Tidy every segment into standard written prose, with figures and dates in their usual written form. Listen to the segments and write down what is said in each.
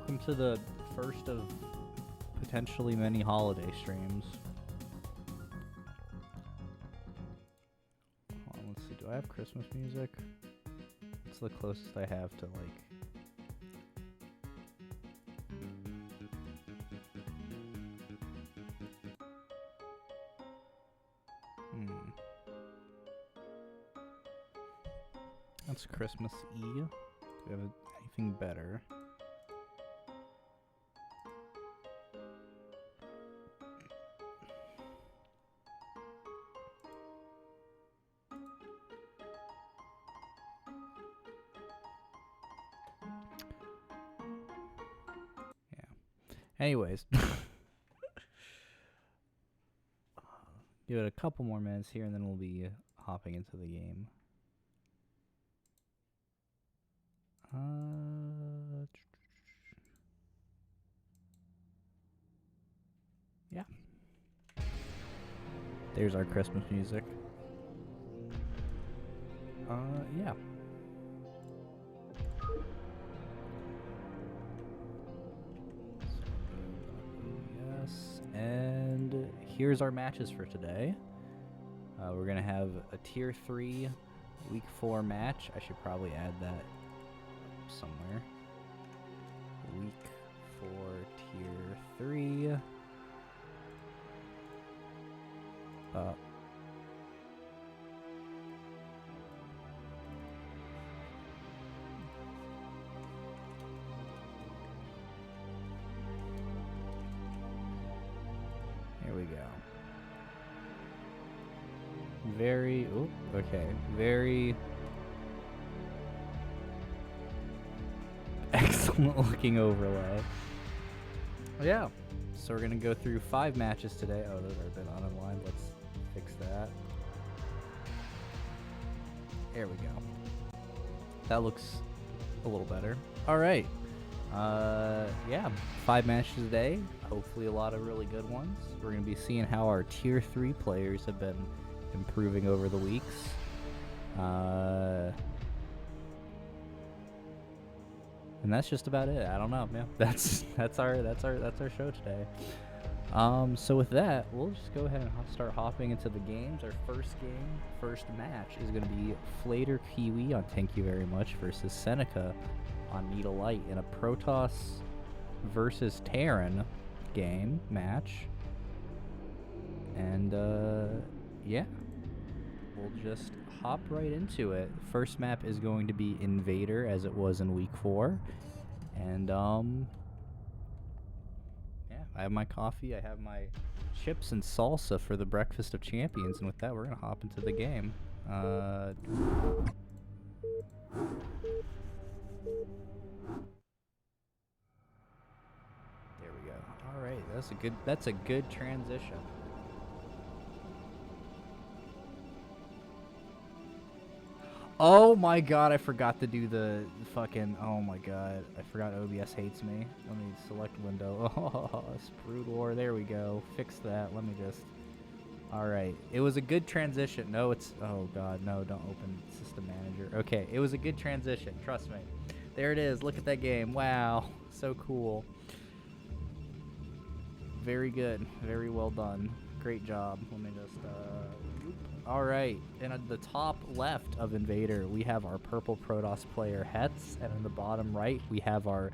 welcome to the first of potentially many holiday streams. Hold on, let's see, do I have Christmas music? It's the closest I have to, like... That's Christmas Eve. Do we have anything better? Yeah. Anyways. Give it a couple more minutes here and then we'll be hopping into the game. Yeah. There's our Christmas music. Yeah. Yes, and here's our matches for today. We're gonna have a Tier 3 Week 4 match. I should probably add that somewhere. Week 4 Tier 3. Here we go. Very, very excellent looking overlay. Yeah, so we're gonna go through 5 matches today. Oh, those are a bit unaligned. Let's fix that. There we go. That looks a little better. All right. Yeah, 5 matches today. Hopefully a lot of really good ones. We're gonna be seeing how our Tier 3 players have been improving over the weeks. And that's just about it. I don't know. Yeah, that's our show today. So with that, we'll just go ahead and start hopping into the games. Our first match is going to be Flater Kiwi on Thank You Very Much versus Seneca on Needle Light in a Protoss versus Terran game match. And yeah, we'll just hop right into it. First map is going to be Invader, as it was in Week 4. And yeah, I have my coffee, I have my chips and salsa for the Breakfast of Champions, and with that we're gonna hop into the game. There we go. Alright, that's a good transition. Oh my god, I forgot to do the fucking... Oh my god, I forgot OBS hates me. Let me select window. Oh, Sprued War, there we go. Fix that, let me just... Alright, it was a good transition. No, it's... Oh god, no, don't open System Manager. Okay, it was a good transition, trust me. There it is, look at that game. Wow, so cool. Very good, very well done. Great job. Let me just... Alright, and at the top left of Invader, we have our purple Protoss player, Hetz, and in the bottom right, we have our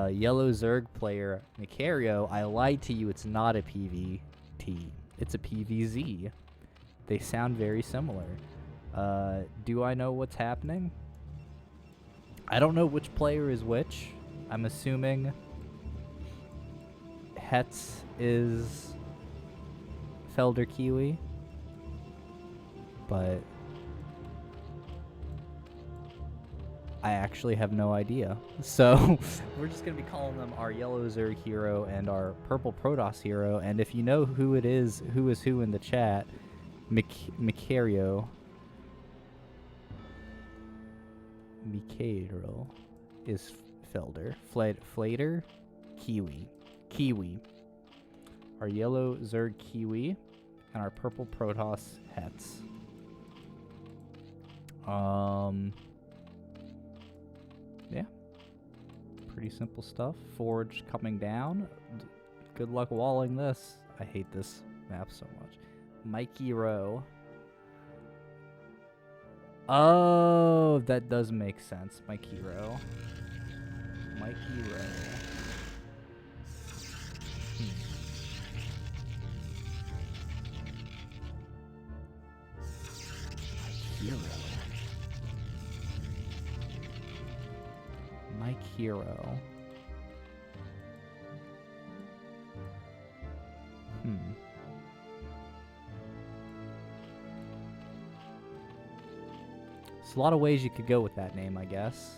yellow Zerg player, Mikeyro. I lied to you, it's not a PVT, it's a PVZ. They sound very similar. Do I know what's happening? I don't know which player is which. I'm assuming Hetz is Felder Kiwi. But I actually have no idea. So we're just going to be calling them our yellow Zerg hero and our purple Protoss hero. And if you know who it is who in the chat, Mikeyro is Felder. Flater, Kiwi. Our yellow Zerg Kiwi and our purple Protoss Hetz. Yeah, Pretty simple stuff. Forge coming down. Good luck walling this. I hate this map so much. Mikeyro. Oh, that does make sense. Mikeyro. Mikeyro. Mikeyro. There's a lot of ways you could go with that name, I guess.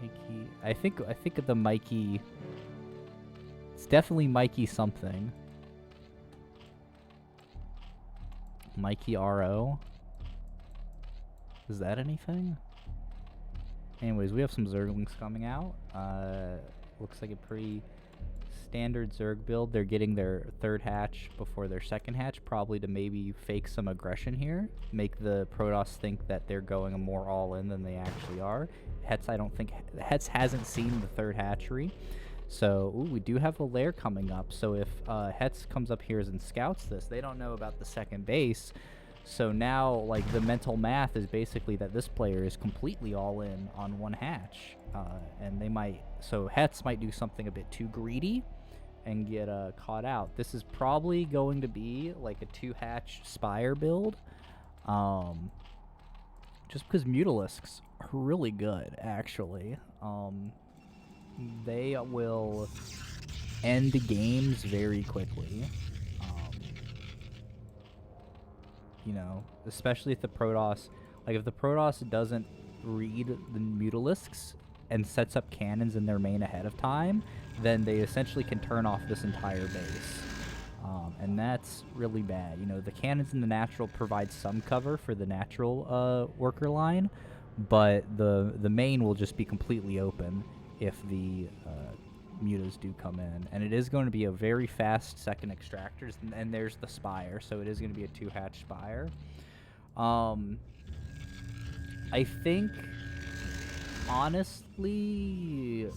Mikey. I think of the Mikey. It's definitely Mikey something. Mikeyro. Is that anything? Anyways, we have some Zerglings coming out. Looks like a pretty standard Zerg build. They're getting their third hatch before their second hatch, probably to maybe fake some aggression here, make the Protoss think that they're going more all-in than they actually are. Hetz, I don't think Hetz hasn't seen the third hatchery, so we do have a lair coming up. So if Hetz comes up here and scouts this, they don't know about the second base. So now, like, the mental math is basically that this player is completely all in on one hatch, and they might. So Hetz might do something a bit too greedy and get caught out. This is probably going to be like a 2-hatch Spire build, just because Mutalisks are really good, actually. They will end games very quickly. You know, especially if the Protoss, like if the Protoss doesn't read the Mutalisks and sets up cannons in their main ahead of time, then they essentially can turn off this entire base. And that's really bad. You know, the cannons in the natural provide some cover for the natural worker line, but the main will just be completely open if the mutas do come in. And it is going to be a very fast second extractors, and there's the Spire, so it is going to be a 2-hatch Spire. I think, honestly,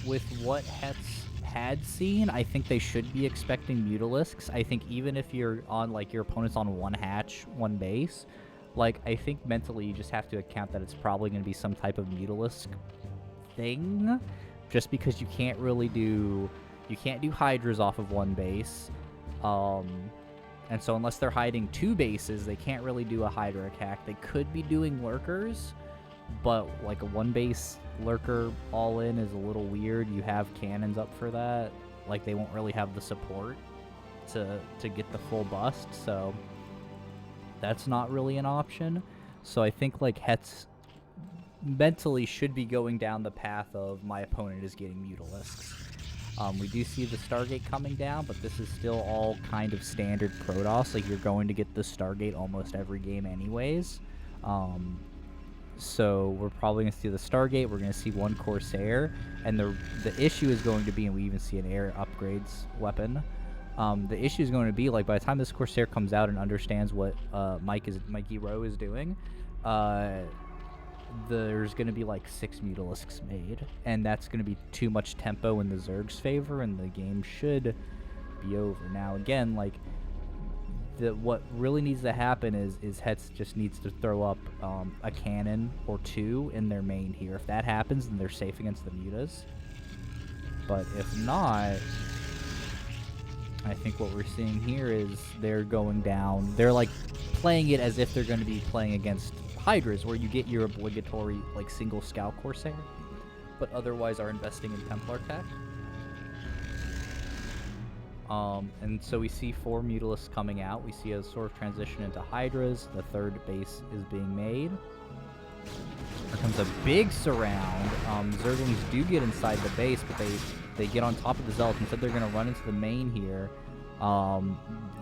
with what Hetz had seen, I think they should be expecting Mutalisks. I think even if you're on, like, your opponent's on 1 hatch, 1 base, like, I think mentally you just have to account that it's probably going to be some type of Mutalisk thing, just because you can't really do Hydras off of 1 base, and so unless they're hiding 2 bases, they can't really do a Hydra attack. They could be doing lurkers, but like a 1 base lurker all in is a little weird. You have cannons up for that, like they won't really have the support to get the full bust, so that's not really an option. So I think like Hetz mentally should be going down the path of my opponent is getting Mutalisks. We do see the Stargate coming down, but this is still all kind of standard Protoss. Like, you're going to get the Stargate almost every game anyways. So we're probably going to see the Stargate. We're going to see 1 Corsair. And the issue is going to be, and we even see an air upgrades weapon. The issue is going to be, like, by the time this Corsair comes out and understands what Mikeyro is doing, there's going to be like 6 Mutalisks made, and that's going to be too much tempo in the Zerg's favor, and the game should be over. Now again, like, what really needs to happen is Hetz just needs to throw up a cannon or 2 in their main here. If that happens, then they're safe against the mutas, but if not, I think what we're seeing here is they're going down. They're like playing it as if they're going to be playing against Hydras, where you get your obligatory like single Scout Corsair, but otherwise are investing in Templar tech. And so we see 4 Mutalisks coming out. We see a sort of transition into Hydras. The 3rd base is being made. Here comes a big surround. Zerglings do get inside the base, but they get on top of the Zealots. Instead, they're going to run into the main here.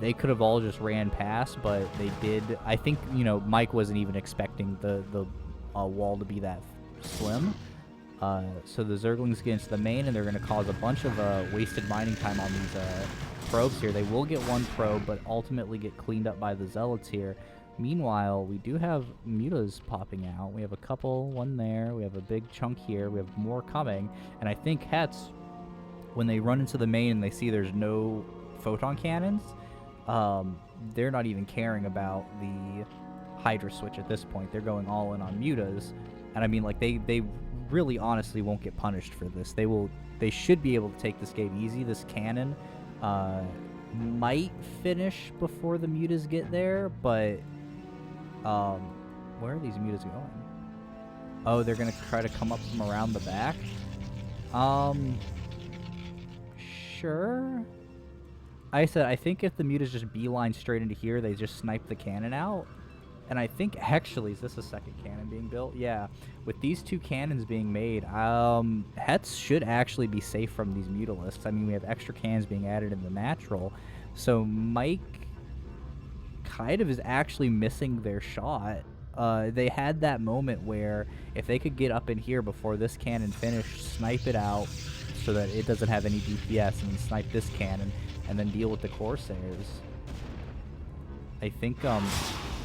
They could have all just ran past, but they did. I think, you know, Mike wasn't even expecting the wall to be that slim. So the Zerglings get into the main, and they're going to cause a bunch of wasted mining time on these probes here. They will get 1 probe, but ultimately get cleaned up by the Zealots here. Meanwhile, we do have mutas popping out. We have a couple, one there. We have a big chunk here. We have more coming. And I think hetz, when they run into the main and they see there's no photon cannons, they're not even caring about the Hydra switch at this point. They're going all in on mutas. And I mean, like, they really honestly won't get punished for this. They should be able to take this game easy. This cannon might finish before the mutas get there, but where are these mutas going? Oh, they're gonna try to come up from around the back. Sure. I think if the mutas just beeline straight into here, they just snipe the cannon out. And I think, actually, is this a second cannon being built? Yeah. With these two cannons being made, hetz should actually be safe from these mutalisks. I mean, we have extra cannons being added in the natural. So Mike kind of is actually missing their shot. They had that moment where if they could get up in here before this cannon finished, snipe it out so that it doesn't have any DPS, and then snipe this cannon, and then deal with the Corsairs. I think,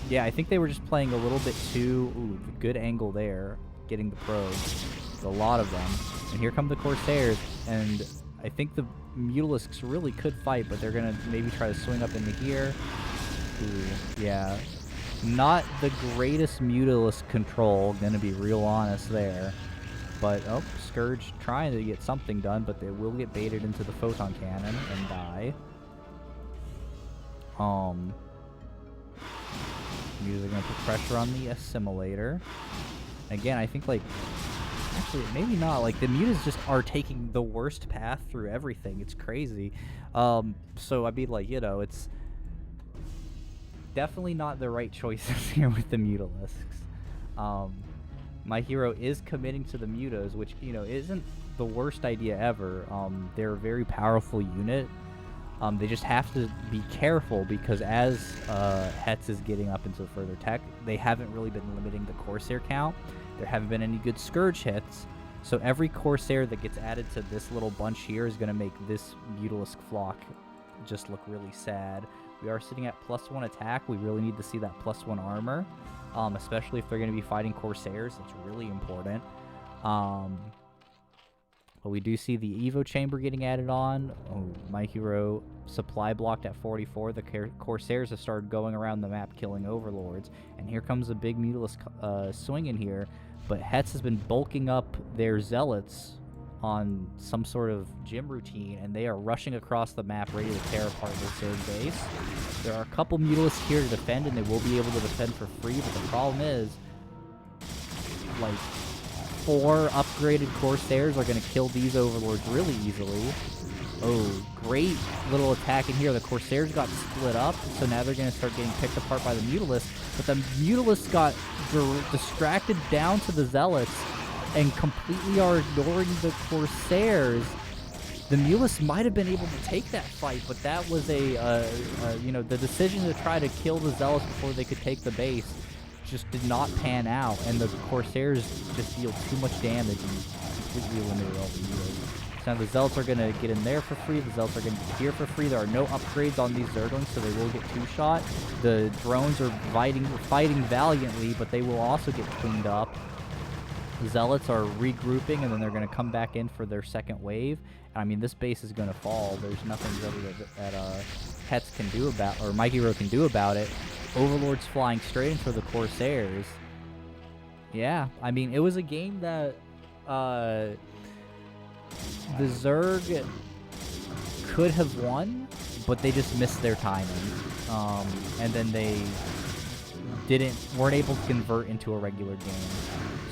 yeah, I think they were just playing a little bit too... Ooh, good angle there, getting the probes. There's a lot of them. And here come the Corsairs, and I think the Mutalisks really could fight, but they're going to maybe try to swing up into here. Ooh, yeah. Not the greatest Mutalisk control, going to be real honest there. But, oh, Scourge trying to get something done, but they will get baited into the Photon Cannon and die. Mutas are going to put pressure on the assimilator. Again, I think, like, actually, maybe not. Like, the mutas just are taking the worst path through everything. It's crazy. So, I mean, like, you know, it's definitely not the right choices here with the mutalisks. Mikeyro is committing to the mutas, which, you know, isn't the worst idea ever. They're a very powerful unit. They just have to be careful because as hetz is getting up into further tech, they haven't really been limiting the Corsair count. There haven't been any good Scourge hits, so every Corsair that gets added to this little bunch here is going to make this Mutalisk flock just look really sad. We are sitting at +1 attack. We really need to see that +1 armor, especially if they're going to be fighting Corsairs. It's really important. But we do see the Evo chamber getting added on. Oh, Mikeyro supply blocked at 44. The Corsairs have started going around the map killing Overlords. And here comes a big Mutalisk swing in here. But hetz has been bulking up their Zealots on some sort of gym routine, and they are rushing across the map ready to tear apart their third base. There are a couple Mutalisks here to defend, and they will be able to defend for free, but the problem is, like, 4 upgraded Corsairs are going to kill these Overlords really easily. Oh, great little attack in here. The Corsairs got split up, so now they're going to start getting picked apart by the Mutalisks. But the Mutalisks got distracted down to the Zealots and completely are ignoring the Corsairs. The Mutalisks might have been able to take that fight, but that was you know, the decision to try to kill the Zealots before they could take the base just did not pan out, and the Corsairs just deal too much damage and completely eliminated all the Mutalisks. So now the Zealots are going to get in there for free, the Zealots are going to get here for free. There are no upgrades on these Zerglings, so they will get 2-shot. The drones are fighting valiantly, but they will also get cleaned up. The Zealots are regrouping, and then they're going to come back in for their second wave. And, I mean, this base is going to fall. There's nothing really that hetz can do about, or Mikeyro can do about it. Overlord's flying straight into the Corsairs. Yeah, I mean, it was a game that the Zerg could have won, but they just missed their timing. And then they weren't able to convert into a regular game.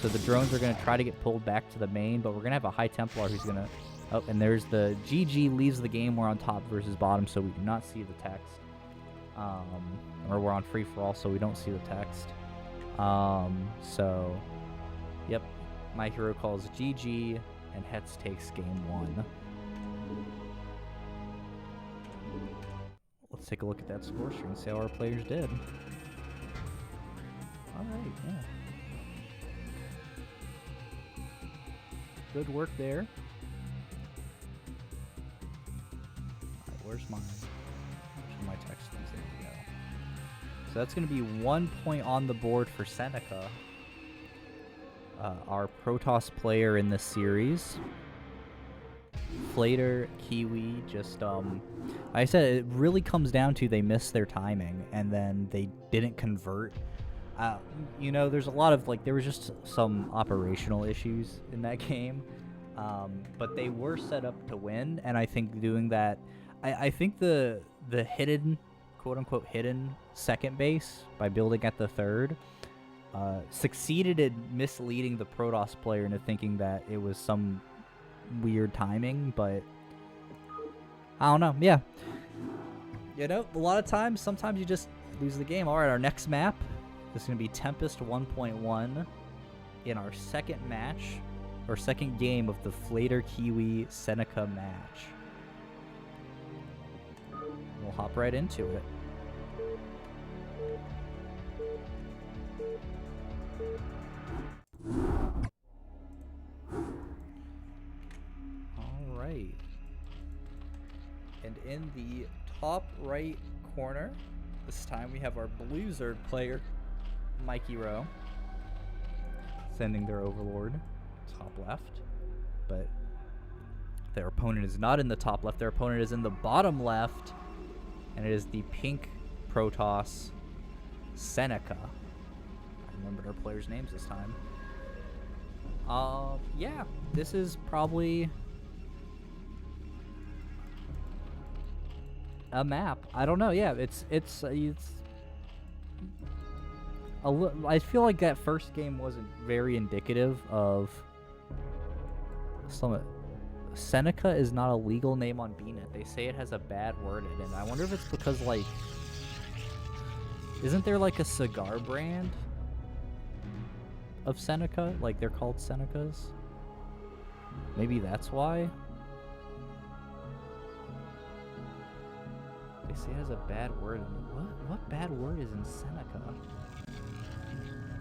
So the drones are going to try to get pulled back to the main, but we're going to have a High Templar who's going to... Oh, and there's the GG leaves the game. We're on top versus bottom, so we do not see the text. Or we're on free-for-all, so we don't see the text. So, yep. Mikeyro calls GG, and hetz takes game 1. Let's take a look at that score string and see how our players did. Alright, yeah. Good work there. Alright, where's my text? There we go. So that's going to be 1 point on the board for Seneca, our Protoss player in this series. Flater, Kiwi, just, I said it really comes down to they missed their timing, and then they didn't convert. You know, there's a lot of, like, there was just some operational issues in that game, but they were set up to win, and I think doing that, I think the hidden, quote-unquote hidden second base by building at the third succeeded in misleading the Protoss player into thinking that it was some weird timing, but I don't know. Yeah, you know, a lot of times, sometimes you just lose the game. All right, our next map is going to be Tempest 1.1 in our second match, or second game of the Flater Kiwi Seneca match. We'll hop right into it. Alright. And in the top right corner, this time we have our Blue Zerg player, Mikeyro, sending their Overlord top left. But their opponent is not in the top left, their opponent is in the bottom left. And it is the pink Protoss, Seneca. I remembered our players' names this time. Yeah, this is probably a map. I don't know. Yeah, it's I feel like that first game wasn't very indicative of some. Seneca is not a legal name on BNet. They say it has a bad word in it, and I wonder if it's because, like, isn't there like a cigar brand of Seneca? Like, they're called Senecas? Maybe that's why? They say it has a bad word in it. What bad word is in Seneca?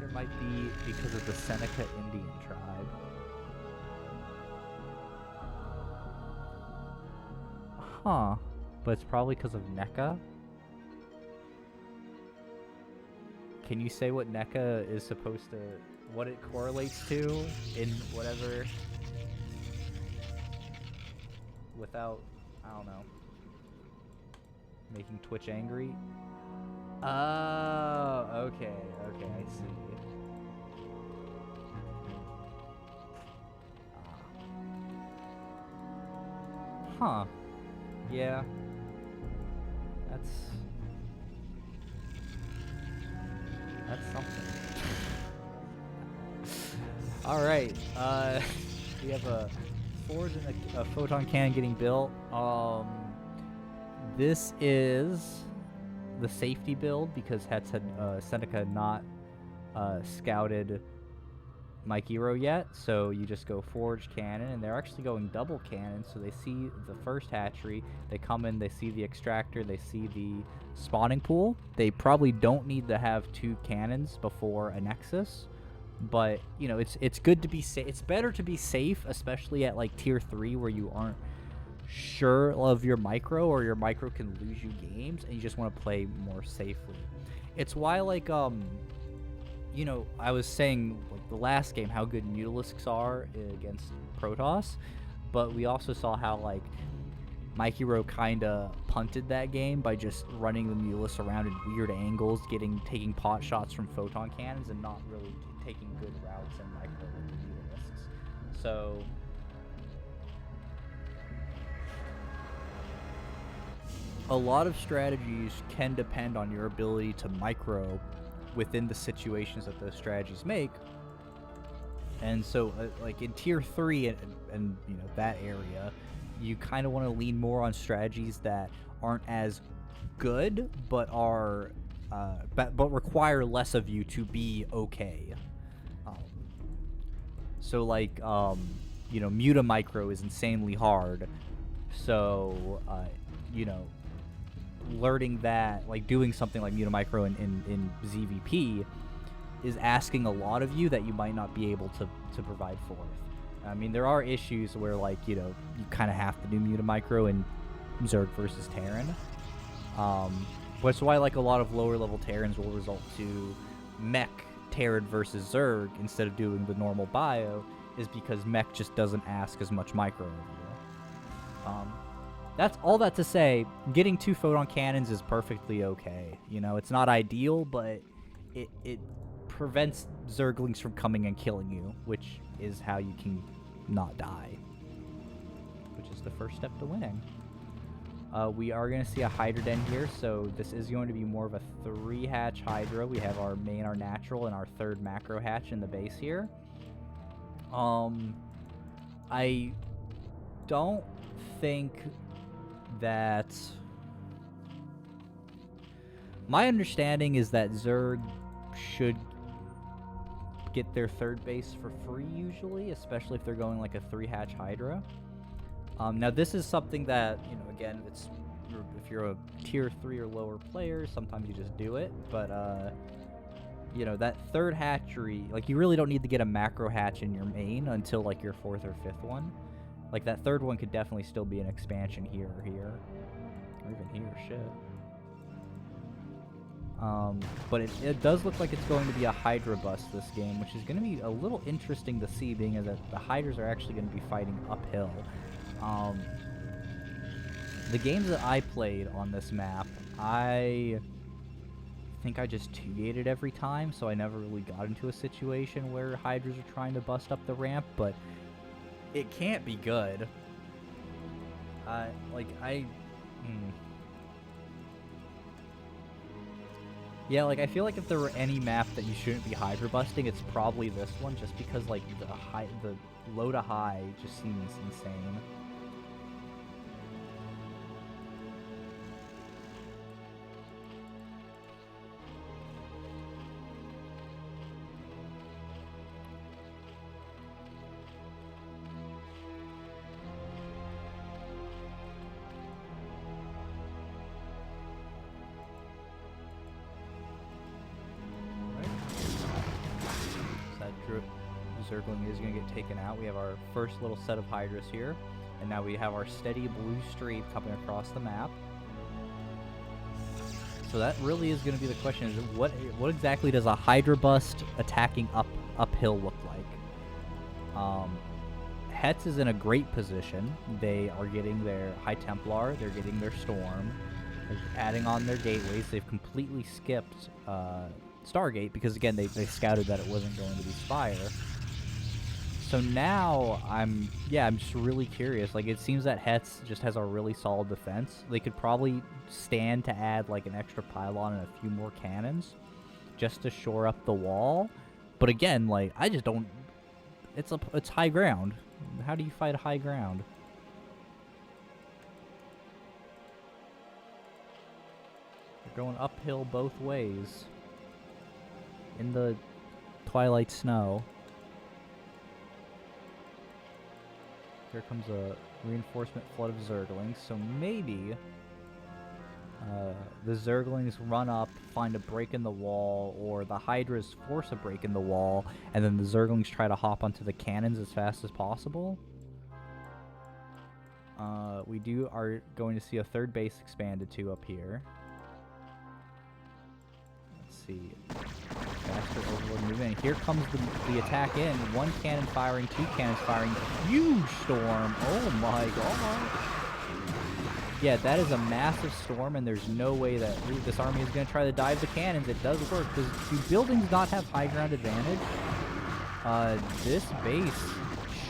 There might be because of the Seneca Indian tribe. Huh. But it's probably because of NECA? Can you say what NECA is supposed to... what it correlates to in whatever... without... I don't know. Making Twitch angry? Oh, okay. Okay, I see. Huh. Yeah. That's something. Alright, we have a Forge and a photon cannon getting built. This is the safety build because hetz had Seneca had not scouted Mikeyro yet, so you just go forge cannon, and they're actually going double cannon, so they see the first hatchery, they come in, they see the extractor, they see the spawning pool. They probably don't need to have 2 cannons before a nexus, but you know, it's good to be safe. It's better to be safe, especially at like tier 3 where you aren't sure of your micro, or your micro can lose you games and you just want to play more safely. It's why, like, you know, I was saying, like, the last game, how good Mutalisks are against Protoss, but we also saw how, like, Mikeyro kind of punted that game by just running the Mutalisks around in weird angles, taking pot shots from photon cannons, and not really taking good routes in micro with the Mutalisks. So a lot of strategies can depend on your ability to micro within the situations that those strategies make. And so like in tier 3 and you know, that area, you kind of want to lean more on strategies that aren't as good but are but require less of you to be okay. So like you know, Muta micro is insanely hard, so you know, learning that, like doing something like Muta micro in ZVP is asking a lot of you that you might not be able to provide forth. I mean, there are issues where, like, you know, you kind of have to do Muta micro in Zerg versus Terran. Which is why like a lot of lower level Terrans will result to Mech Terran versus Zerg instead of doing the normal bio, is because Mech just doesn't ask as much micro of you. That's all that to say, getting 2 photon cannons is perfectly okay. You know, it's not ideal, but it prevents Zerglings from coming and killing you, which is how you can not die. Which is the first step to winning. We are going to see a Hydra Den here, so this is going to be more of a 3-hatch Hydra. We have our main, our natural, and our 3rd macro hatch in the base here. I don't think that... My understanding is that Zerg should get their 3rd base for free usually, especially if they're going like a 3-hatch Hydra. Now this is something that, you know, again, if you're a tier 3 or lower player, sometimes you just do it, but you know, that 3rd hatchery, like, you really don't need to get a macro hatch in your main until like your 4th or 5th one. Like, that 3rd one could definitely still be an expansion here or here, or even here, shit. But it does look like it's going to be a Hydra bust this game, which is going to be a little interesting to see, being as that the Hydras are actually going to be fighting uphill. The games that I played on this map, I think I just 2-gated every time, so I never really got into a situation where Hydras are trying to bust up the ramp, but it can't be good. Yeah, like, I feel like if there were any map that you shouldn't be Hydra busting, it's probably this one, just because, like, the low to high just seems insane. Zergling is going to get taken out. We have our first little set of Hydras here, and now we have our steady blue streak coming across the map. So that really is going to be the question: is what exactly does a Hydra bust attacking uphill look like? Hetz is in a great position. They are getting their High Templar, they're getting their Storm, they're adding on their gateways. They've completely skipped Stargate because, again, they scouted that it wasn't going to be Spire. So now I'm just really curious. Like, it seems that Hetz just has a really solid defense. They could probably stand to add like an extra pylon and a few more cannons just to shore up the wall. But again, like, I just don't. It's high ground. How do you fight high ground? You're going uphill both ways in the twilight snow. Here comes a reinforcement flood of Zerglings, so maybe the Zerglings run up, find a break in the wall, or the Hydras force a break in the wall, and then the Zerglings try to hop onto the cannons as fast as possible. We are going to see a 3rd base expanded to up here. Let's see. Faster overload movement. And here comes the attack in. 1 cannon firing, 2 cannons firing. Huge storm. Oh my god. Yeah, that is a massive storm, and there's no way that this army is going to try to dive the cannons. It does work. Do buildings not have high ground advantage? This base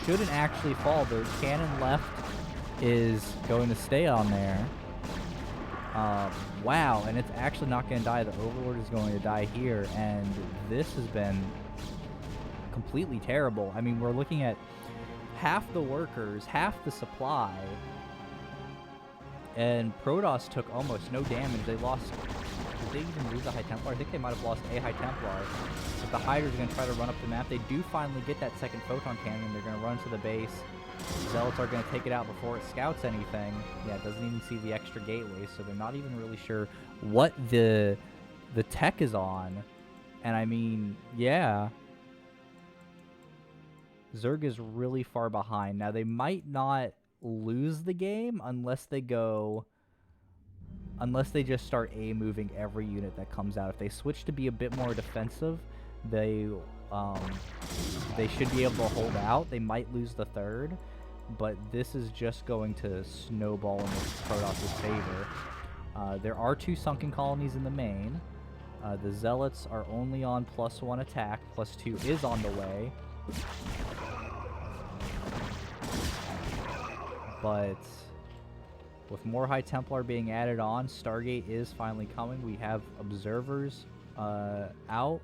shouldn't actually fall. The cannon left is going to stay on there. Wow, and it's actually not going to die. The Overlord is going to die here, and this has been completely terrible. I mean, we're looking at half the workers, half the supply, and Protoss took almost no damage. They lost... Did they even lose the High Templar? I think they might have lost a High Templar. But the Hydra's going to try to run up the map. They do finally get that 2nd Photon Cannon, and they're going to run to the base. Zealots are going to take it out before it scouts anything. Yeah, it doesn't even see the extra gateway, so they're not even really sure what the tech is on. And I mean, yeah. Zerg is really far behind. Now, they might not lose the game unless they go unless they just start moving every unit that comes out. If they switch to be a bit more defensive, they should be able to hold out. They might lose the third, but this is just going to snowball in Protoss's favor. There are 2 sunken colonies in the main. The Zealots are only on +1 attack. +2 is on the way. But with more High Templar being added on, Stargate is finally coming. We have observers out.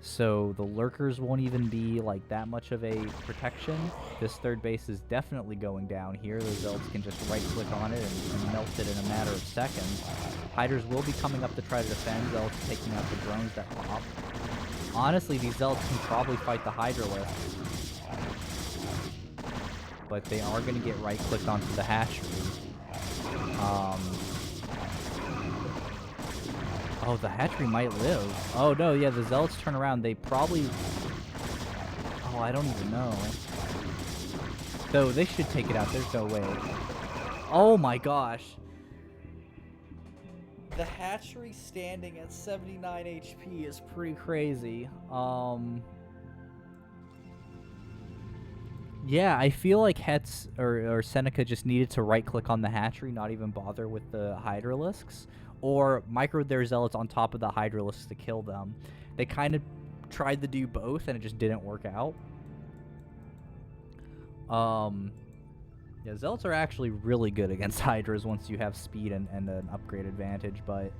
So the lurkers won't even be like that much of a protection. This third base is definitely going down here. The Zealots can just right-click on it and melt it in a matter of seconds. Hydras will be coming up to try to defend. Zealots taking out the drones that pop. Honestly, these Zealots can probably fight the Hydralisk. But they are going to get right-clicked onto the hatchery. Oh, the hatchery might live. Oh, no, yeah, the Zealots turn around. They probably... Oh, I don't even know. Though, they should take it out. There's no way. Oh, my gosh. The hatchery standing at 79 HP is pretty crazy. Yeah, I feel like hetz or Seneca just needed to right-click on the hatchery, not even bother with the Hydralisks, or micro their Zealots on top of the Hydralisks to kill them. They kind of tried to do both, and it just didn't work out. Yeah, Zealots are actually really good against Hydras once you have speed and an upgrade advantage, but...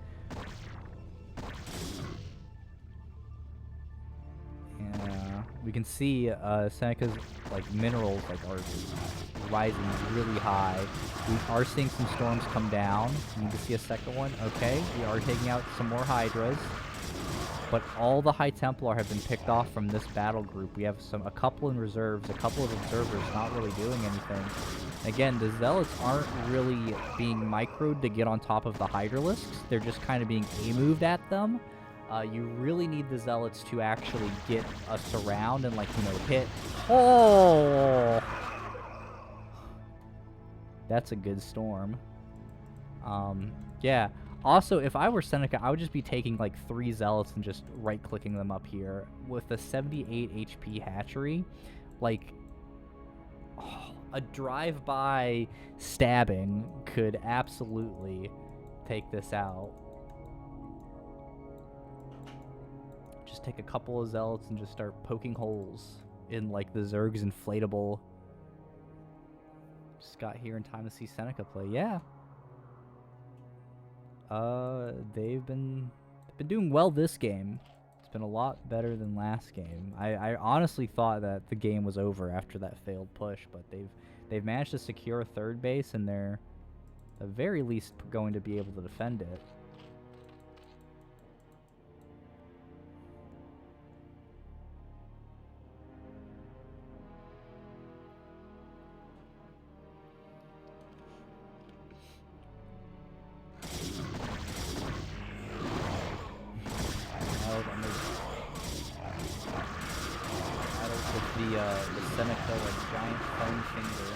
Yeah, we can see Seneca's like minerals are rising really high. We are seeing some storms come down. We need to see a second one. Okay, we are taking out some more Hydras, but all the High Templar have been picked off from this battle group. We have a couple in reserves, a couple of observers not really doing anything. Again, the Zealots aren't really being microed to get on top of the Hydralisks. They're just kind of being A-moved at them. You really need the Zealots to actually get a surround and, hit. Oh! That's a good storm. Yeah. Also, if I were Seneca, I would just be taking, 3 Zealots and just right-clicking them up here. With a 78 HP hatchery, a drive-by stabbing could absolutely take this out. Just take a couple of Zealots and just start poking holes in the Zerg's inflatable. Just got here in time to see Seneca play. Yeah. They've been doing well this game. It's been a lot better than last game. I honestly thought that the game was over after that failed push, but they've managed to secure a third base, and they're at the very least going to be able to defend it. The Seneca giant foam finger.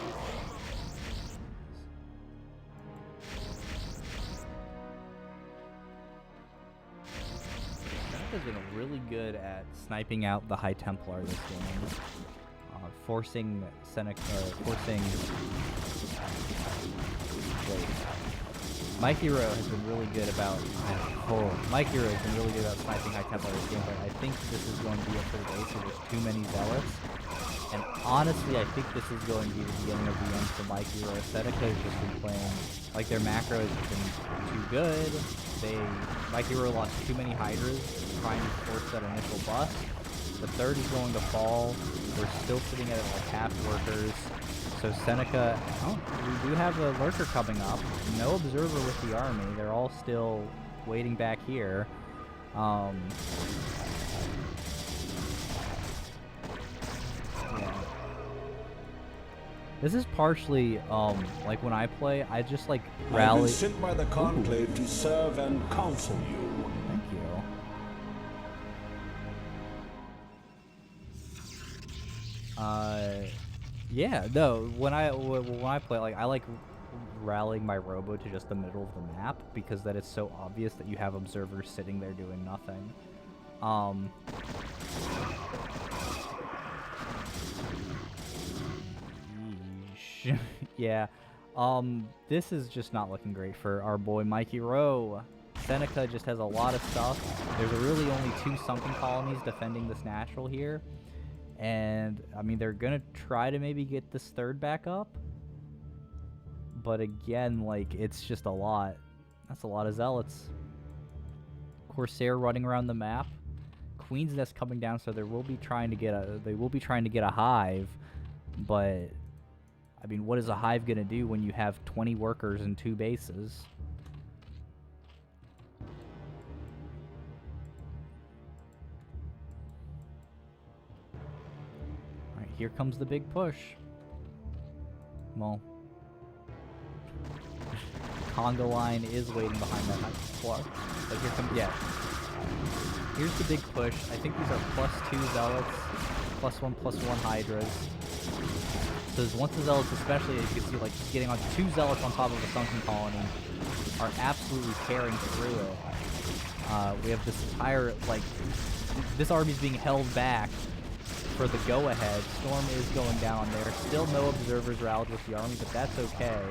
Seneca's been really good at sniping out the High Templar this game, forcing Seneca, Mikeyro has been really good about sniping High Templar this game, but I think this is going to be it for the day, so there's too many Zealots. And honestly, I think this is going to be the beginning of the end for Mikeyro. Seneca has just been playing, their macros have been too good. Mikeyro lost too many Hydras trying to force that initial bust. The third is going to fall. We're still sitting at half workers. So Seneca, we do have a lurker coming up. No observer with the army. They're all still waiting back here. Yeah. This is partially, when I play, I just, rally. I've been sent by the Conclave to serve and counsel you. Thank you. Yeah, no, when I play, I like rallying my robo to just the middle of the map because that is so obvious that you have observers sitting there doing nothing. Yeesh. Yeah. This is just not looking great for our boy Mikeyro. Seneca just has a lot of stuff. There's really only 2 sunken colonies defending this natural here. And, I mean, they're gonna try to maybe get this 3rd back up. But again, like, it's just a lot. That's a lot of zealots. Corsair running around the map. Queen's Nest coming down, so they will be trying to get a hive. But, I mean, what is a hive gonna do when you have 20 workers and 2 bases? Alright, here comes the big push. Well, Conga line is waiting behind that plus. Like here comes, yeah. Here's the big push. I think these are +2 zealots, +1/+1 hydras. So once the zealots, especially as you can see, like just getting on 2 zealots on top of a sunken colony, are absolutely tearing through it. We have this entire, like, this army's being held back for the go-ahead. Storm is going down there. Still no observers rallied with the army, but that's okay.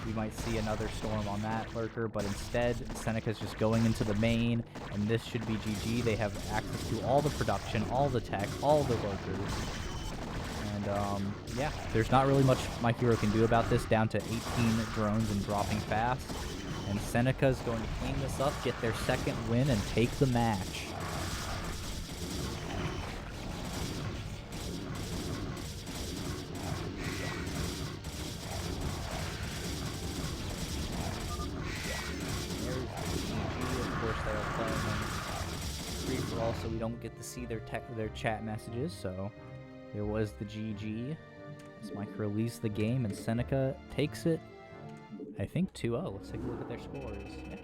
We might see another storm on that lurker, but instead Seneca's just going into the main, and this should be GG. They have access to all the production, all the tech, all the lurkers. And yeah, there's not really much Mikeyro can do about this, down to 18 drones and dropping fast. And Seneca's going to clean this up, get their 2nd win, and take the match. So we don't get to see their chat messages, so there was the GG as Mike released the game, and Seneca takes it, I think 2-0. Let's take a look at their scores. Yeah.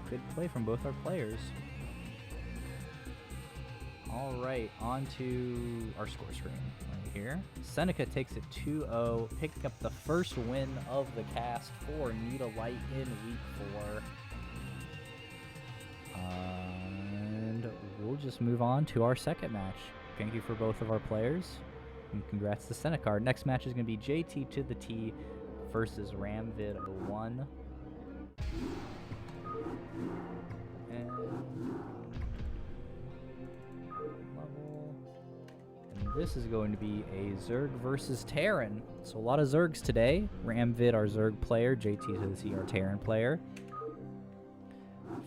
Good play from both our players. Alright, on to our score screen right here. Seneca takes it 2-0, picking up the first win of the cast for Need a Light in week 4. And we'll just move on to our 2nd match. Thank you for both of our players, and congrats to Seneca. Our next match is going to be JtotheT versus ramvid 01. And level. And this is going to be a Zerg versus Terran. So a lot of Zergs today. Ramvid, our Zerg player. JtotheT, our Terran player.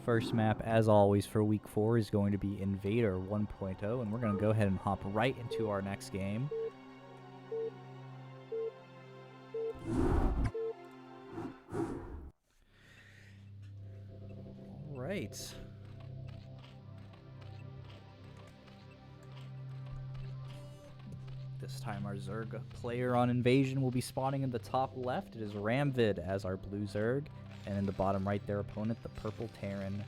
First map, as always, for week 4 is going to be Invader 1.0, and we're going to go ahead and hop right into our next game. Alright. This time our Zerg player on Invasion will be spawning in the top left. It is Ramvid as our blue Zerg. And in the bottom right, their opponent, the purple Terran,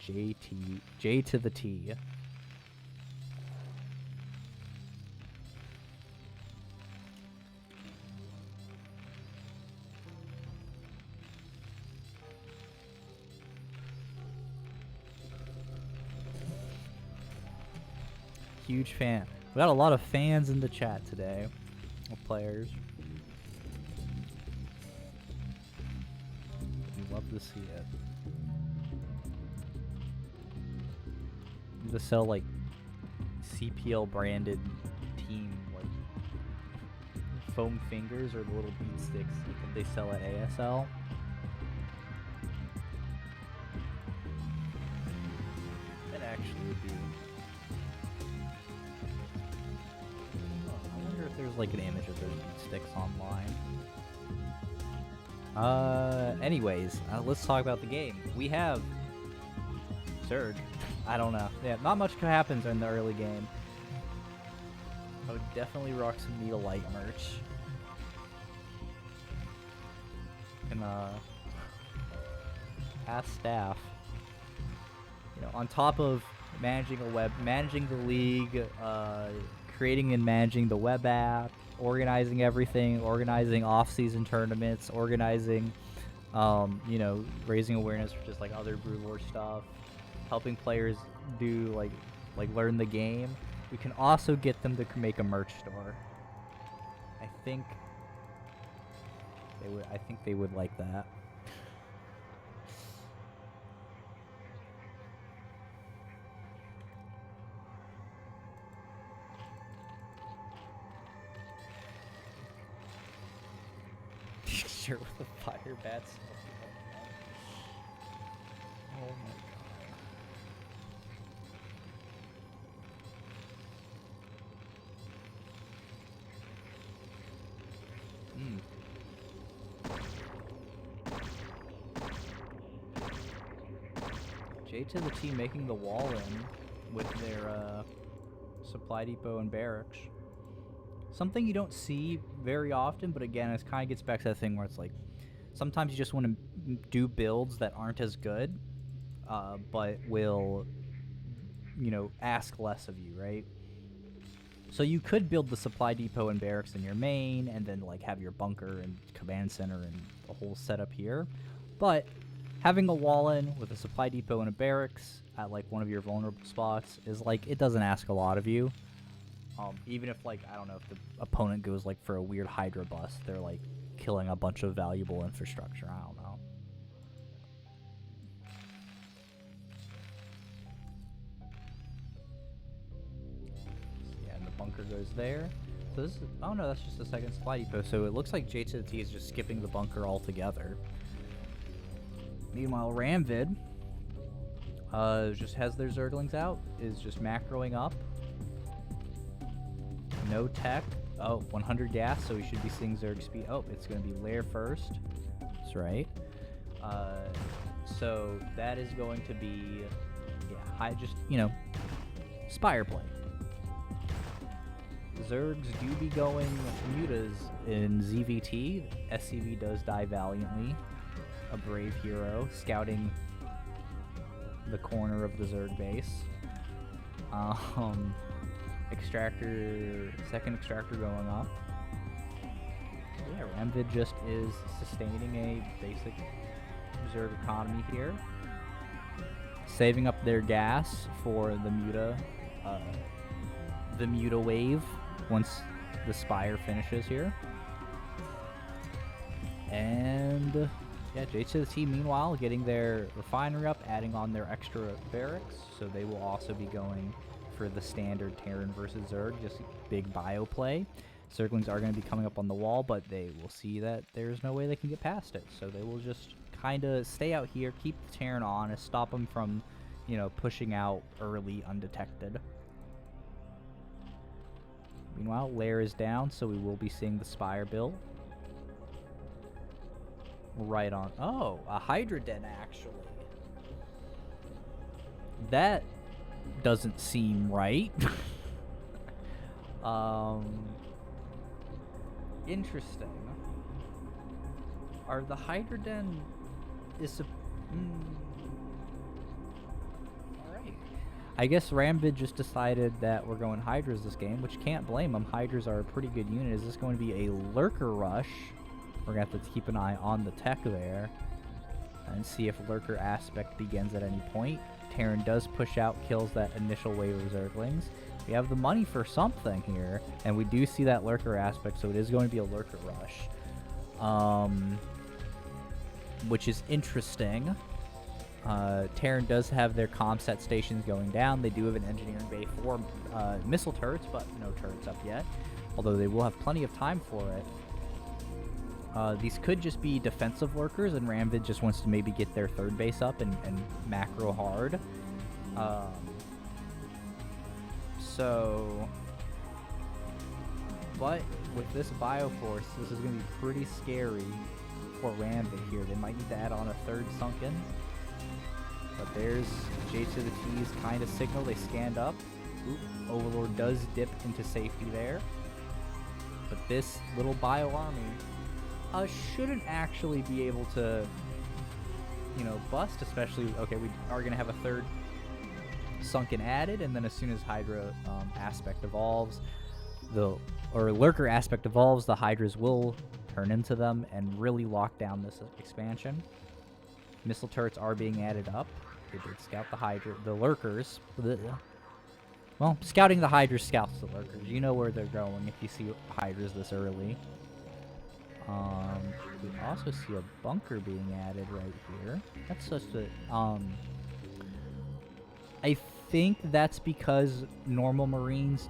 JtotheT. Huge fan. We got a lot of fans in the chat today of players. Love to see it. To sell like CPL branded team like foam fingers or the little bead sticks that they sell at ASL. That actually would be. I wonder if there's like an image of those bead sticks online. Anyways, let's talk about the game. We have Zerg. I don't know. Yeah, not much happens in the early game. I would definitely rock some Need a Light merch. And ask staff. You know, on top of managing the league, creating and managing the web app, organizing everything, organizing off-season tournaments, organizing, you know, raising awareness for just like other Brood War stuff, helping players do like learn the game. We can also get them to make a merch store. I think they would like that. Shirt with a fire bat. Oh my god. JtotheT making the wall in with their supply depot and barracks. Something you don't see very often, but again, it kind of gets back to that thing where it's like, sometimes you just want to do builds that aren't as good, but will, you know, ask less of you, right? So you could build the supply depot and barracks in your main, and then like have your bunker and command center and the whole setup here. But having a wall in with a supply depot and a barracks at like one of your vulnerable spots is like, it doesn't ask a lot of you. Even if, like, I don't know, if the opponent goes, like, for a weird Hydra bust, they're, like, killing a bunch of valuable infrastructure. I don't know. Yeah, and the bunker goes there. So this is, oh no, that's just the second supply depot. So it looks like JtotheT is just skipping the bunker altogether. Meanwhile, ramvid just has their Zerglings out, is just macroing up. No tech. Oh, 100 gas, so we should be seeing Zerg speed. Oh, it's going to be lair first. That's right. So that is going to be, yeah, just, you know, Spire play. Zergs do be going mutas in ZVT. SCV does die valiantly. A brave hero, scouting the corner of the Zerg base. Extractor, second extractor going up. Yeah, ramvid just is sustaining a basic Zerg economy here. Saving up their gas for the muta wave once the Spire finishes here. And yeah, JtotheT meanwhile getting their refinery up, adding on their extra barracks, so they will also be going for the standard Terran versus Zerg, just big bio play. Zerglings are going to be coming up on the wall, but they will see that there's no way they can get past it, so they will just kind of stay out here, keep the Terran honest, stop them from, you know, pushing out early undetected. Meanwhile, lair is down, so we will be seeing the Spire build. Right on. Oh, a Hydra Den, actually. That doesn't seem right. Interesting. Are the Hydra Den alright. I guess ramvid just decided that we're going Hydras this game, which can't blame them. Hydras are a pretty good unit. Is this going to be a lurker rush? We're going to have to keep an eye on the tech there and see if lurker aspect begins at any point. Terran does push out, kills that initial wave of Zerglings. We have the money for something here, and we do see that lurker aspect, so it is going to be a lurker rush. Which is interesting. Terran does have their comsat stations going down. They do have an engineering bay for missile turrets, but no turrets up yet, although they will have plenty of time for it. These could just be defensive lurkers, and ramvid just wants to maybe get their third base up and macro hard. But with this Bioforce, this is going to be pretty scary for ramvid here. They might need to add on a third sunken. But there's JtotheT's kind of signal. They scanned up. Oop, Overlord does dip into safety there. But this little bio army shouldn't actually be able to, you know, bust, especially, okay, we are going to have a third sunken added, and then as soon as Hydra aspect evolves, lurker aspect evolves, the hydras will turn into them and really lock down this expansion. Missile turrets are being added up. They did scout the lurkers. Well, scouting the hydras scouts the lurkers. You know where they're going if you see hydras this early. We also see a bunker being added right here. That's just a, I think that's because normal Marines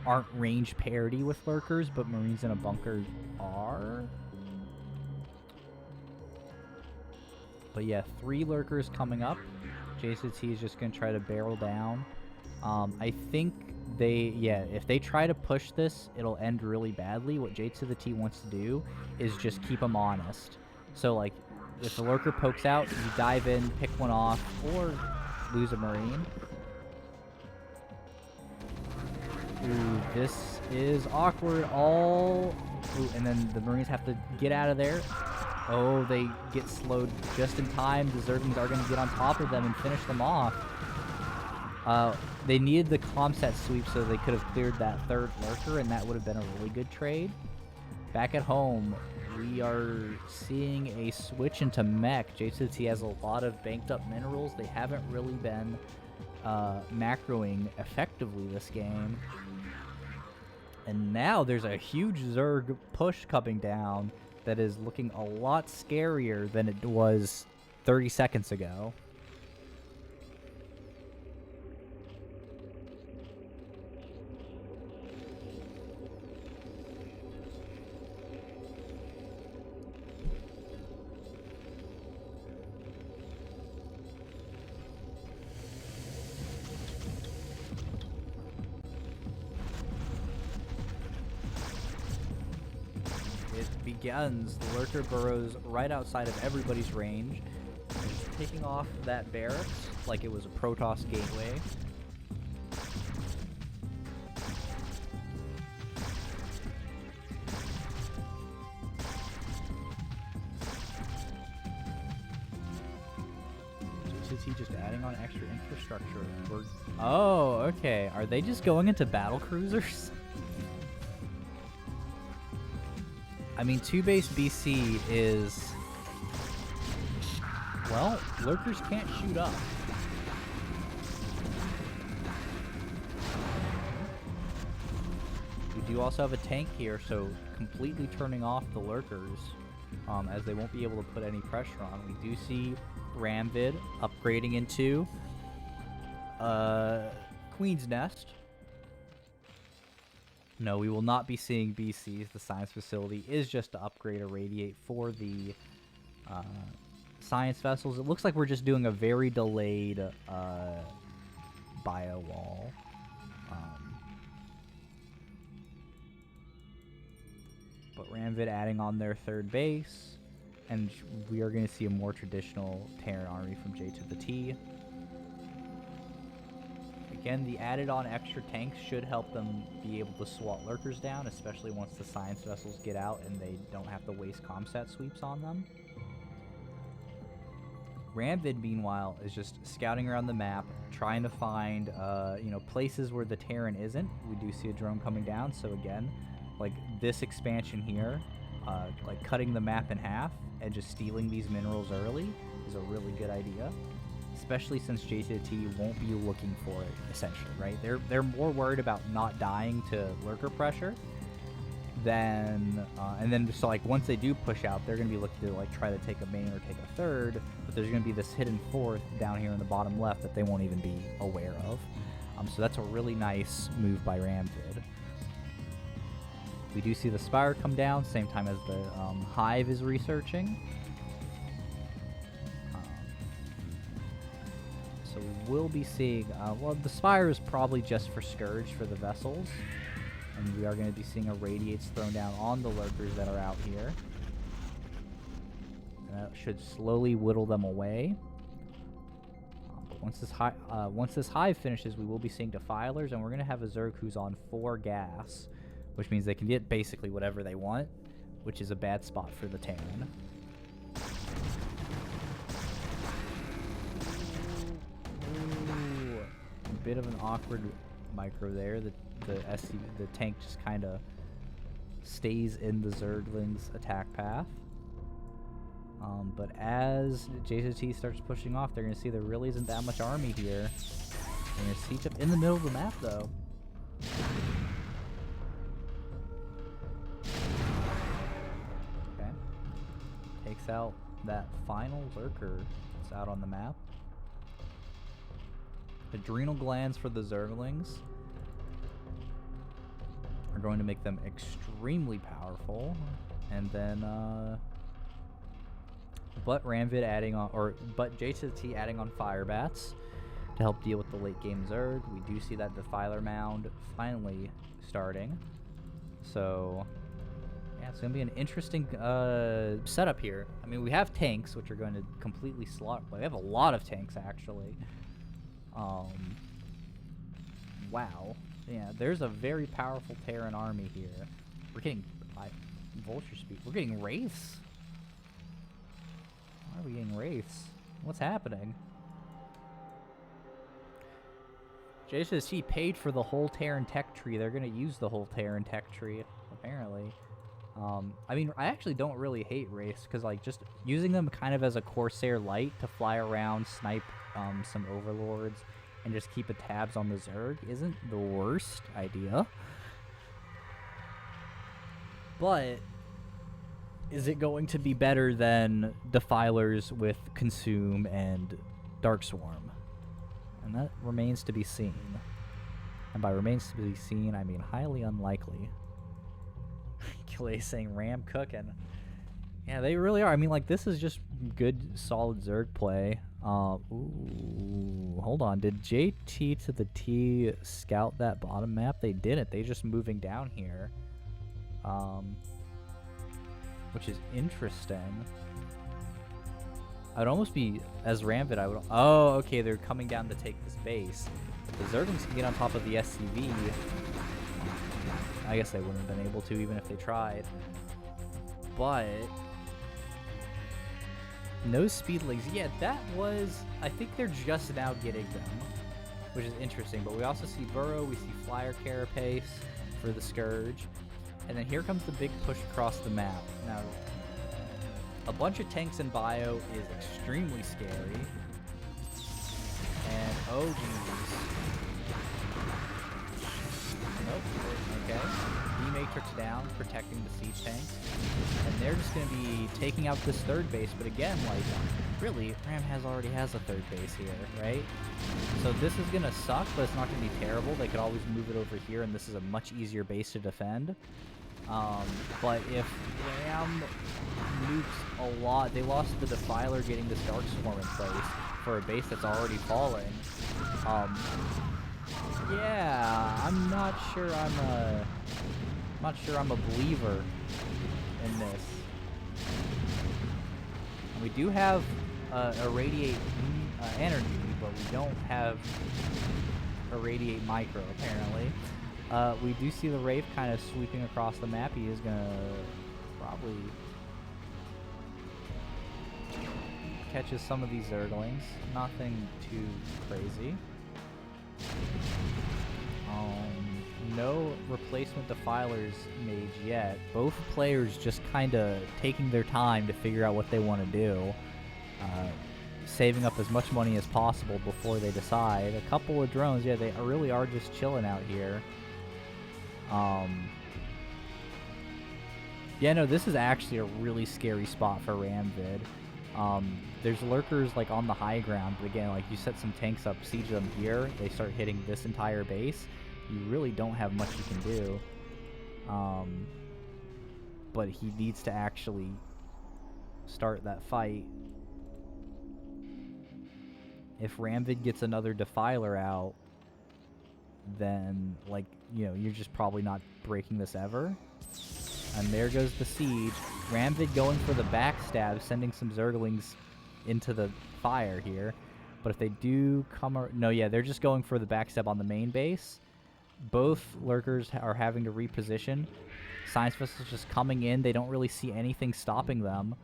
aren't range parity with lurkers, but Marines in a bunker are. But yeah, 3 lurkers coming up. JtotheT is just going to try to barrel down. I think if they try to push this, it'll end really badly. What JtotheT wants to do is just keep them honest. So, like, if the lurker pokes out, you dive in, pick one off, or lose a Marine. Ooh, this is awkward. Ooh, and then the Marines have to get out of there. Oh, they get slowed just in time. The Zerglings are going to get on top of them and finish them off. They needed the comset sweep so they could have cleared that 3rd lurker, and that would have been a really good trade. Back at home, we are seeing a switch into mech. JtotheT has a lot of banked up minerals. They haven't really been macroing effectively this game. And now there's a huge Zerg push coming down that is looking a lot scarier than it was 30 seconds ago. Begins. The lurker burrows right outside of everybody's range. And just taking off that barracks like it was a Protoss gateway. JtotheT just adding on extra infrastructure. Oh, okay. Are they just going into battle cruisers? I mean, 2-base BC is... Well, lurkers can't shoot up. We do also have a tank here, so completely turning off the lurkers, as they won't be able to put any pressure on. We do see ramvid upgrading into Queen's Nest. No, we will not be seeing BCs. The science facility is just to upgrade a radiate for the science vessels. It looks like we're just doing a very delayed bio wall. But ramvid adding on their 3rd base, and we are going to see a more traditional Terran army from JtotheT. Again, the added on extra tanks should help them be able to swat lurkers down, especially once the science vessels get out and they don't have to waste comsat sweeps on them. Ramvid, meanwhile, is just scouting around the map, trying to find, places where the Terran isn't. We do see a drone coming down, so again, like this expansion here, like cutting the map in half and just stealing these minerals early is a really good idea. Especially since JtotheT won't be looking for it, essentially, right? They're more worried about not dying to lurker pressure than, and then so like once they do push out, they're gonna be looking to like try to take a main or take a 3rd, but there's gonna be this hidden 4th down here in the bottom left that they won't even be aware of. So that's a really nice move by ramvid. We do see the Spire come down, same time as the Hive is researching. So we will be seeing, well, the Spire is probably just for Scourge for the vessels. And we are going to be seeing a Radiates thrown down on the lurkers that are out here. And that should slowly whittle them away. But once this Hive finishes, we will be seeing Defilers, and we're going to have a Zerg who's on 4 gas. Which means they can get basically whatever they want, which is a bad spot for the Terran. Ooh, a bit of an awkward micro there. The tank just kind of stays in the Zergling's attack path. But as JtotheT starts pushing off, they're going to see there really isn't that much army here. They're going to siege up in the middle of the map, though. Okay. Takes out that final lurker that's out on the map. Adrenal glands for the Zerglings are going to make them extremely powerful. And then, but ramvid adding on, but JtotheT adding on fire bats to help deal with the late game Zerg. We do see that Defiler mound finally starting. So, yeah, it's going to be an interesting setup here. I mean, we have tanks, which are going to completely slaughter. We have a lot of tanks, actually. Wow. Yeah, there's a very powerful Terran army here. We're getting vulture speed. We're getting wraiths. Why are we getting wraiths? What's happening? JtotheT paid for the whole Terran tech tree. They're gonna use the whole Terran tech tree, apparently. I mean, I actually don't really hate wraiths, because like just using them kind of as a Corsair light to fly around, snipe some overlords, and just keep tabs on the Zerg isn't the worst idea. But is it going to be better than Defilers with Consume and Darkswarm? And that remains to be seen. And by remains to be seen, I mean highly unlikely. Clay saying Ram cooking. Yeah, they really are. I mean, like, this is just good, solid Zerg play. Ooh, hold on. Did JtotheT scout that bottom map? They didn't. They just moving down here. Which is interesting. I'd almost be, as ramvid, I would... Oh, okay, they're coming down to take this base. The Zerglings can get on top of the SCV. I guess they wouldn't have been able to, even if they tried. But... no speedlings. Yeah, that was... I think they're just now getting them, which is interesting. But we also see Burrow, we see Flyer Carapace for the Scourge. And then here comes the big push across the map. Now, a bunch of tanks in bio is extremely scary. And, oh geez. Nope. Okay. D-Matrix down, protecting the siege tanks. And they're just going to be taking out this third base. But again, like, really, Ram already has a third base here, right? So this is going to suck, but it's not going to be terrible. They could always move it over here, and this is a much easier base to defend. But if Ram nukes a lot, they lost the Defiler getting this Darkswarm in place for a base that's already falling. Yeah, I'm not sure I'm a believer in this. We do have irradiate energy, but we don't have irradiate micro apparently. We do see the Wraith kind of sweeping across the map. He is gonna probably catches some of these Zerglings. Nothing too crazy. No replacement Defilers mage yet. Both players just kind of taking their time to figure out what they want to do. Saving up as much money as possible before they decide. A couple of drones, yeah, they really are just chilling out here. Yeah, no, this is actually a really scary spot for ramvid. There's lurkers like on the high ground, but again, like you set some tanks up, siege them here, they start hitting this entire base. You really don't have much you can do. But he needs to actually start that fight. If ramvid gets another Defiler out, then, like, you know, you're just probably not breaking this ever. And there goes the siege. Ramvid going for the backstab, sending some Zerglings into the fire here. But if they do come... No, yeah, they're just going for the backstab on the main base. Both lurkers are having to reposition. Science Vessel's just coming in. They don't really see anything stopping them.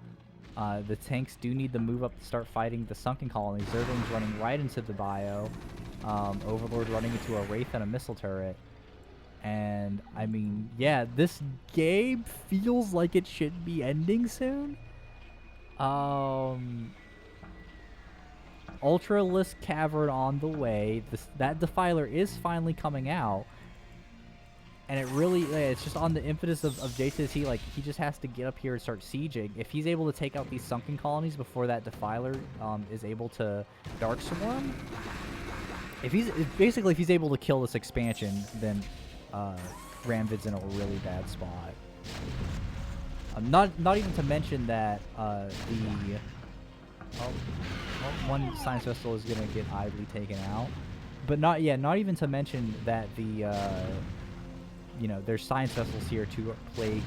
The tanks do need to move up to start fighting the sunken colony. Zerglings running right into the bio. Overlord running into a Wraith and a missile turret. And, I mean, yeah, this game feels like it should be ending soon. Ultralisk Cavern on the way. That Defiler is finally coming out. And it really, it's just on the impetus of JtotheT, like, he just has to get up here and start sieging. If he's able to take out these sunken colonies before that Defiler is able to Dark Swarm, if he's able to kill this expansion, then ramvid's in a really bad spot. Not even to mention that one Science Vessel is gonna get idly taken out, but not even to mention that you know, there's Science Vessels here to plague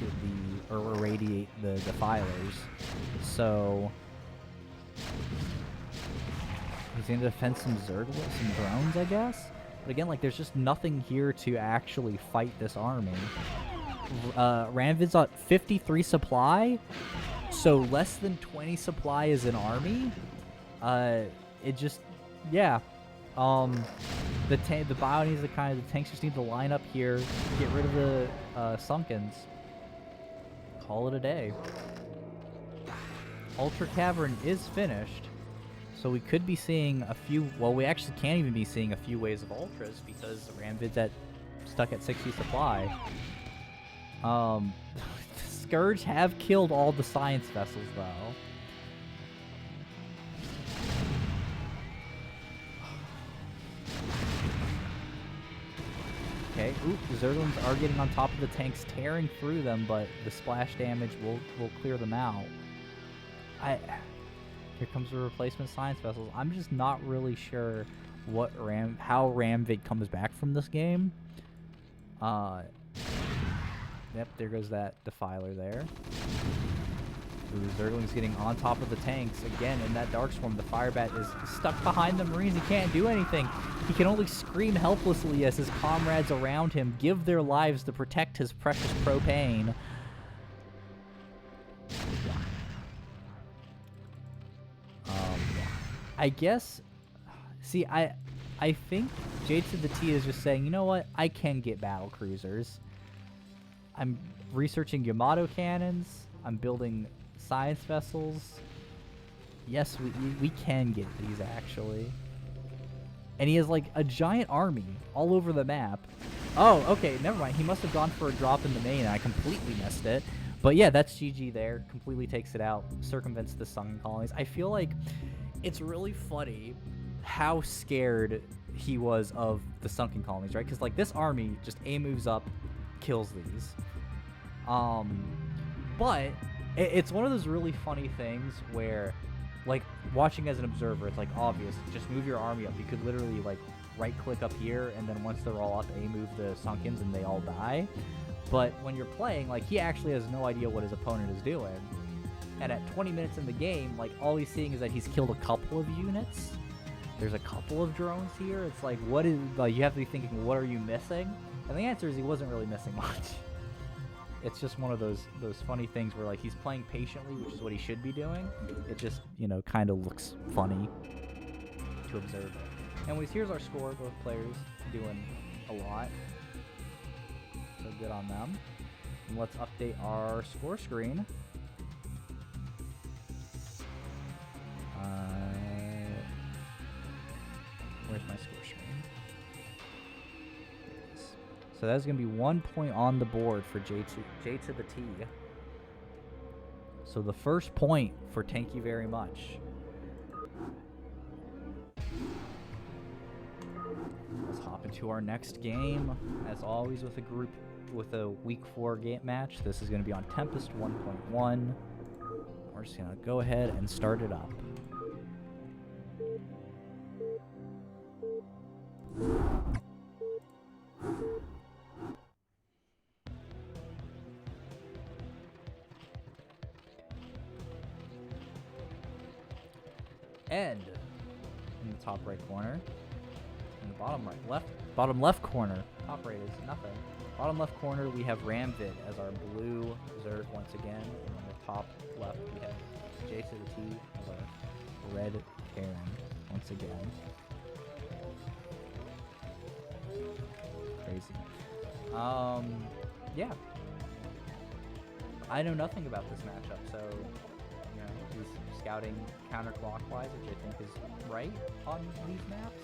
or irradiate the Defilers, so he's gonna defend some Zerglings, some drones, I guess. But again, like, there's just nothing here to actually fight this army. Ramvid's at 53 supply, so less than 20 supply is an army. It just, yeah. The bio needs to the tanks just need to line up here, get rid of the Sunkens. Call it a day. Ultra Cavern is finished. So we could be seeing a few, well, we actually can't even be seeing a few waves of Ultras because ramvid's stuck at 60 supply. Scourge have killed all the Science Vessels, though. Okay, the Zerglings are getting on top of the tanks, tearing through them, but the splash damage will clear them out. Here comes the replacement Science Vessels. I'm just not really sure how ramvid comes back from this game. Yep, there goes that Defiler there. Ooh, Zergling's getting on top of the tanks again in that Dark Swarm. The Firebat is stuck behind the Marines. He can't do anything. He can only scream helplessly as his comrades around him give their lives to protect his precious propane. I guess, see, I think JtotheT is just saying, you know what, I can get battle cruisers. I'm researching Yamato cannons. I'm building Science Vessels. Yes, we can get these, actually. And he has, like, a giant army all over the map. Oh, okay, never mind. He must have gone for a drop in the main, and I completely missed it. But yeah, that's GG there. Completely takes it out. Circumvents the sunken colonies. I feel like it's really funny how scared he was of the sunken colonies, right? Because, like, this army just moves up, kills these. But it's one of those really funny things where, like, watching as an observer, it's, like, obvious. Just move your army up. You could literally, like, right-click up here, and then once they're all up, move the sunkens, and they all die. But when you're playing, like, he actually has no idea what his opponent is doing. And at 20 minutes in the game, like, all he's seeing is that he's killed a couple of units. There's a couple of drones here. It's like, what is, like, you have to be thinking, what are you missing? And the answer is he wasn't really missing much. It's just one of those funny things where, like, he's playing patiently, which is what he should be doing. It just, you know, kind of looks funny to observe it. Anyways, here's our score. Both players doing a lot. So good on them. And let's update our score screen. Where's my score screen? So that's going to be 1 point on the board for JtotheT. So the first point for Thank You Very Much. Let's hop into our next game. As always with a week 4 game match. This is going to be on Tempest 1.1. We're just going to go ahead and start it up. And in the top right corner, in the bottom left corner, top right is nothing. Bottom left corner, we have ramvid as our blue Zerg once again, and on the top left we have JtotheT as our red Terran once again. Tracy. Yeah. I know nothing about this matchup, so you know, he's scouting counterclockwise, which I think is right on these maps,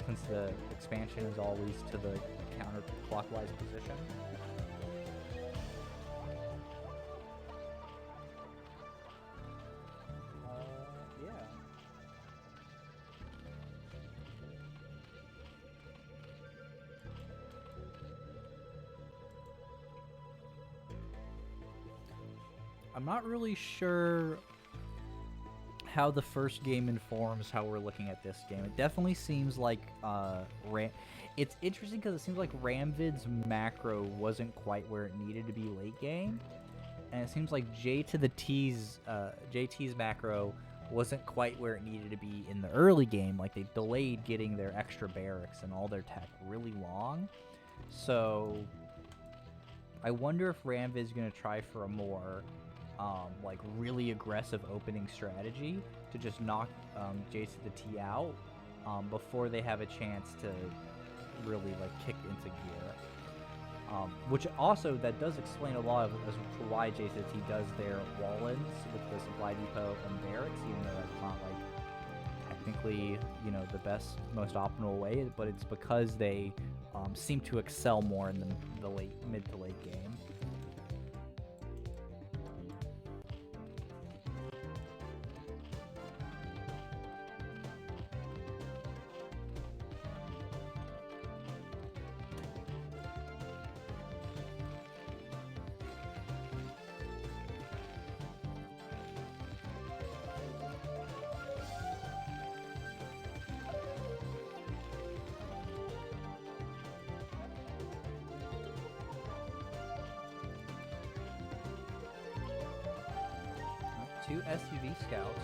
since the expansion is always to the counterclockwise position. Yeah. I'm not really sure how the first game informs how we're looking at this game. It definitely seems like it's interesting because it seems like Ramvid's macro wasn't quite where it needed to be late game, and it seems like JT's macro wasn't quite where it needed to be in the early game. Like, they delayed getting their extra barracks and all their tech really long. So I wonder if Ramvid's gonna try for a more like really aggressive opening strategy to just knock JtotheT out before they have a chance to really like kick into gear. Which also, that does explain a lot of as to why JtotheT does their wall-ins with the supply depot and barracks, even though that's not like technically, you know, the best, most optimal way, but it's because they seem to excel more in the mid to late game. 2 SUV scouts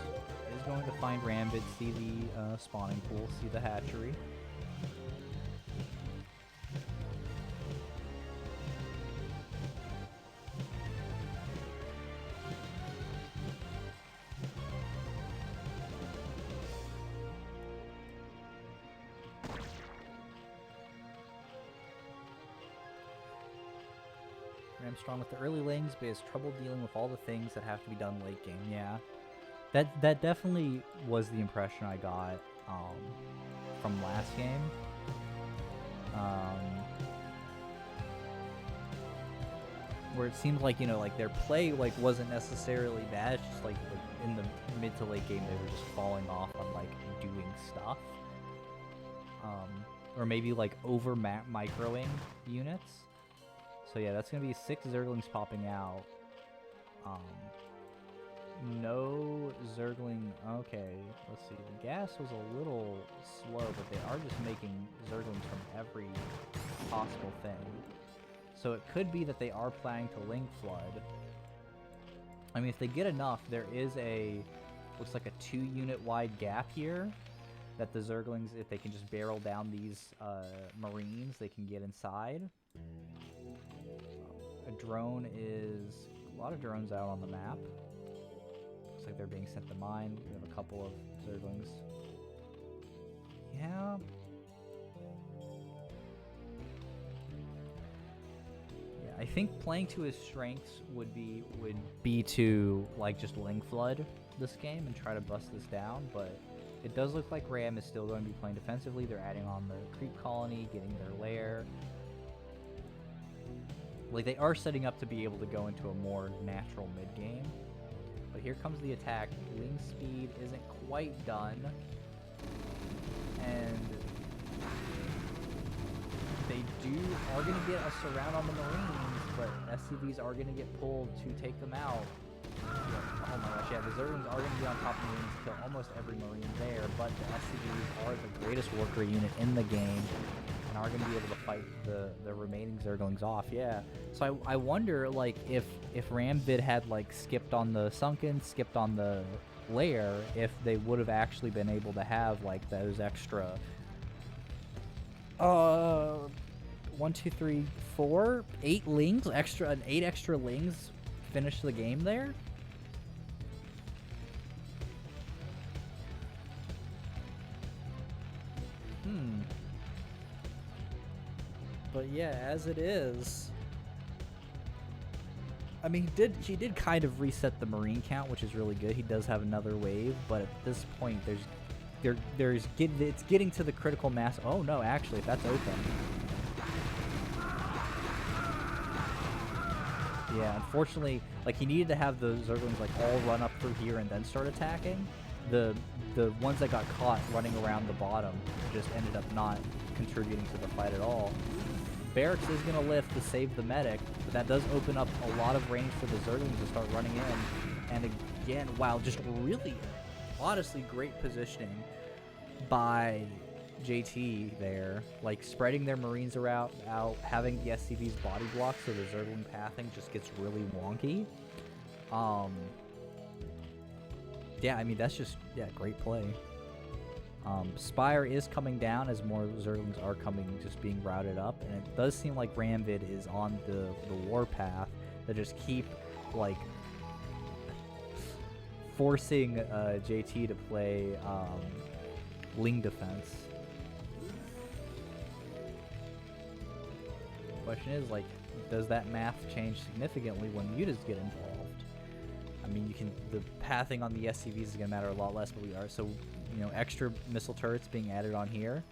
is going to find Ramvid, see the spawning pool, see the hatchery. Strong with the early lanes, but has trouble dealing with all the things that have to be done late game. Yeah, that definitely was the impression I got from last game. Where it seemed like, you know, like their play like wasn't necessarily bad. It's just like in the mid to late game they were just falling off on like doing stuff, or maybe like over microing units. So yeah, that's going to be 6 Zerglings popping out. No Zergling... Okay, let's see. The gas was a little slow, but they are just making Zerglings from every possible thing. So it could be that they are planning to Link Flood. I mean, if they get enough, there is a... looks like a 2-unit wide gap here that the Zerglings, if they can just barrel down these Marines, they can get inside. A drone is... a lot of drones out on the map. Looks like they're being sent to mine. We have a couple of Zerglings. Yeah. Yeah, I think playing to his strengths would be to like just Link Flood this game and try to bust this down, but it does look like Ram is still going to be playing defensively. They're adding on the creep colony, getting their lair. Like, they are setting up to be able to go into a more natural mid-game. But here comes the attack. Wing speed isn't quite done. And they are going to get a surround on the Marines, but SCVs are going to get pulled to take them out. Oh my gosh, yeah, the Zerglings are going to be on top of Marines to kill almost every Marine there, but the SCVs are the greatest worker unit in the game. Are going to be able to fight the remaining Zerglings off. Yeah, so I wonder, like, if Ramvid had like skipped on the sunken, skipped on the lair, if they would have actually been able to have like those extra 1, 2, 3, 4, 8 lings, extra 8 extra lings finish the game there. But yeah, as it is, I mean, he did kind of reset the Marine count, which is really good. He does have another wave, but at this point, it's getting to the critical mass. Oh no, actually, if that's open. Yeah, unfortunately, like he needed to have the Zerglings like all run up through here and then start attacking. The ones that got caught running around the bottom just ended up not contributing to the fight at all. Barracks is going to lift to save the medic, but that does open up a lot of range for the Zerglings to start running in. And again, wow, just really, honestly, great positioning by JT there. Like, spreading their Marines out, having the SCV's body block so the Zergling pathing just gets really wonky. Yeah, I mean, that's just, yeah, great play. Spire is coming down as more Zerglings are just being routed up, and it does seem like Ramvid is on the warpath that just keep, like, forcing JT to play Ling defense. The question is, like, does that math change significantly when mutas get involved? I mean, the pathing on the SCVs is going to matter a lot less, but so, you know, extra missile turrets being added on here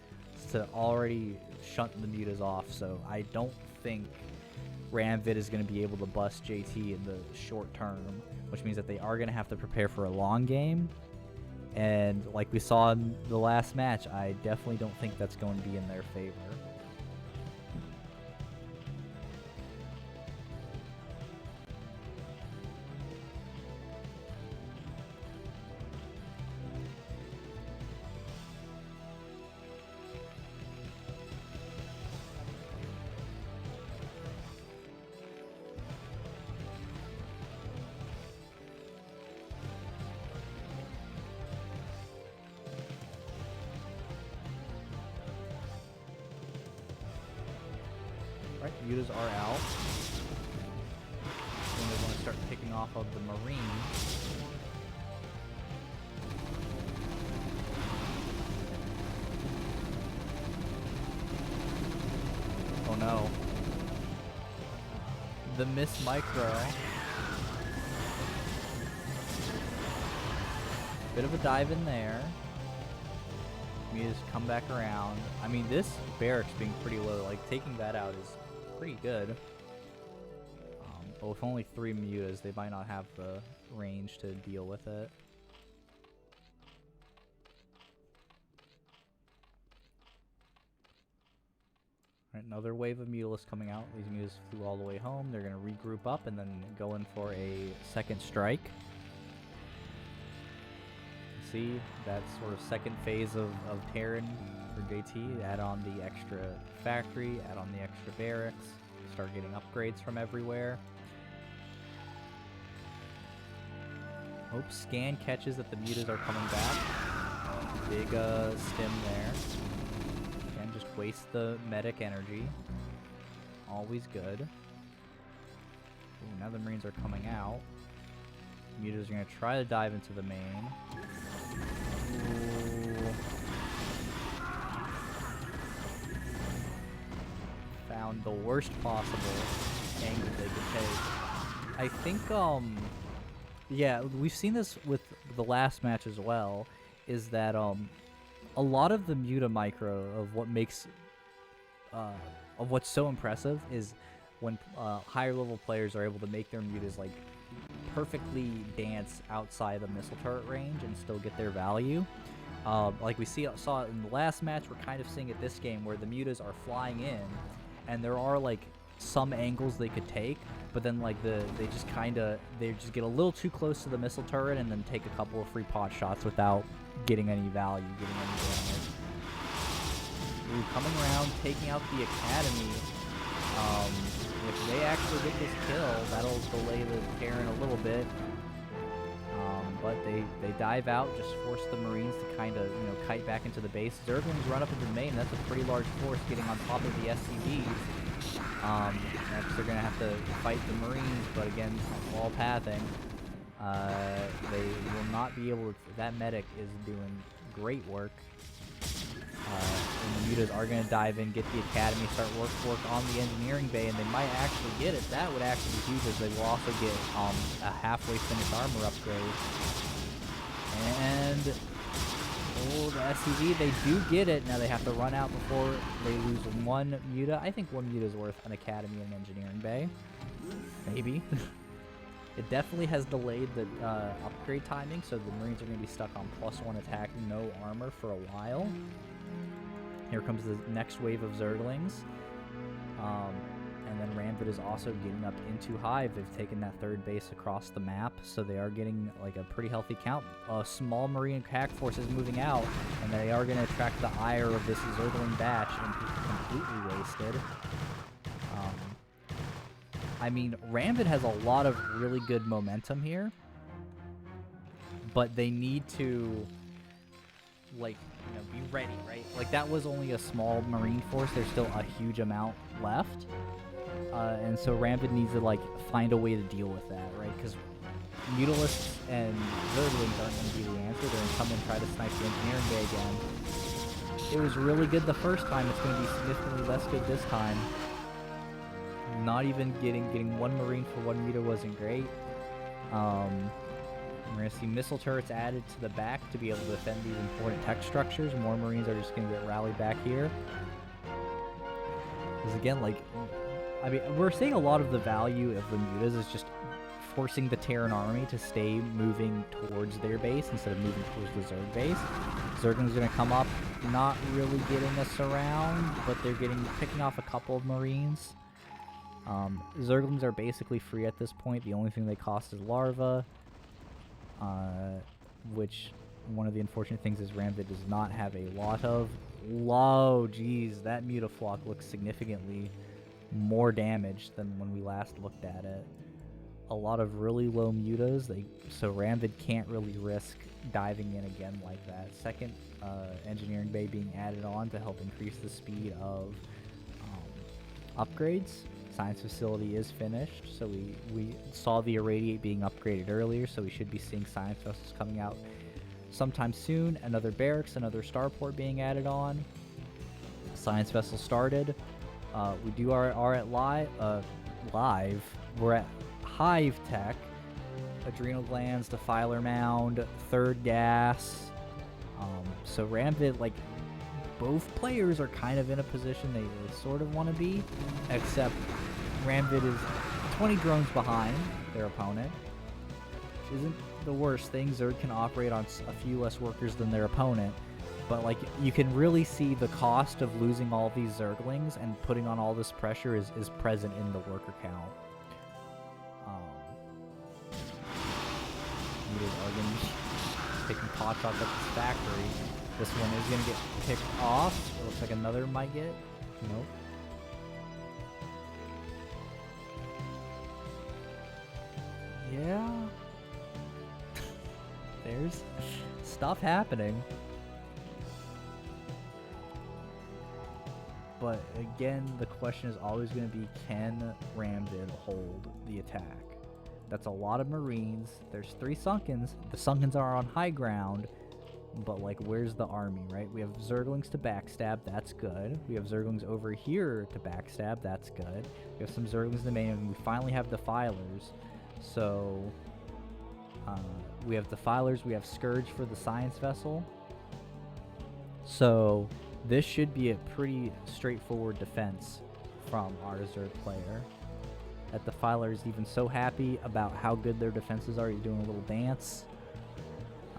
to already shunt the mutas off, so I don't think Ramvid is going to be able to bust JT in the short term, which means that they are going to have to prepare for a long game, and like we saw in the last match, I definitely don't think that's going to be in their favor. Right, mutas are out. Then they're going to start picking off of the Marine. Oh no. The Miss Micro. Bit of a dive in there. Mutas come back around. I mean, this barracks being pretty low, like taking that out is pretty good. But with only 3 mutas, they might not have the range to deal with it. Right, another wave of mutalisks coming out. These mutas flew all the way home. They're going to regroup up and then go in for a second strike. See, that sort of second phase of Terran for JT. Add on the extra factory, add on the extra barracks, start getting upgrades from everywhere. Hope scan catches that the mutas are coming back. Big stim there. Again, just waste the medic energy. Always good. Ooh, now the Marines are coming out. Mutas are going to try to dive into the main. Ooh. Found the worst possible angle they could take. I think, yeah, we've seen this with the last match as well, is that, a lot of the muta micro of what makes, of what's so impressive is when, higher level players are able to make their mutas, like, perfectly dance outside the missile turret range and still get their value. Like we saw it in the last match, we're kind of seeing it this game where the mutas are flying in, and there are like some angles they could take, but then like they just get a little too close to the missile turret and then take a couple of free pot shots without getting any value, getting any damage. Ooh, coming around, taking out the Academy. If they actually get this kill, that'll delay the Terran a little bit. But they dive out, just force the Marines to kind of, you know, kite back into the base. Zerglings run up into the main. That's a pretty large force getting on top of the SCVs. Next they're going to have to fight the Marines, but again, wall pathing. They will not be able to... That medic is doing great work. And the mutas are going to dive in, get the academy, start work on the engineering bay, and they might actually get it. That would actually be huge, as they will also get a halfway finished armor upgrade. And the SCV, they do get it. Now they have to run out before they lose one muta. I think one muta is worth an academy and engineering bay. Maybe. It definitely has delayed the upgrade timing, so the Marines are going to be stuck on +1 attack, no armor for a while. Here comes the next wave of Zerglings. And then ramvid is also getting up into Hive. They've taken that third base across the map, so they are getting like a pretty healthy count. A small Marine hack force is moving out, and they are going to attract the ire of this Zergling batch and be completely wasted. I mean, ramvid has a lot of really good momentum here, but they need to, like, you know, be ready, right? Like, that was only a small Marine force. There's still a huge amount left. And so ramvid needs to, like, find a way to deal with that, right? Because Mutalisks and Zerglings aren't going to be the answer. They're going to come and try to snipe the engineering bay again. It was really good the first time. It's going to be significantly less good this time. Not even getting one Marine for one muta wasn't great. We're going to see missile turrets added to the back to be able to defend these important tech structures. More Marines are just going to get rallied back here. Because again, like, I mean, we're seeing a lot of the value of the mutas is just forcing the Terran army to stay moving towards their base instead of moving towards the Zerg base. Zergling's going to come up, not really getting us around, but they're picking off a couple of Marines. Zerglings are basically free at this point. The only thing they cost is larva, which one of the unfortunate things is ramvid does not have a lot of. Whoa, geez, that mutaflock looks significantly more damaged than when we last looked at it. A lot of really low mutas, so ramvid can't really risk diving in again like that. Second engineering bay being added on to help increase the speed of upgrades. Science facility is finished, so we saw the irradiate being upgraded earlier, so we should be seeing science vessels coming out sometime soon. Another barracks, another starport being added on. Science vessel started. We are at live. We're at Hive Tech, adrenal glands, defiler mound, third gas. So ramvid, like, both players are kind of in a position they sort of want to be, except ramvid is 20 drones behind their opponent, which isn't the worst thing. Zerg can operate on a few less workers than their opponent, but like, you can really see the cost of losing all these Zerglings and putting on all this pressure is present in the worker count. Mutas are going to be taking pot shots at this factory. This one is going to get picked off. It looks like another might get. Nope. Yeah. There's stuff happening. But again, the question is always going to be, can ramvid hold the attack? That's a lot of Marines. There's 3 Sunkens. The Sunkens are on high ground. But, like, where's the army, right? We have Zerglings to backstab, that's good. We have Zerglings over here to backstab, that's good. We have some Zerglings in the main, and we finally have Defilers. So, we have Defilers, we have Scourge for the Science Vessel. So, this should be a pretty straightforward defense from our Zerg player. That Defiler is even so happy about how good their defenses are, he's doing a little dance.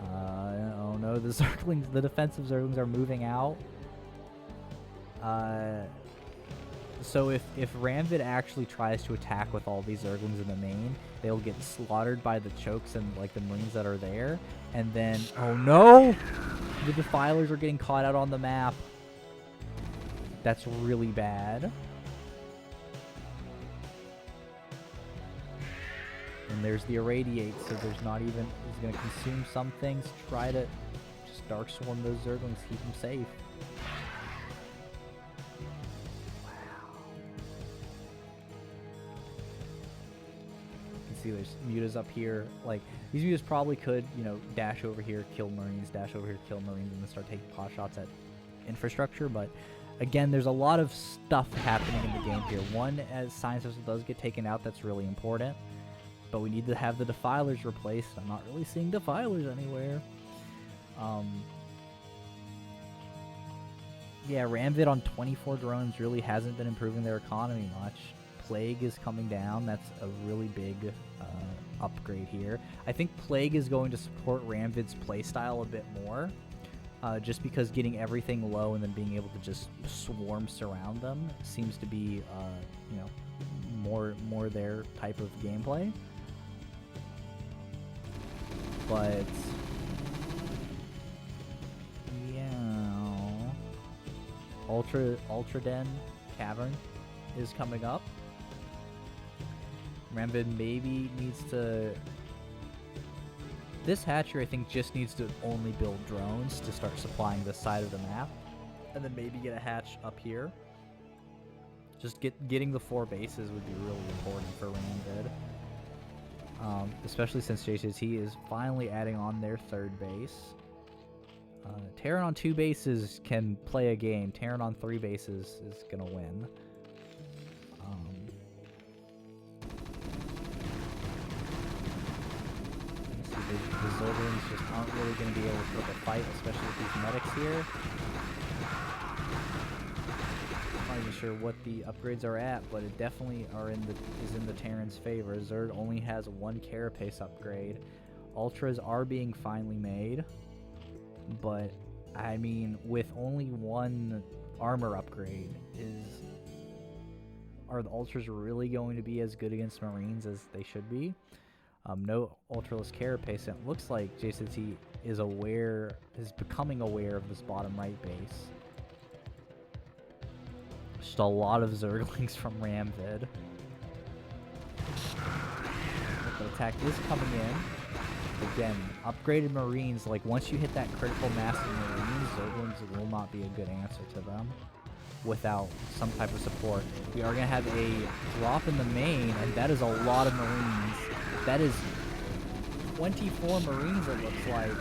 Oh no, the defensive Zerglings are moving out. So if ramvid actually tries to attack with all these Zerglings in the main, they'll get slaughtered by the chokes and like the Marines that are there. And then, oh no! The Defilers are getting caught out on the map. That's really bad. And there's the irradiate, so there's not even, he's going to consume some things, try to just dark swarm those Zerglings, keep them safe. Wow. You can see there's mutas up here. Like, these mutas probably could, you know, dash over here, kill Marines, dash over here, kill Marines, and then start taking pot shots at infrastructure, but again, there's a lot of stuff happening in the game here. One, as Science Vessel does get taken out, that's really important, but we need to have the Defilers replaced. I'm not really seeing Defilers anywhere. Yeah, Ramvid on 24 drones really hasn't been improving their economy much. Plague is coming down. That's a really big upgrade here. I think Plague is going to support Ramvid's playstyle a bit more, just because getting everything low and then being able to just swarm surround them seems to be, you know, more their type of gameplay. But Ultra Den Cavern is coming up. Ramvid maybe needs to... This hatchery, I think, just needs to only build drones to start supplying this side of the map. And then maybe get a hatch up here. Just getting the 4 bases would be really important for Ramvid. Especially since JtotheT is finally adding on their 3rd base. Terran on 2 bases can play a game. Terran on 3 bases is going to win. The Zerglings just aren't really going to be able to put up a fight, especially with these medics here. I'm not even sure what the upgrades are at, but it definitely is in the Terran's favor. Zerg only has 1 carapace upgrade. Ultras are being finally made, but I mean, with only 1 armor upgrade, are the Ultras really going to be as good against Marines as they should be? No Ultraless carapace. It looks like JtotheT is becoming aware of this bottom right base. Just a lot of Zerglings from Ramvid. The attack is coming in. Again, upgraded Marines, like once you hit that critical mass of Marines, Zerglings will not be a good answer to them without some type of support. We are going to have a drop in the main, and that is a lot of Marines. That is 24 Marines, it looks like.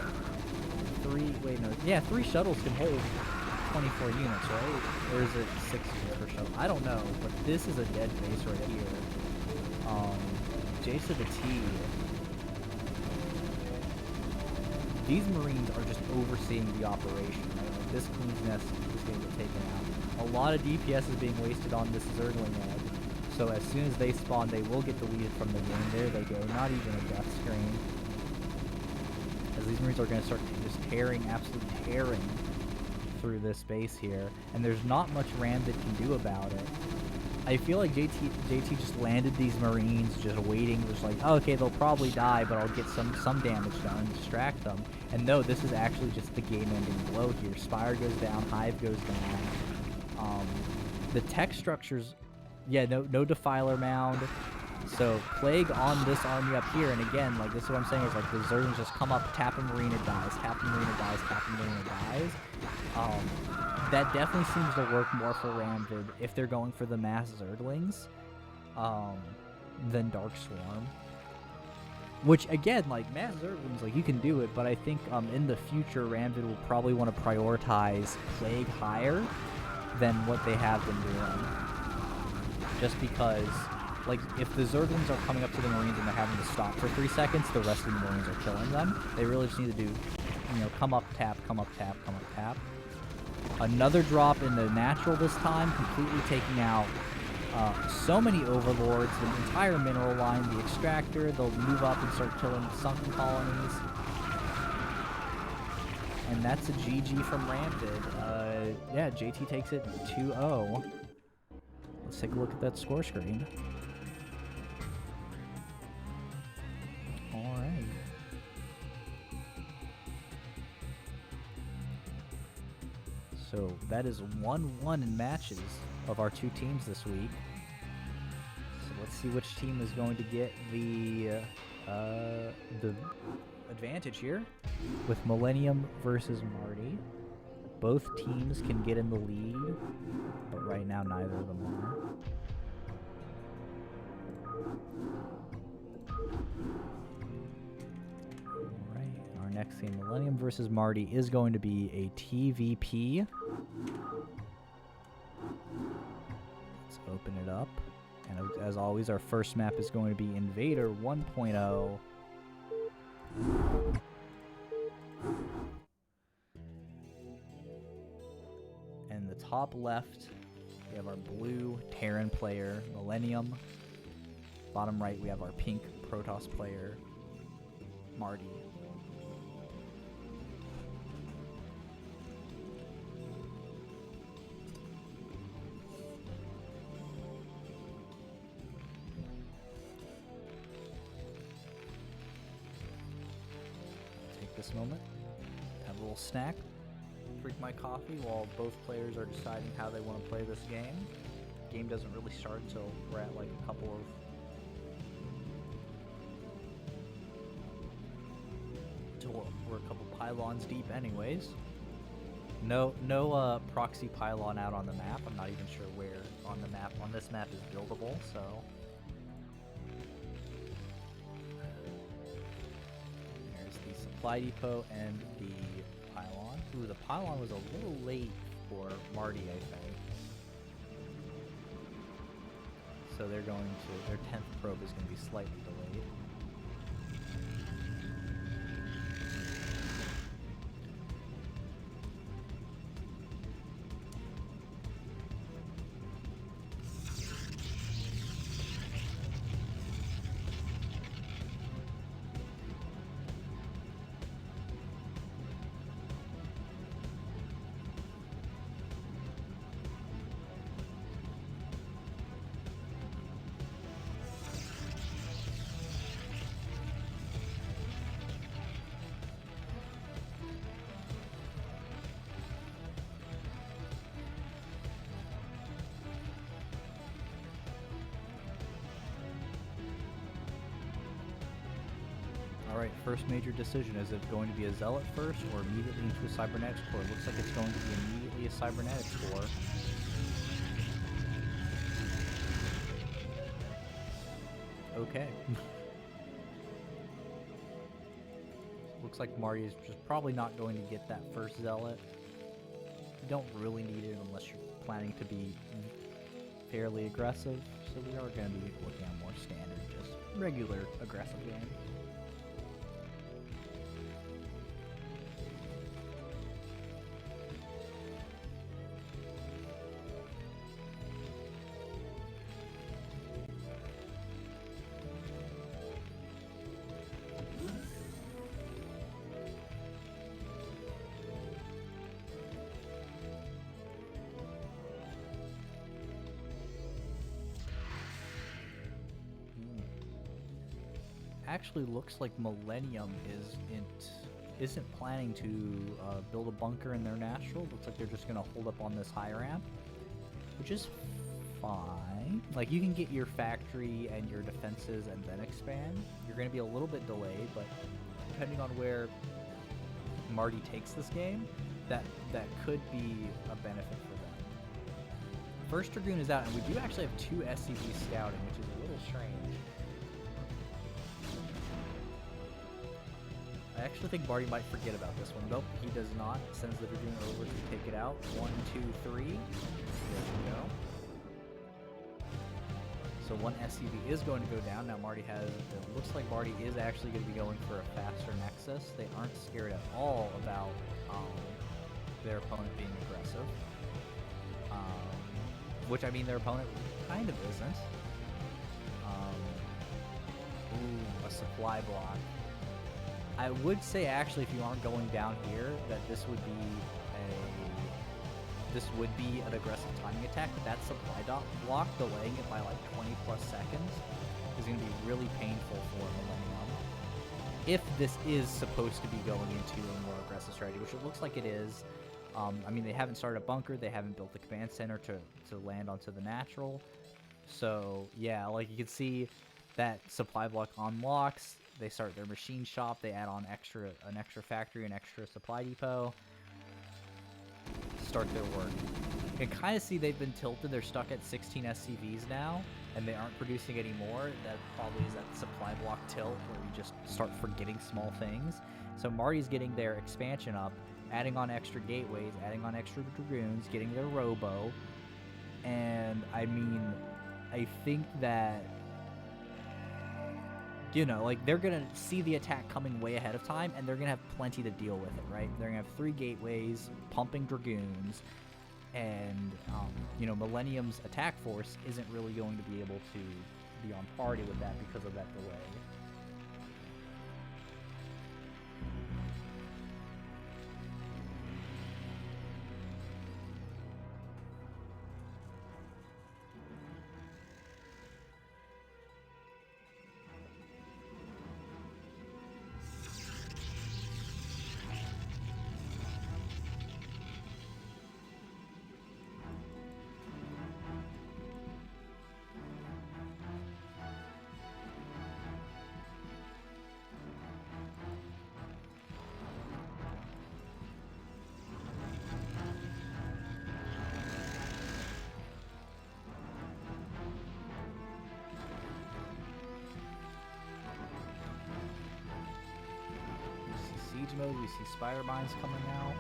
3 shuttles can hold 24 units, right? Or is it 6 units per shuttle? I don't know, but this is a dead base right here. JtotheT. These Marines are just overseeing the operation, right? Like this Queen's Nest is going to get taken out. A lot of DPS is being wasted on this Zergling egg. So as soon as they spawn, they will get deleted from the game. There they go. Not even a death screen. As these Marines are going to start just absolutely tearing through this base here. And there's not much Ramvid can do about it. I feel like JT just landed these Marines just waiting, just like, oh, okay, they'll probably die, but I'll get some damage done and distract them. And no, this is actually just the game-ending blow here. Spire goes down, Hive goes down. The tech structures... Yeah, no Defiler Mound. So, Plague on this army up here, and again, like, this is what I'm saying, is like, the Zerglings just come up, tap a Marine, it dies, tap a Marine, it dies, tap a Marine, it dies. That definitely seems to work more for Ramvid if they're going for the mass Zerglings, than Dark Swarm. Which, again, like, mass Zerglings, like, you can do it, but I think, in the future, Ramvid will probably want to prioritize Plague higher than what they have been doing. Just because, like, if the Zerglings are coming up to the Marines and they're having to stop for 3 seconds, the rest of the Marines are killing them. They really just need to do, you know, come up, tap, come up, tap, come up, tap. Another drop in the natural this time, completely taking out so many Overlords, the entire mineral line, the extractor. They'll move up and start killing sunken colonies. And that's a GG from Ramvid. Yeah, JT takes it 2-0. Let's take a look at that score screen. All right. So that is 1-1 in matches of our 2 teams this week. So let's see which team is going to get the advantage here with Millennium versus Marty. Both teams can get in the lead, but right now neither of them are. Alright, our next game, Millennium versus Marty, is going to be a TVP. Let's open it up. And as always, our first map is going to be Invader 1.0. And the top left, we have our blue Terran player, Millennium. Bottom right, we have our pink Protoss player, Marty. Take this moment, have a little snack, drink my coffee while both players are deciding how they want to play this game. Game doesn't really start until we're at like a couple of we're a couple pylons deep anyways. No proxy pylon out on the map. I'm not even sure where on the map on this map is buildable, so there's the supply depot and the pylon. Ooh, the pylon was a little late for Marty, I think. So they're going to, their 10th probe is going to be slightly delayed. Alright, first major decision. Is it going to be a Zealot first or immediately into a Cybernetics core? It looks like it's going to be immediately a Cybernetics core. Okay. Looks like Marty is just probably not going to get that first Zealot. You don't really need it unless you're planning to be fairly aggressive. So we are going to be looking at more standard, just regular aggressive game. Actually looks like Millennium isn't planning to build a bunker in their natural. Looks like they're just gonna hold up on this high ramp, which is fine. Like, you can get your factory and your defenses and then expand. You're gonna be a little bit delayed, but depending on where Marty takes this game, that could be a benefit for them. First Dragoon is out, and we do actually have 2 SCVs scouting, which is a little strange. I actually think Marty might forget about this one. Nope, he does not. Sends the Dragoon over to take it out. 1, 2, 3. There we go. So 1 SCV is going to go down. Now Marty has, it looks like Marty is actually going to be going for a faster Nexus. They aren't scared at all about their opponent being aggressive. Which, I mean, their opponent kind of isn't. Ooh, a supply block. I would say, actually, if you aren't going down here, that this would be an aggressive timing attack, but that supply block, delaying it by like 20 plus seconds, is going to be really painful for Millennium. If this is supposed to be going into a more aggressive strategy, which it looks like it is. I mean, they haven't started a bunker, they haven't built the command center to land onto the natural. So, yeah, like you can see that supply block unlocks. They start their machine shop, they add on an extra factory, an extra supply depot, start their work. can kind of see they've been tilted. They're stuck at 16 SCVs now, and they aren't producing any more. That probably is that supply block tilt where you just start forgetting small things. So Marty's getting their expansion up, adding on extra gateways, adding on extra dragoons, getting their robo. And I mean, I think that, you know, like, they're going to see the attack coming way ahead of time, and they're going to have plenty to deal with it, right? They're going to have 3 gateways, pumping dragoons, and, you know, Millennium's attack force isn't really going to be able to be on party with that because of that delay. Siege mode, we see spider mines coming out.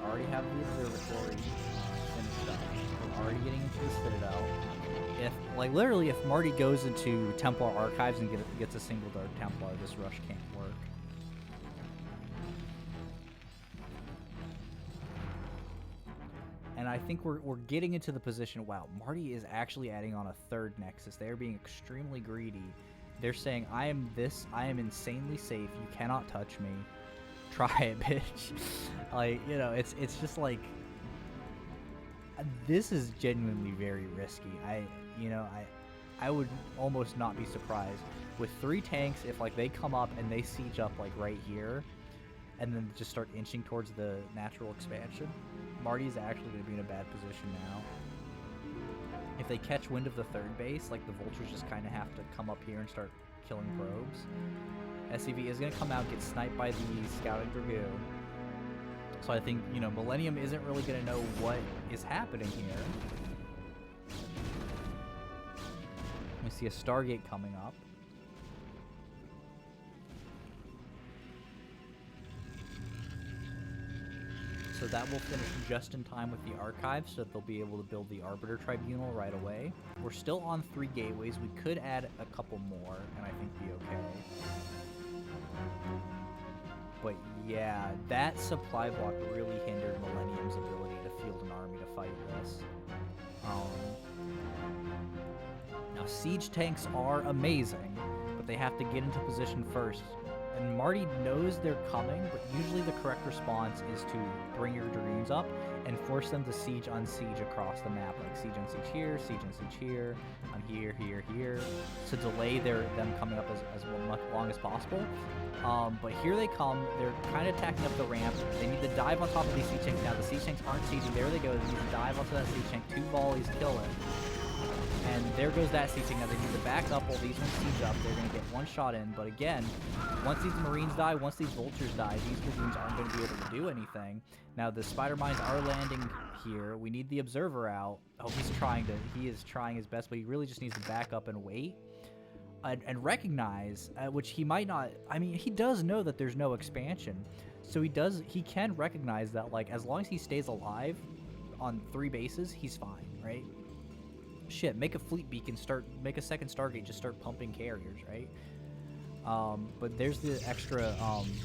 We already have the observatory finished up. We're already getting into the citadel. If, like, literally, if Marty goes into Templar Archives and gets a single Dark Templar, this rush can't work. And I think we're getting into the position, wow, Marty is actually adding on a 3rd Nexus. They are being extremely greedy. They're saying, I am insanely safe, you cannot touch me. Try it, bitch. Like, you know, it's just like, this is genuinely very risky. I would almost not be surprised. With 3 tanks, if, like, they come up and they siege up, like, right here, and then just start inching towards the natural expansion, Marty's actually going to be in a bad position now. If they catch wind of the 3rd base, like, the vultures just kind of have to come up here and start killing probes. SCV is going to come out, get sniped by the scouting dragoon. So I think, you know, Millennium isn't really going to know what is happening here. We see a Stargate coming up. So that will finish just in time with the archive, so that they'll be able to build the Arbiter Tribunal right away. We're still on 3 gateways. We could add a couple more, and I think be okay. But yeah, that supply block really hindered Millennium's ability to field an army to fight this. Now, siege tanks are amazing, but they have to get into position first. And Marty knows they're coming, but usually the correct response is to bring your dragoons up and force them to siege on siege across the map. Like siege on siege here, siege on siege here, on here, here, here, to delay them coming up as long as possible. But here they come. They're kind of attacking up the ramp. They need to dive on top of these siege tanks now. The siege tanks aren't sieging. There they go. They need to dive onto that siege tank. 2 volleys kill it. And there goes that siege tank. Now they need to back up while these ones siege up. They're going to get 1 shot in. But again, once these Marines die, once these Vultures die, these Dragoons aren't going to be able to do anything. Now the Spider Mines are landing here. We need the Observer out. Oh, he is trying his best, but he really just needs to back up and wait. And recognize, which he might not, I mean, he does know that there's no expansion. So he can recognize that, like, as long as he stays alive on 3 bases, he's fine, right? Shit, make a fleet beacon, make a second Stargate, just start pumping carriers, right? But there's the extra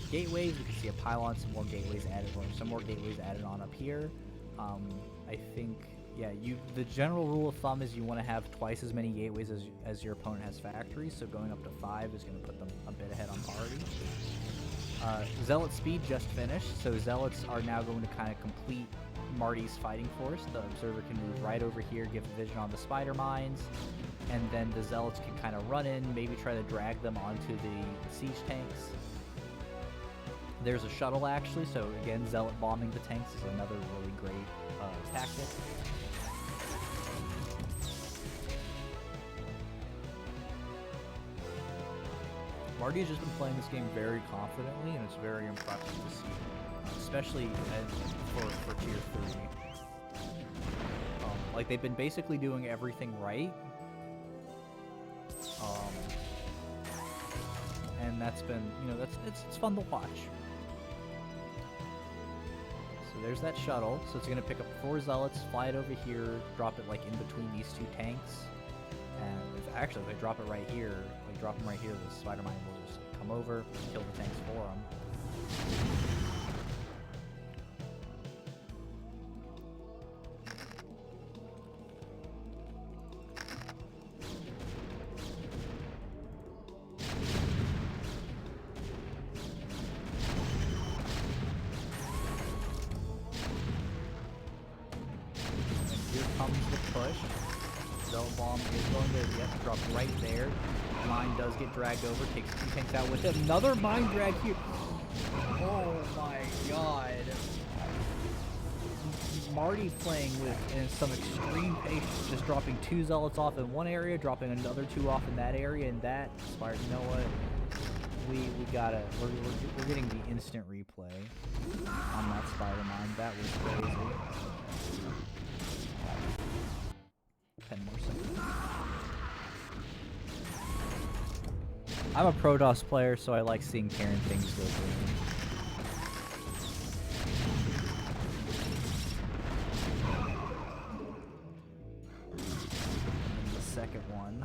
gateways. We can see a pylon, some more gateways added, or some more gateways added on up here. I think, yeah, the general rule of thumb is you want to have twice as many gateways as your opponent has factories, so going up to 5 is going to put them a bit ahead on party. Zealot speed just finished, so Zealots are now going to kind of complete Marty's fighting force. The Observer can move right over here, give vision on the Spider Mines, and then the Zealots can kind of run in, maybe try to drag them onto the siege tanks. There's a shuttle, actually, so again, Zealot bombing the tanks is another really great tactic. Marty has just been playing this game very confidently, and it's very impressive to see, especially for Tier 3. Like, they've been basically doing everything right. And that's been, you know, it's fun to watch. So there's that shuttle. So it's gonna pick up 4 zealots, fly it over here, drop it like in between these 2 tanks. And if they drop it right here, like drop them right here, the Spider-Man will just come over, kill the tanks for them. Right there. Mine does get dragged over, takes 2 tanks out with it. Another mine drag here. Oh my god. Marty playing with some extreme patience, just dropping 2 zealots off in one area, dropping another 2 off in that area, and that inspired, you know what? We're getting the instant replay on that Spider-Man. That was crazy. 10 more seconds. I'm a Protoss player, so I like seeing Karen things go green. The second one.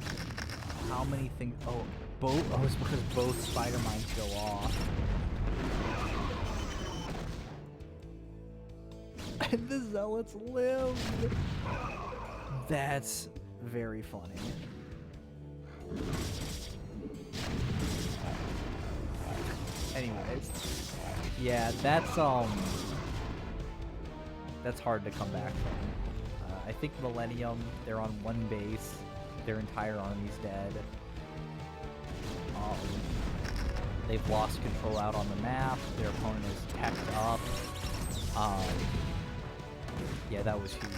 How many things? Oh, both. Oh, it's because both Spider-Mines go off. And the Zealots lived. That's very funny. Anyways, yeah, that's hard to come back from. I think Millennium, they're on 1 base, their entire army's dead. They've lost control out on the map, their opponent is teched up. Yeah, that was huge.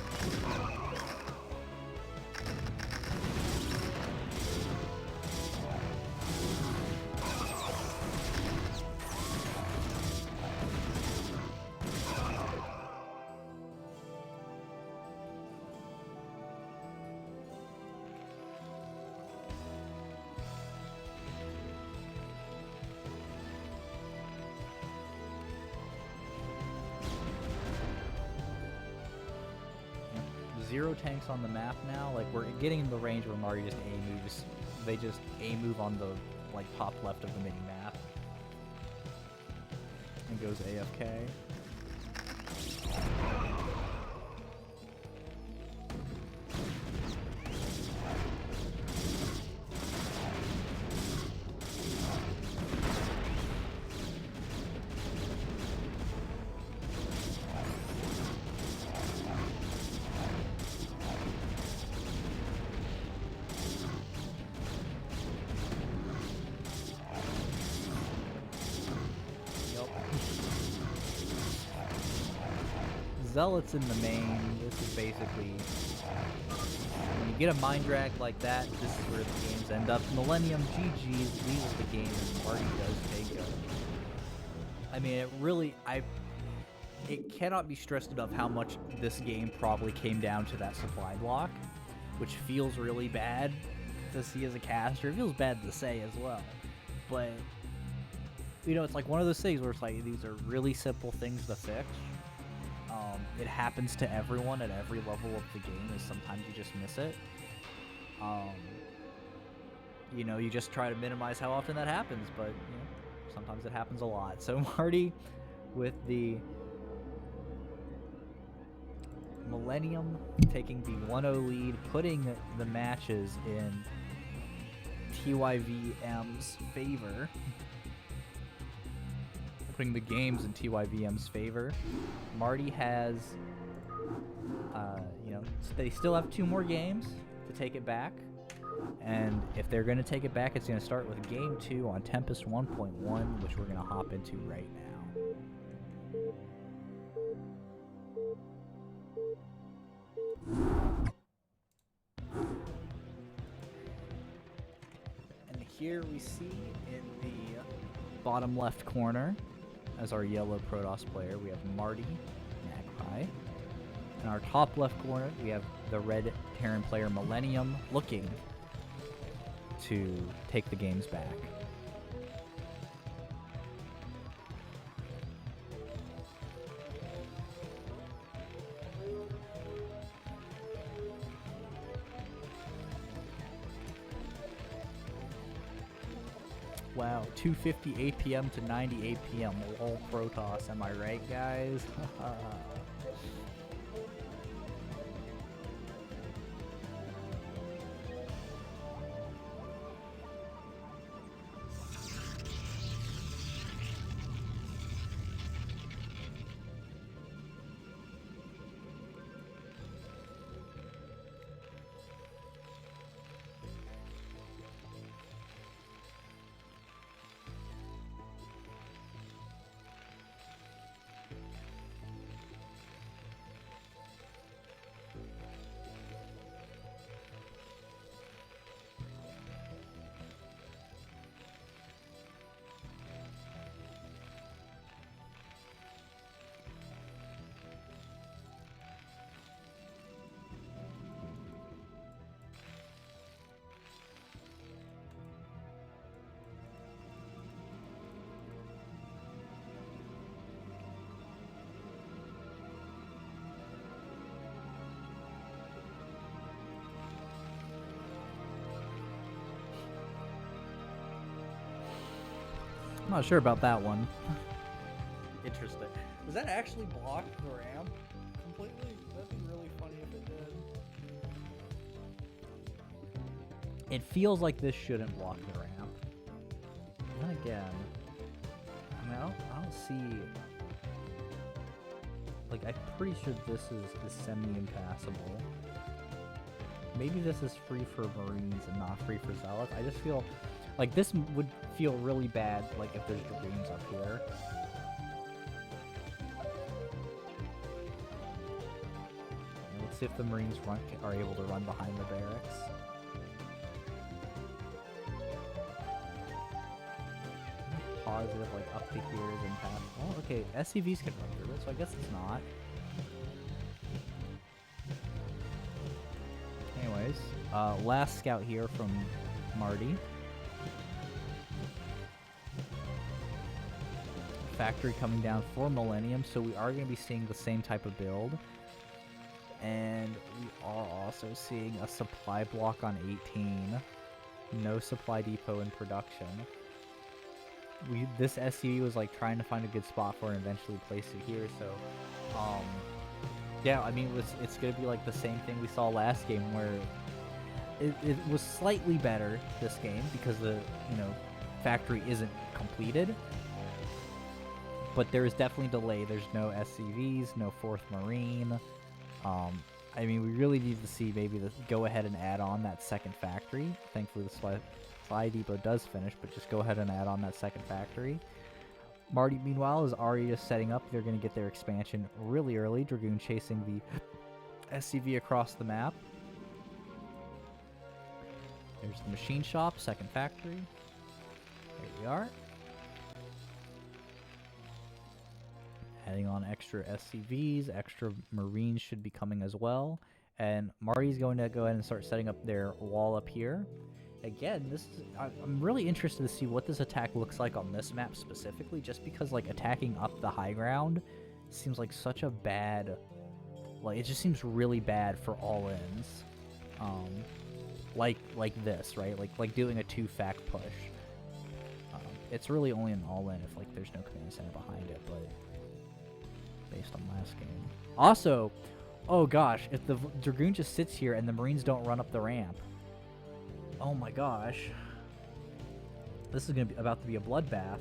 Zero tanks on the map now. Like, we're getting in the range where Mario just A-moves. They just A-move on the, like, top left of the mini-map. And goes AFK. Zealots in the main. This is basically, when you get a mind drag like that, this is where the games end up. Millennium, GG's, leaves the game, and Marty does take it. I mean, it cannot be stressed enough how much this game probably came down to that supply block, which feels really bad to see as a caster. It feels bad to say as well, but you know, it's like one of those things where it's like, these are really simple things to fix. It happens to everyone at every level of the game, is sometimes you just miss it. You know, you just try to minimize how often that happens, but you know, sometimes it happens a lot. So Marty with the Millennium taking the 1-0 lead, putting the matches in TYVM's favor. Putting the games in TYVM's favor. Marty has, you know, they still have 2 more games to take it back. And if they're going to take it back, it's going to start with Game 2 on Tempest 1.1, which we're going to hop into right now. And here we see in the bottom left corner, as our yellow Protoss player, we have Marty, Magpie. In our top left corner, we have the red Terran player Millennium looking to take the games back. Wow, 250 APM to 90 APM. Lol Protoss, am I right, guys? I'm not sure about that one. Interesting. Does that actually block the ramp completely? That'd be really funny if it did. It feels like this shouldn't block the ramp. Then again, I mean, I don't see. Like, I'm pretty sure this is semi-impassable. Maybe this is free for Marines and not free for Zealots. I just feel like this would feel really bad, like if there's Dragoons up here. And let's see if the Marines are able to run behind the barracks. Positive, like up to here is impassable. Oh, okay, SCVs can run through it, so I guess it's not. Anyways, last scout here from Marty. Factory coming down for Millennium, so we are going to be seeing the same type of build. And we are also seeing a supply block on 18. No supply depot in production. This SCV was like trying to find a good spot for it and eventually place it here, so yeah, I mean it's gonna be like the same thing we saw last game, where it was slightly better this game because the factory isn't completed, but there is definitely delay. There's no SCVs, no 4th Marine. I mean, we really need to see maybe go ahead and add on that second factory. Thankfully the supply depot does finish, but just go ahead and add on that second factory. Marty, meanwhile, is already just setting up. They're going to get their expansion really early. Dragoon chasing the SCV across the map. There's the machine shop, second factory. There we are. Adding on extra SCVs, extra Marines should be coming as well. And Marty's going to go ahead and start setting up their wall up here. Again, I'm really interested to see what this attack looks like on this map specifically, just because like attacking up the high ground seems like such a bad, like it just seems really bad for all-ins, like this, right? Like doing a 2-fact push. It's really only an all-in if like there's no command center behind it, but based on last game. Also, oh gosh, if the Dragoon just sits here and the Marines don't run up the ramp. Oh my gosh. This is about to be a bloodbath.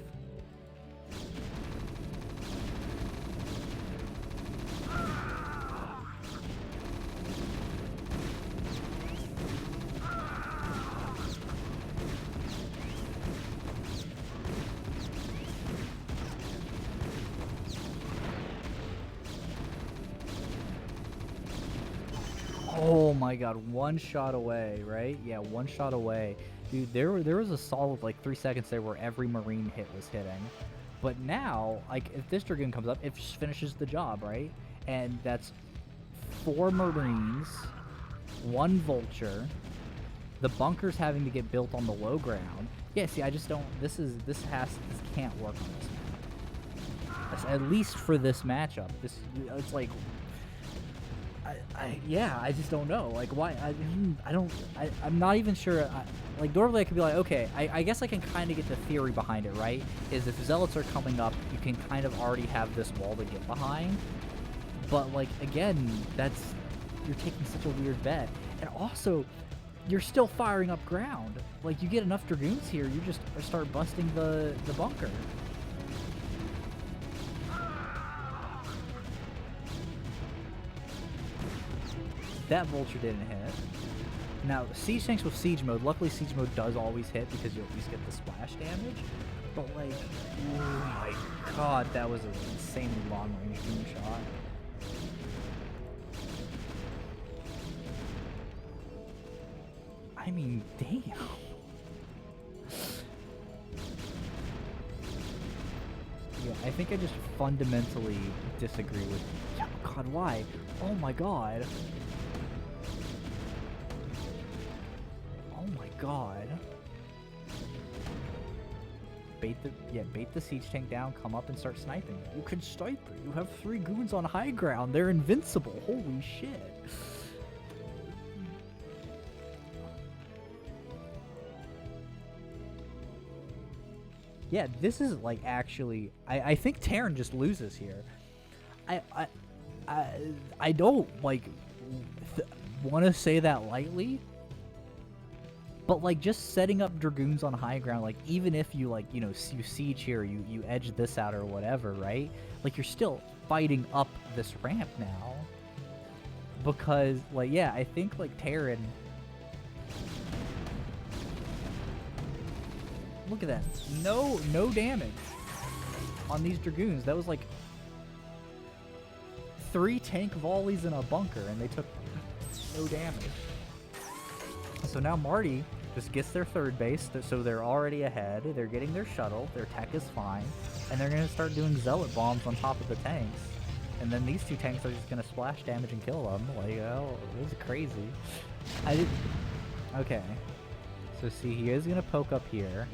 Oh my god, one shot away, right? Yeah, one shot away. Dude, there was a solid like 3 seconds there where every Marine hit was hitting. But now, like, if this Dragoon comes up, it just finishes the job, right? And that's 4 Marines, 1 Vulture. The bunker's having to get built on the low ground. Yeah, see, I just don't. This can't work on this map. At least for this matchup. It's like. I just don't know. Like, why? I'm not even sure. Like, normally I could be like, okay, I guess I can kind of get the theory behind it, right? Is if zealots are coming up, you can kind of already have this wall to get behind. But, like, again, you're taking such a weird bet. And also, you're still firing up ground. Like, you get enough Dragoons here, you just start busting the bunker. That Vulture didn't hit. Now, Siege Tanks with Siege Mode, luckily Siege Mode does always hit because you at least get the splash damage. But, like, oh my god, that was an insanely long-range boom shot. I mean, damn. Yeah, I think I just fundamentally disagree with... Oh god, why? Oh my god. God. Bait the siege tank down, come up and start sniping. You can snipe her. You have 3 goons on high ground. They're invincible. Holy shit. Yeah, this is like actually I think Terran just loses here. I don't like want to say that lightly. But, like, just setting up Dragoons on high ground, like, even if you, like, you know, you siege here, you edge this out or whatever, right? Like, you're still fighting up this ramp now. Because, like, yeah, I think, like, Terran... Look at that. No damage on these Dragoons. That was, like, 3 tank volleys in a bunker, and they took no damage. So now Marty just gets their 3rd base, so they're already ahead. They're getting their shuttle, their tech is fine, and they're going to start doing zealot bombs on top of the tanks. And then these 2 tanks are just going to splash damage and kill them. Like, oh, this is crazy. Okay. So see, he is going to poke up here.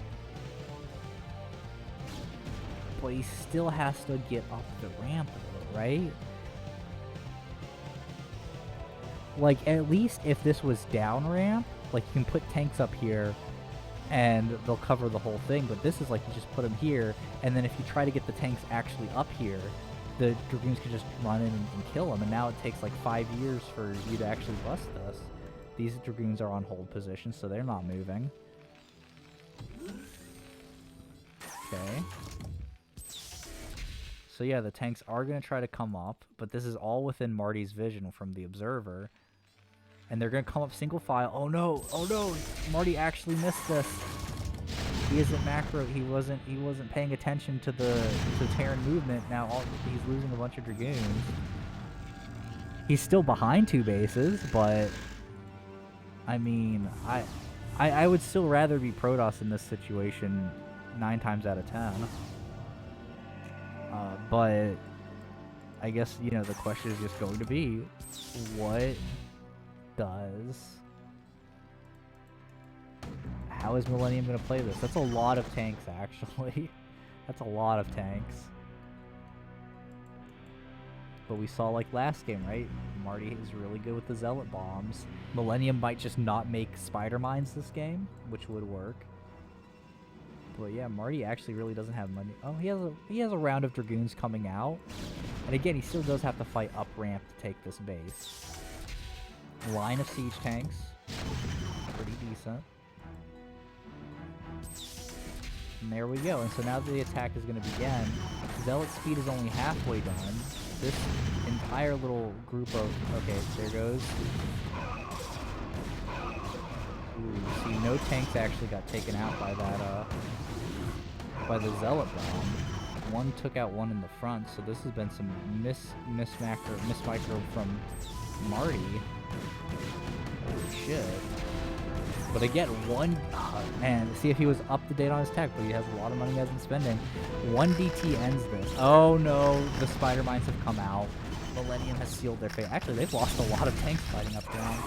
But he still has to get up the ramp, though, right? Like, at least if this was down ramp, like, you can put tanks up here, and they'll cover the whole thing, but this is like, you just put them here, and then if you try to get the tanks actually up here, the Dragoons could just run in and kill them, and now it takes like 5 years for you to actually bust this. These Dragoons are on hold position, so they're not moving. Okay. So yeah, the tanks are going to try to come up, but this is all within Marty's vision from the observer. And they're going to come up single file. Oh no, Marty actually missed this. He isn't macro, he wasn't paying attention to the Terran movement. Now he's losing a bunch of Dragoons. He's still behind 2 bases, but I mean, I would still rather be Protoss in this situation 9 times out of 10. But I guess, you know, the question is just going to be, how is Millennium going to play this? That's a lot of tanks, actually. That's a lot of tanks. But we saw, like, last game, right? Marty is really good with the Zealot bombs. Millennium might just not make Spider Mines this game, which would work. But yeah, Marty actually really doesn't have money. Oh, he has a round of Dragoons coming out. And again, he still does have to fight up ramp to take this base. Line of siege tanks. Pretty decent. And there we go. And so now the attack is going to begin. Zealot speed is only halfway done. This entire little group of... Okay, there goes. Ooh, see, no tanks actually got taken out by that, by the Zealot bomb. One took out one in the front, so this has been some miss micro from Marty. Holy shit. But again, man, see if he was up to date on his tech, but he has a lot of money he hasn't spending. 1 DT ends this. Oh no, the Spider Mines have come out. Millennium has sealed their fate. Actually, they've lost a lot of tanks fighting up down.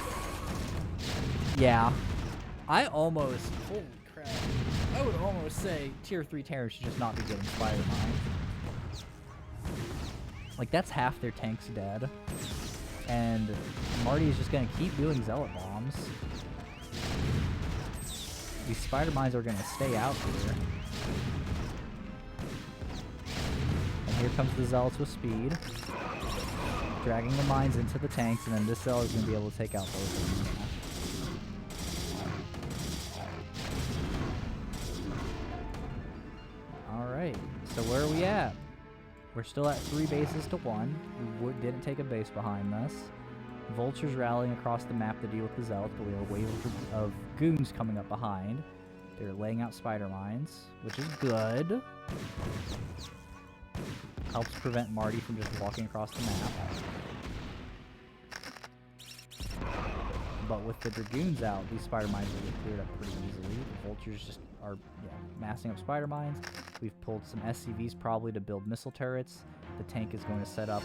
Yeah. I almost... Holy crap. I would almost say Tier 3 Terror should just not be getting Spider Mines. Like, that's half their tanks dead. And Marty is just going to keep doing Zealot Bombs. These Spider Mines are going to stay out here. And here comes the Zealots with speed. Dragging the mines into the tanks, and then this Zealot is going to be able to take out both of them. Alright, so where are we at? We're still at 3 bases to 1. We didn't take a base behind this. Vultures rallying across the map to deal with the Zealots, but we have a wave of goons coming up behind. They're laying out spider mines, which is good. Helps prevent Marty from just walking across the map. But with the Dragoons out, these spider mines will get cleared up pretty easily. The Vultures just are massing up spider mines. We've pulled some SCVs probably to build missile turrets. The tank is going to set up.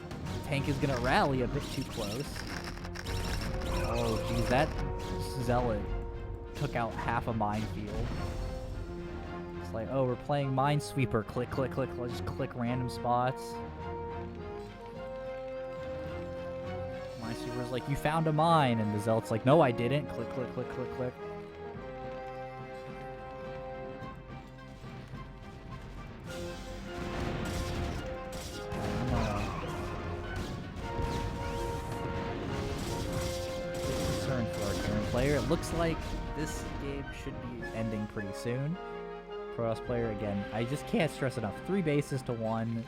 The tank is going to rally a bit too close. Oh, geez, that Zealot took out half a minefield. It's like, oh, we're playing Minesweeper. Click, click, click. Let's just click random spots. Minesweeper's like, you found a mine. And the Zealot's like, no, I didn't. Click, click, click, click, click. It looks like this game should be ending pretty soon. Protoss player, again, I just can't stress enough. 3 bases to 1.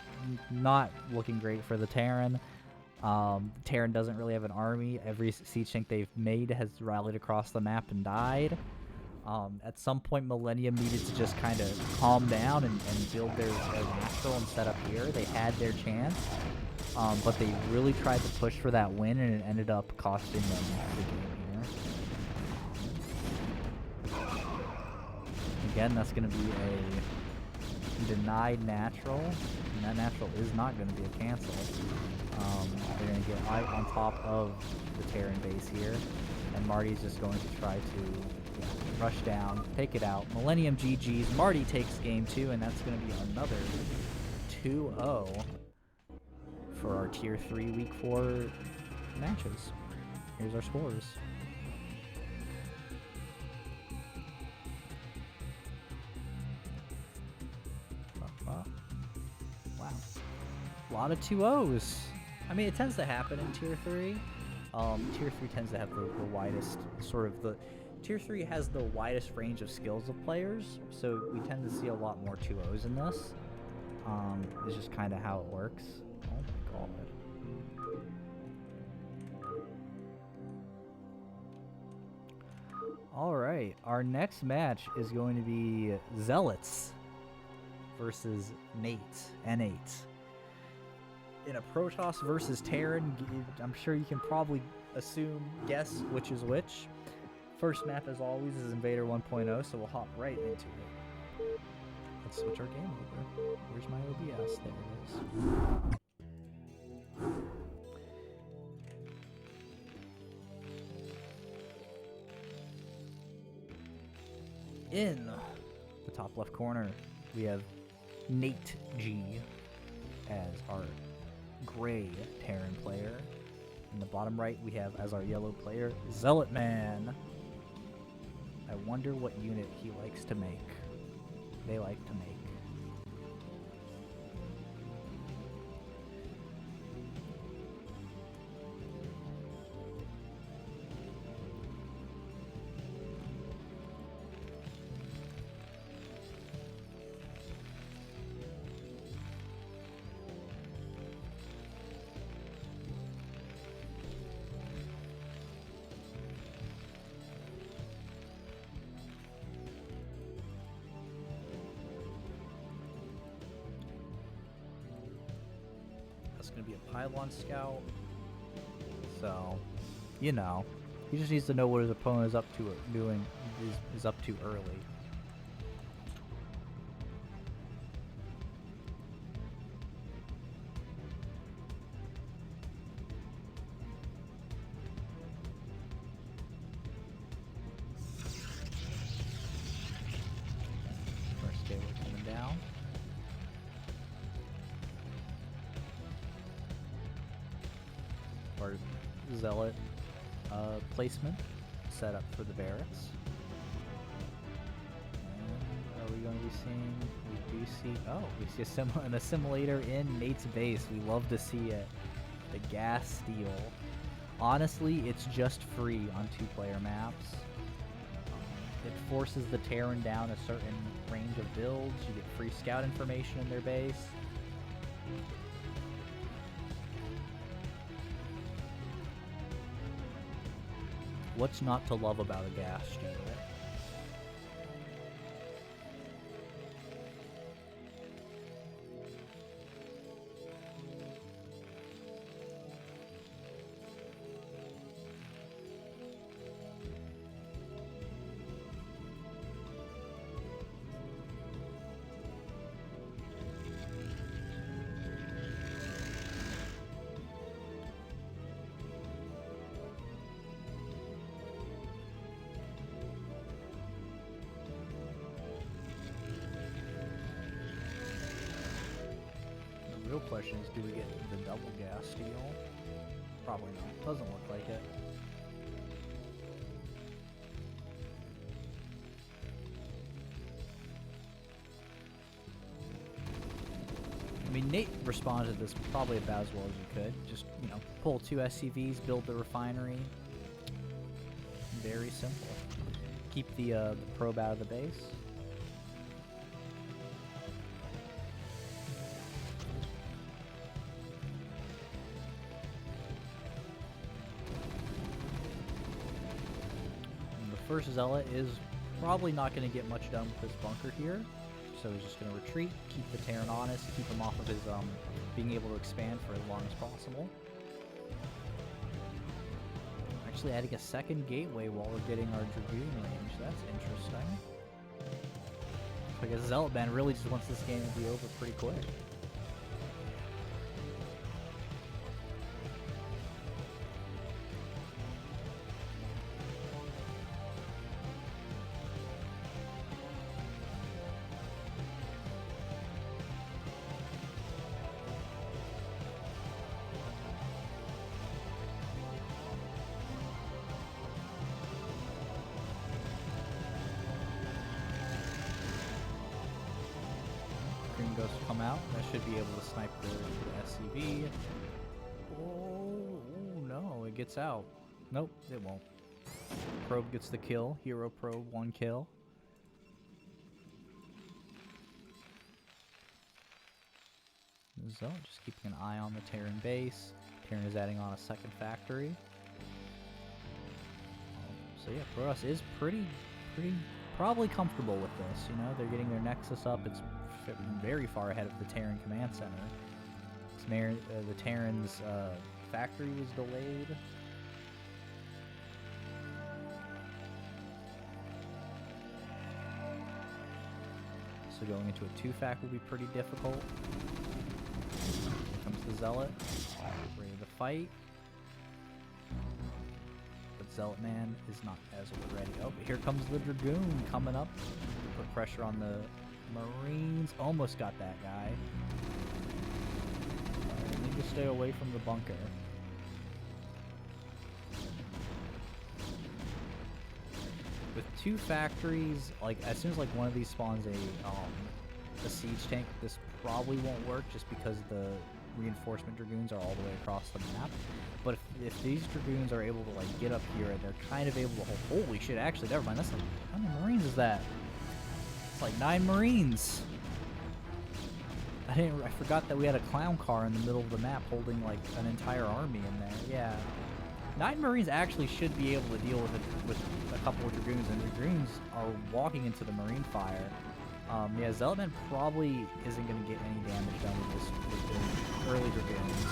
Not looking great for the Terran. Terran doesn't really have an army. Every siege tank they've made has rallied across the map and died. At some point, Millennium needed to just kind of calm down and build their natural and set up here. They had their chance, but they really tried to push for that win, and it ended up costing them the game here. Again, that's going to be a denied natural, and that natural is not going to be a cancel. They're going to get right on top of the Terran base here, and Marty's just going to try to rush down, take it out. Millennium GG's. Marty takes game 2, and that's going to be another 2-0 for our Tier 3 Week 4 matches. Here's our scores. Wow. A lot of 2-0s. I mean, it tends to happen in Tier 3. Tier 3 tends to have the widest, Tier 3 has the widest range of skills of players, so we tend to see a lot more 2-0s in this. It's just kind of how it works. Oh my god. Alright, our next match is going to be Zealots versus Nate, N8. In a Protoss versus Terran, I'm sure you can probably guess which is which. First map, as always, is Invader 1.0, so we'll hop right into it. Let's switch our game over. Where's my OBS? There it is. In the top left corner, we have Nate G as our gray Terran player. In the bottom right, we have as our yellow player, Zealotman. I wonder what unit he likes to make. They like to make. Going to be a pylon scout, so he just needs to know what his opponent is up to is up to early. our Zealot placement set up for the barracks. And are we going to be seeing? We do see. Oh, we see an assimilator in Nate's base. We love to see it. The gas steal. Honestly, it's just free on 2-player maps. It forces the Terran down a certain range of builds. You get free scout information in their base. What's not to love about a gas steal? The real question is, do we get the double gas steal? Probably not. Doesn't look like it. I mean, Nate responded to this probably about as well as you could. Just, you know, pull 2 SCVs, build the refinery. Very simple. Keep the probe out of the base. First Zealot is probably not going to get much done with this bunker here, so he's just going to retreat, keep the Terran honest, keep him off of his being able to expand for as long as possible. Actually adding a second gateway while we're getting our Dragoon range, that's interesting. So I guess Zealotman really just wants this game to be over pretty quick. Goes to come out. That should be able to snipe the SCV. Oh, no, it gets out. Nope, it won't. Probe gets the kill. Hero probe, 1 kill. So, just keeping an eye on the Terran base. Terran is adding on a second factory. So yeah, Protoss is pretty probably comfortable with this. You know, they're getting their Nexus up. It's very far ahead of the Terran command center. The Terran's factory was delayed. So going into a 2-fac will be pretty difficult. Here comes the Zealot, ready to fight. But Zealotman is not as ready. Oh, but here comes the Dragoon coming up. Put pressure on the Marines. Almost got that guy. I need to stay away from the bunker. With 2 factories, like as soon as like one of these spawns a siege tank, this probably won't work just because the reinforcement Dragoons are all the way across the map. But if these Dragoons are able to like get up here and they're kind of able to hold, holy shit, actually never mind, that's like, how many Marines is that? It's like 9 Marines. I forgot that we had a clown car in the middle of the map holding like an entire army in there. Yeah. 9 Marines actually should be able to deal with it with a couple of Dragoons, and Dragoons are walking into the Marine fire. Yeah, Zealotman probably isn't going to get any damage done with the early Dragoons.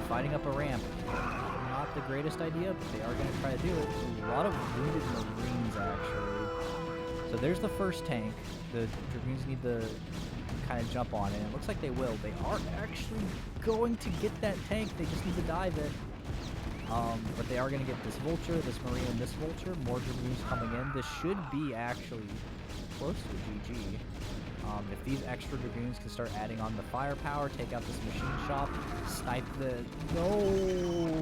Fighting up a ramp, not the greatest idea, but they are going to try to do it. A lot of wounded Marines, actually. So there's the first tank. The Dragoons need to kind of jump on it, and it looks like they will. They are actually going to get that tank. They just need to dive it. But they are going to get this Vulture, this Marine, and this Vulture. More Dragoons coming in. This should be actually close to GG. If these extra Dragoons can start adding on the firepower, take out this machine shop, snipe the... No!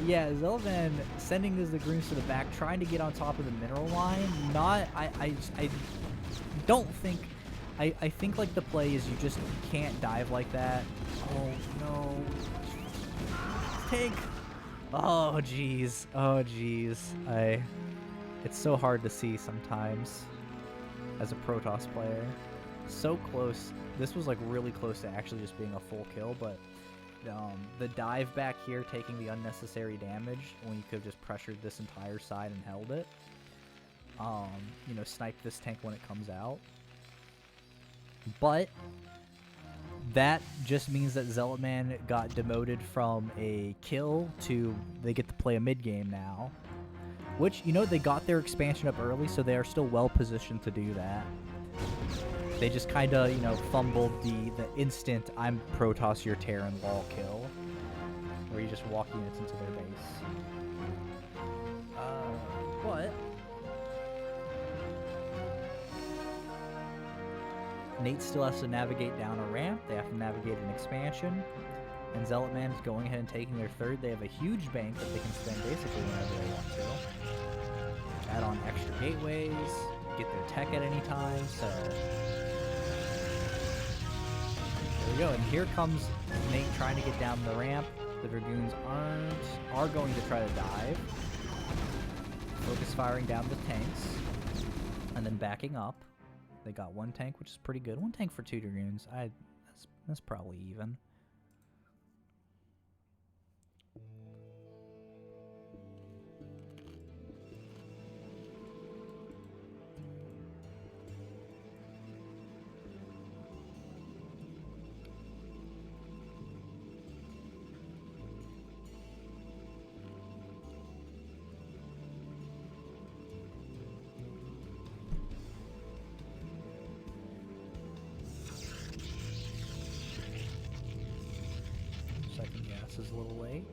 Yeah, Zealotman sending his Dragoons to the back, trying to get on top of the mineral line. I don't think... I think, like, the play is you just can't dive like that. Oh, no. Tank! Oh, jeez. Oh, jeez. It's so hard to see sometimes as a Protoss player. So close. This was, like, really close to actually just being a full kill, but the dive back here taking the unnecessary damage when you could have just pressured this entire side and held it. You know, snipe this tank when it comes out. But that just means that Zealotman got demoted from a kill to they get to play a mid game now. Which, you know, they got their expansion up early, so they are still well positioned to do that. They just kind of, you know, fumbled the instant I'm Protoss your Terran wall kill, where you just walk units into their base. But Nate still has to navigate down a ramp. They have to navigate an expansion. And Zealotman is going ahead and taking their third. They have a huge bank that they can spend basically whenever they want to. Add on extra gateways, get their tech at any time, so... There we go, and here comes Nate trying to get down the ramp. The Dragoons are going to try to dive. Focus firing down the tanks. And then backing up. They got one tank, which is pretty good. One tank for 2 Dragoons. That's probably even. Second gas is a little late.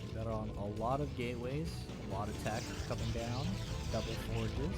We got on a lot of gateways, a lot of tech coming down, double forges.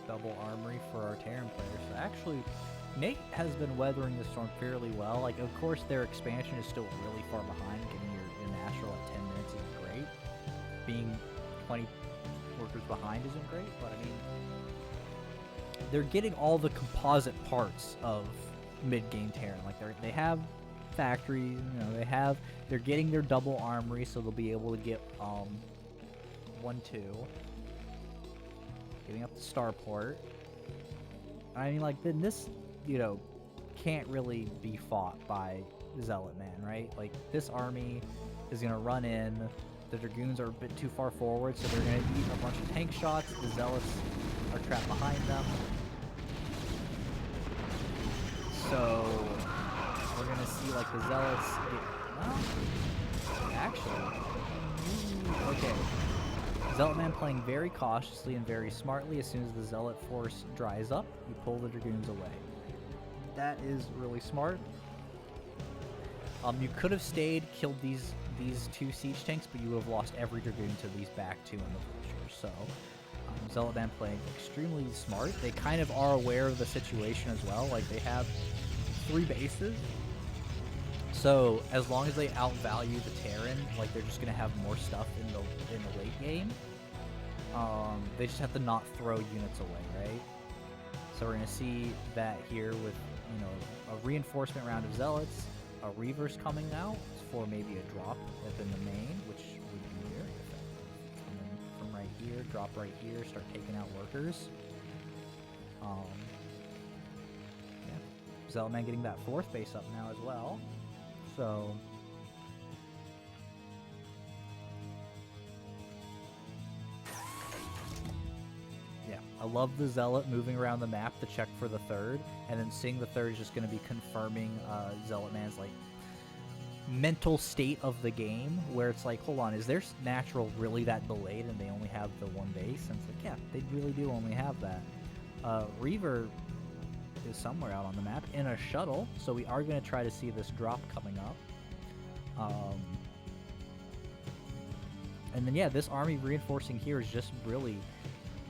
Double armory for our Terran players. So actually, Nate has been weathering the storm fairly well. Like, of course, their expansion is still really far behind. Getting your natural at 10 minutes isn't great. Being 20 workers behind isn't great, but I mean, they're getting all the composite parts of mid-game Terran. Like, they have factories, you know, they're getting their double armory, so they'll be able to get 1-2. Getting up the starport. I mean, like, then this, you know, can't really be fought by Zealotman, right? Like, this army is going to run in. The Dragoons are a bit too far forward, so they're going to eat a bunch of tank shots. The Zealots are trapped behind them. So, we're going to see, like, the Zealots get... Well, actually... Okay. Zealotman playing very cautiously and very smartly. As soon as the Zealot force dries up, you pull the Dragoons away. That is really smart. You could have stayed, killed these 2 siege tanks, but you would have lost every Dragoon to these back 2 in the vultures. So, Zealotman playing extremely smart. They kind of are aware of the situation as well. Like, they have 3 bases. So, as long as they outvalue the Terran, like, they're just going to have more stuff in the late game. They just have to not throw units away, right? So we're going to see that here with, you know, a reinforcement round of Zealots, a Reavers coming out for maybe a drop within the main, which would be very effective. And then from right here, drop right here, start taking out workers. Yeah. Zealotman getting that 4th base up now as well. So yeah, I love the Zealot moving around the map to check for the 3rd, and then seeing the 3rd is just going to be confirming Zealotman's like mental state of the game, where it's like, hold on, is their natural really that delayed and they only have the 1 base? And it's like, yeah, they really do only have that. Reaver is somewhere out on the map in a shuttle, so we are going to try to see this drop coming up. And then yeah, this army reinforcing here is just really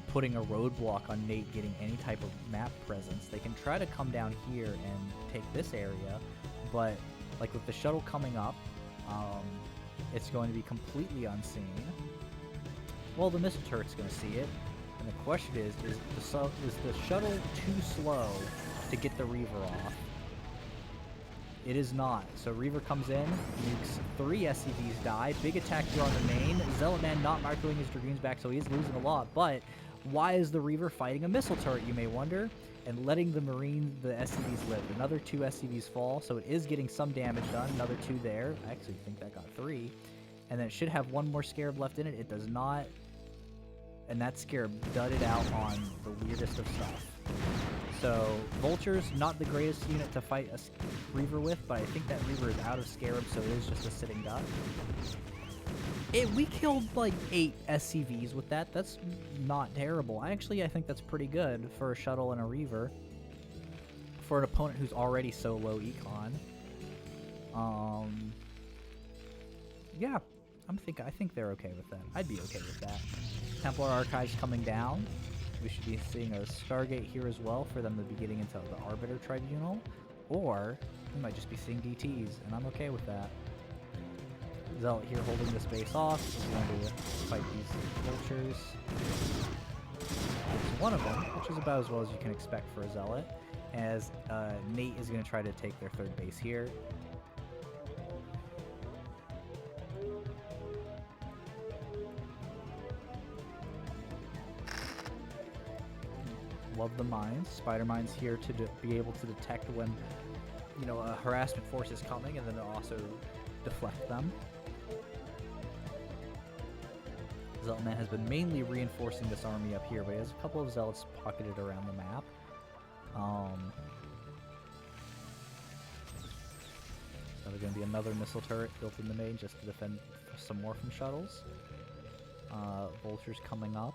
putting a roadblock on Nate getting any type of map presence. They can try to come down here and take this area, but like with the shuttle coming up, it's going to be completely unseen. Well, the missile turret's going to see it, and the question is the shuttle too slow to get the Reaver off? It is not. So Reaver comes in, nukes 3 SCVs die, big attack here on the main. Zealotman not microing his Dragoons back, so he is losing a lot, but why is the Reaver fighting a missile turret, you may wonder, and letting the SCVs live? Another 2 SCVs fall, so it is getting some damage done. Another 2 there. I actually think that got 3. And then it should have 1 more Scarab left in it. It does not. And that Scarab dudded out on the weirdest of stuff. So, Vulture's not the greatest unit to fight a Reaver with, but I think that Reaver is out of Scarab, so it is just a sitting duck. We killed like 8 SCVs with that. That's not terrible. I think that's pretty good for a shuttle and a Reaver. For an opponent who's already so low econ. Yeah, I think they're okay with that. I'd be okay with that. Templar Archives coming down. We should be seeing a Stargate here as well for them to be getting into the Arbiter Tribunal. Or we might just be seeing DTs, and I'm okay with that. Zealot here holding this base off. He's going to fight these vultures. It's one of them, which is about as well as you can expect for a Zealot. As Nate is going to try to take their 3rd base here. Love the mines. Spider mines here to be able to detect when, you know, a harassment force is coming, and then also deflect them. Zealotman has been mainly reinforcing this army up here, but he has a couple of Zealots pocketed around the map. So there's going to be another missile turret built in the main just to defend some more from shuttles. Vultures coming up.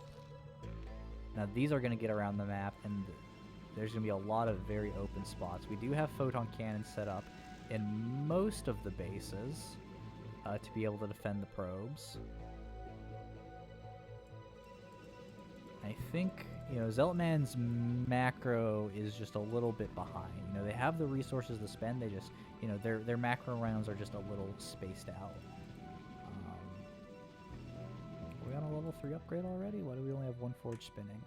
Now these are going to get around the map, and there's going to be a lot of very open spots. We do have photon cannons set up in most of the bases to be able to defend the probes. I think, you know, Zealotman's macro is just a little bit behind. You know, they have the resources to spend, they just, you know, their macro rounds are just a little spaced out. Are we on a level 3 upgrade already? Why do we only have 1 forge spinning?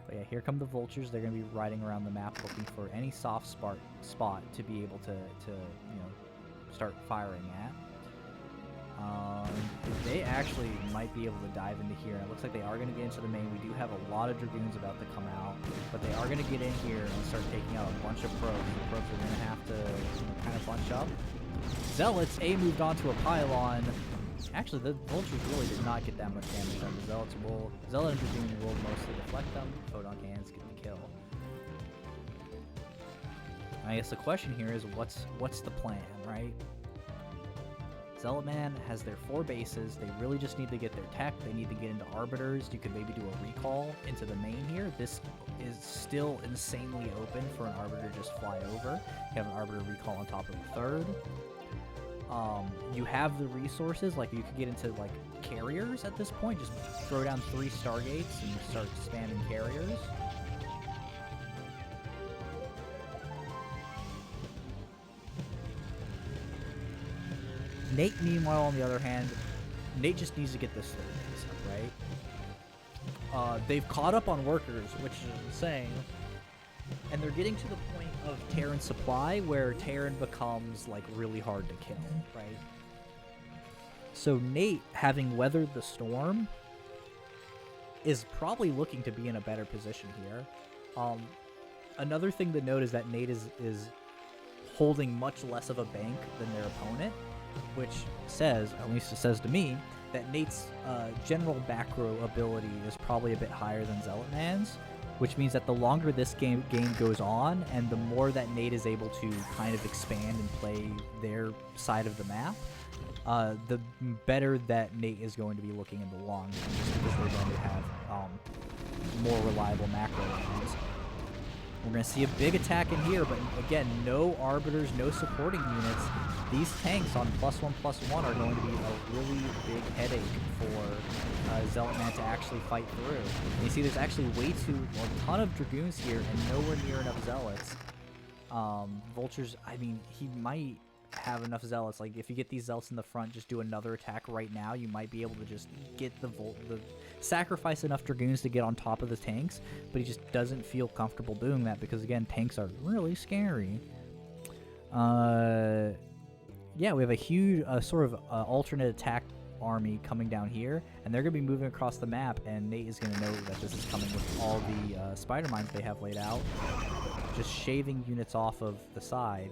But yeah, here come the vultures. They're going to be riding around the map looking for any soft spot to be able to you know, start firing at. They actually might be able to dive into here. It looks like they are going to get into the main. We do have a lot of Dragoons about to come out, but they are going to get in here and start taking out a bunch of probes. The probes are going to have to, you know, kind of bunch up. Zealots, moved onto a pylon. Actually, the vultures really did not get that much damage done. The Zealot and Dragoon will mostly deflect them. Photon cannons get the kill. I guess the question here is, what's the plan, right? Zealotman has their 4 bases. They really just need to get their tech. They need to get into arbiters. You could maybe do a recall into the main here. This is still insanely open for an arbiter to just fly over. You have an arbiter recall on top of the 3rd. You have the resources, like you could get into like carriers at this point. Just throw down 3 Stargates and start spamming carriers. Nate, meanwhile, on the other hand, Nate just needs to get this 3rd base up, right? They've caught up on workers, which is insane. And they're getting to the point of Terran supply where Terran becomes like really hard to kill, right? So Nate, having weathered the storm, is probably looking to be in a better position here. another thing to note is that Nate is holding much less of a bank than their opponent, which says, at least it says to me, that Nate's general back row ability is probably a bit higher than Zealotman's, which means that the longer this game goes on and the more that Nate is able to kind of expand and play their side of the map, the better that Nate is going to be looking in the long run, just because they're going to have more reliable macro weapons. We're going to see a big attack in here, but again, no arbiters, no supporting units. These tanks on +1/+1 are going to be a really big headache for Zealotman to actually fight through. And you see there's actually a ton of Dragoons here and nowhere near enough Zealots. Vultures, I mean, he might have enough Zealots. Like, if you get these Zealots in the front, just do another attack right now, you might be able to just get sacrifice enough Dragoons to get on top of the tanks, but he just doesn't feel comfortable doing that because, again, tanks are really scary. Yeah, we have a huge sort of alternate attack army coming down here, and they're going to be moving across the map, and Nate is going to know that this is coming with all the spider mines they have laid out, just shaving units off of the side.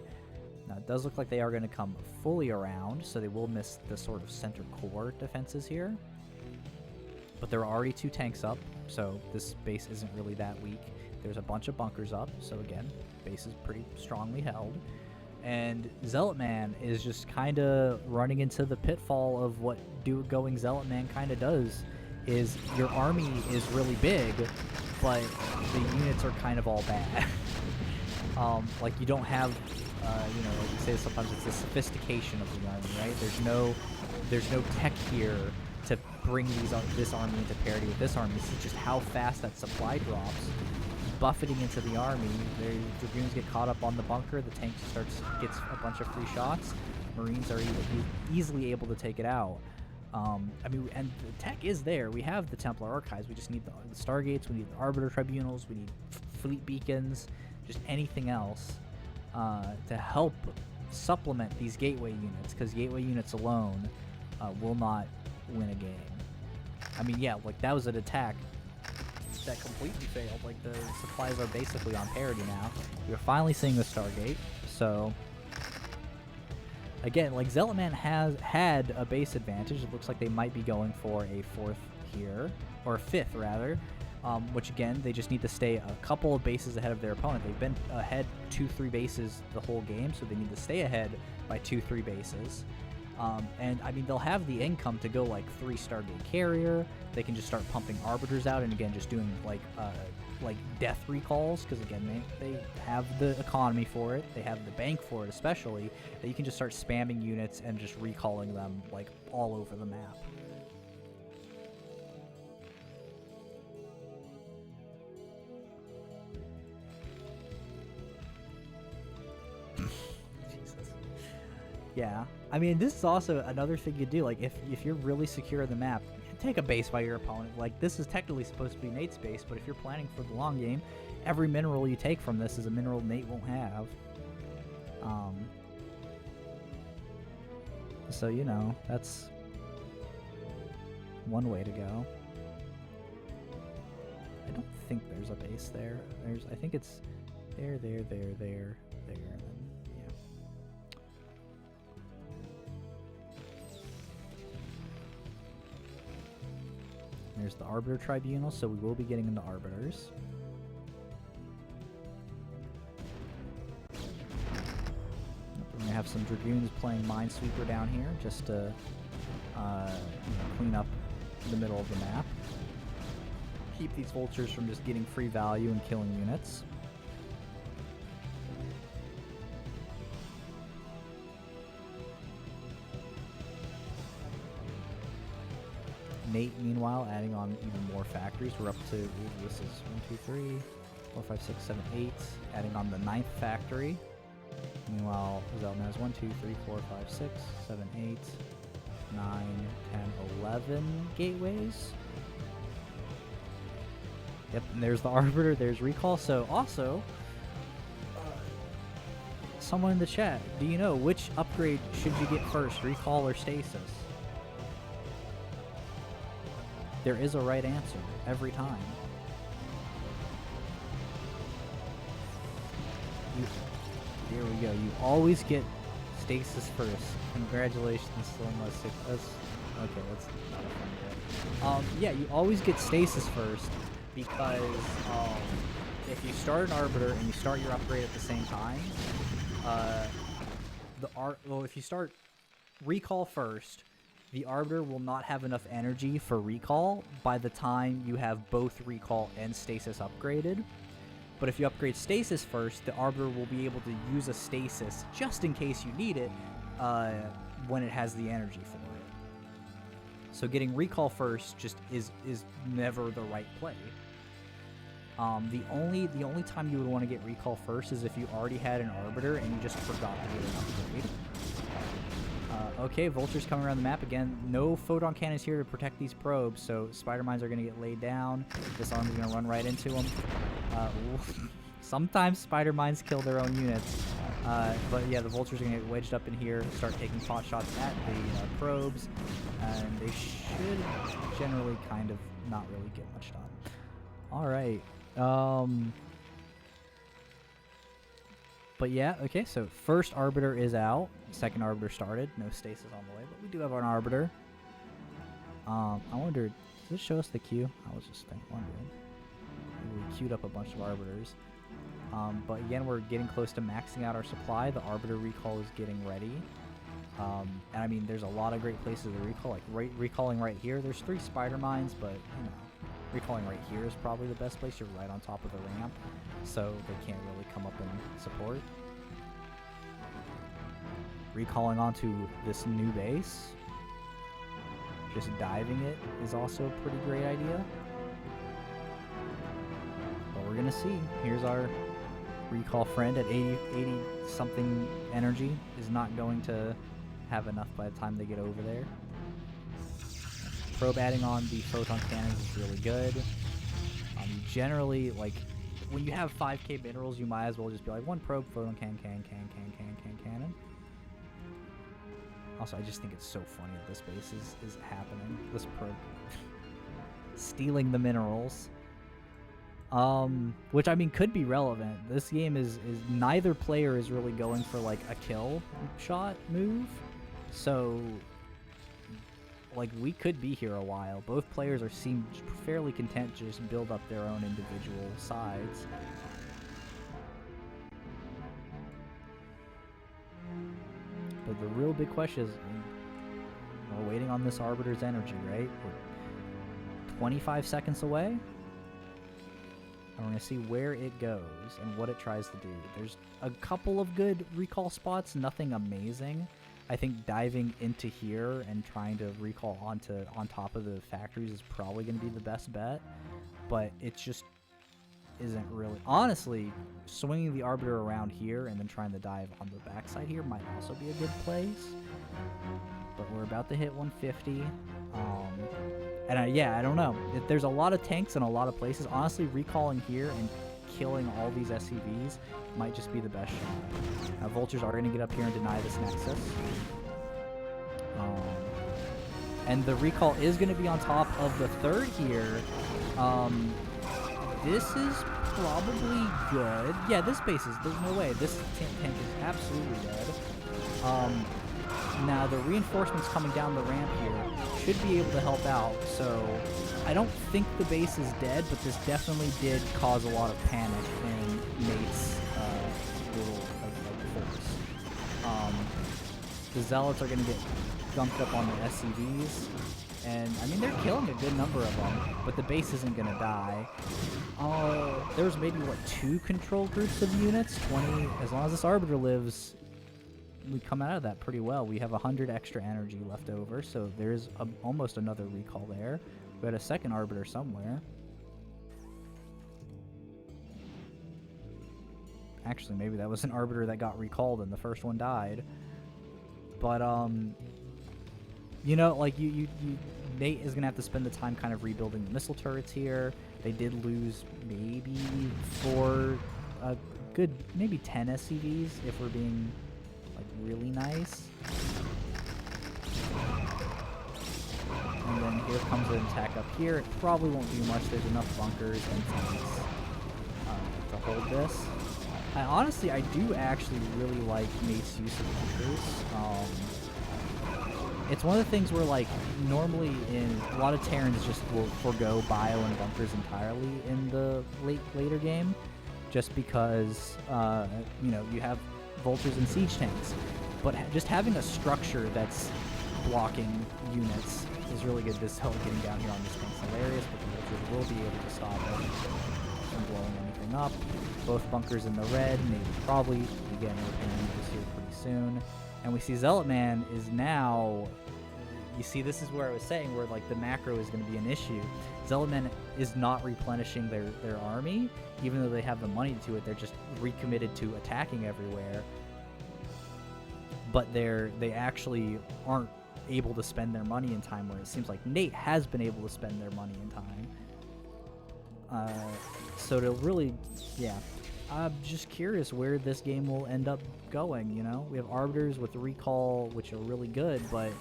Now, it does look like they are going to come fully around, so they will miss the sort of center core defenses here. But there are already 2 tanks up, so this base isn't really that weak. There's a bunch of bunkers up, so again, base is pretty strongly held. And Zealotman is just kind of running into the pitfall of what going Zealotman kind of does, is your army is really big, but the units are kind of all bad. Like, you don't have, you know, like you say sometimes, it's the sophistication of the army, right? There's no tech here to bring this army into parity with this army. This is just how fast that supply drops, buffeting into the army. The Dragoons get caught up on the bunker. The tank gets a bunch of free shots. Marines are easily able to take it out. I mean, and the tech is there. We have the Templar Archives. We just need the Stargates. We need the Arbiter Tribunals. We need fleet beacons. Just anything else to help supplement these gateway units, because gateway units alone will not win a game. I mean, yeah, like, that was an attack that completely failed. Like, the supplies are basically on parity now. We're finally seeing the Stargate, so again, like, Zealotman has had a base advantage. It looks like they might be going for a 4th here, or a 5th rather, which again, they just need to stay a couple of bases ahead of their opponent. They've been ahead 2-3 bases the whole game, so they need to stay ahead by 2-3 bases. And I mean, they'll have the income to go like 3 Stargate Carrier. They can just start pumping Arbiters out, and again, just doing like death recalls, because again, they have the economy for it. They have the bank for it, especially, that you can just start spamming units and just recalling them like all over the map. Yeah, I mean, this is also another thing you do. Like, if you're really secure in the map, take a base by your opponent. Like, this is technically supposed to be Nate's base, but if you're planning for the long game, every mineral you take from this is a mineral Nate won't have. So, you know, that's one way to go. I don't think there's a base there. I think it's there, and then, yeah. There's the Arbiter Tribunal, so we will be getting into Arbiters. We're going to have some Dragoons playing Minesweeper down here, just to clean up the middle of the map. Keep these Vultures from just getting free value and killing units. Nate, meanwhile, adding on even more factories. We're up to, this is 1, 2, 3, 4, 5, 6, 7, 8, adding on the 9th factory. Meanwhile, Zealotman has 1, 2, 3, 4, 5, 6, 7, 8, 9, 10, 11 gateways. Yep, and there's the Arbiter, there's Recall. So also, someone in the chat, do you know which upgrade should you get first, Recall or Stasis? There is a right answer every time. here we go. You always get stasis first. Congratulations, Sloma. Okay, that's not a fun bit. Yeah, you always get stasis first because if you start an Arbiter and you start your upgrade at the same time, if you start recall first, the Arbiter will not have enough energy for recall by the time you have both recall and stasis upgraded. But if you upgrade stasis first, the Arbiter will be able to use a stasis just in case you need it when it has the energy for it. So getting recall first just is never the right play. The only time you would want to get recall first is if you already had an Arbiter and you just forgot to get an upgrade. Okay, Vulture's coming around the map again. No photon cannons here to protect these probes, so Spider Mines are going to get laid down. This army's going to run right into them. Sometimes Spider Mines kill their own units. But yeah, the Vultures are going to get wedged up in here, start taking pot shots at the probes, and they should generally kind of not really get much done. Alright. But yeah, okay, so first Arbiter is out. Second Arbiter started. No stasis on the way, but we do have an Arbiter. I wonder, does this show us the queue? I was just wondering. We queued up a bunch of Arbiters. But again, we're getting close to maxing out our supply. The Arbiter recall is getting ready. And I mean, there's a lot of great places to recall. Like recalling right here, there's 3 Spider Mines, but you know, recalling right here is probably the best place. You're right on top of the ramp, so they can't really come up and support. Recalling onto this new base, just diving it is also a pretty great idea. But we're gonna see. Here's our recall friend at 80 something energy. Is not going to have enough by the time they get over there. Probe adding on the photon cannons is really good. Generally, like, when you have 5k minerals, you might as well just be like, one probe, photon cannon. Also, I just think it's so funny that this base is happening. This probe stealing the minerals. Which, I mean, could be relevant. This game is neither player is really going for, like, a kill shot move. So, like, we could be here a while. Both players seem fairly content to just build up their own individual sides. But the real big question is, we're waiting on this Arbiter's energy, right? We're 25 seconds away. And we're going to see where it goes and what it tries to do. There's a couple of good recall spots, nothing amazing. I think diving into here and trying to recall on top of the factories is probably going to be the best bet, but it just isn't really. Honestly, swinging the Arbiter around here and then trying to dive on the backside here might also be a good place. But we're about to hit 150. And yeah, I don't know. There's a lot of tanks in a lot of places. Honestly, recalling here and killing all these SCVs might just be the best shot. Vultures are going to get up here and deny this Nexus. And the recall is going to be on top of the third here. This is probably good. Yeah, this base is, there's no way. This tank is absolutely dead. Now, the reinforcements coming down the ramp here should be able to help out, so I don't think the base is dead, but this definitely did cause a lot of panic in Nate's little force. The Zealots are going to get gunked up on the SCVs, and I mean, they're killing a good number of them, but the base isn't going to die. There's maybe, what, 2 control groups of units? 20, as long as this Arbiter lives, we come out of that pretty well. We have 100 extra energy left over, so there's almost another recall there. We had a second Arbiter somewhere. Actually, maybe that was an Arbiter that got recalled and the first one died. But, you know, like, Nate is going to have to spend the time kind of rebuilding the missile turrets here. They did lose maybe 4, a good, maybe 10 SCVs if we're being, like, really nice. And then here comes an attack up here. It probably won't do much. There's enough bunkers and tanks to hold this. I do actually really like Nate's use of bunkers. It's one of the things where, like, normally in a lot of Terrans just will forgo bio and bunkers entirely in the later game, just because you know, you have vultures and siege tanks. But just having a structure that's blocking units is really good. This help getting down here on this thing's hilarious, but the vultures will be able to stop it from blowing anything up. Both bunkers in the red, maybe probably again repairing this here pretty soon. And we see Zealotman is now, you see, this is where I was saying where like the macro is going to be an issue. Zealotman is not replenishing their army, even though they have the money to it. They're just recommitted to attacking everywhere. But they actually aren't able to spend their money in time, where it seems like Nate has been able to spend their money in time. So to really, yeah. I'm just curious where this game will end up going, you know? We have Arbiters with Recall, which are really good, but,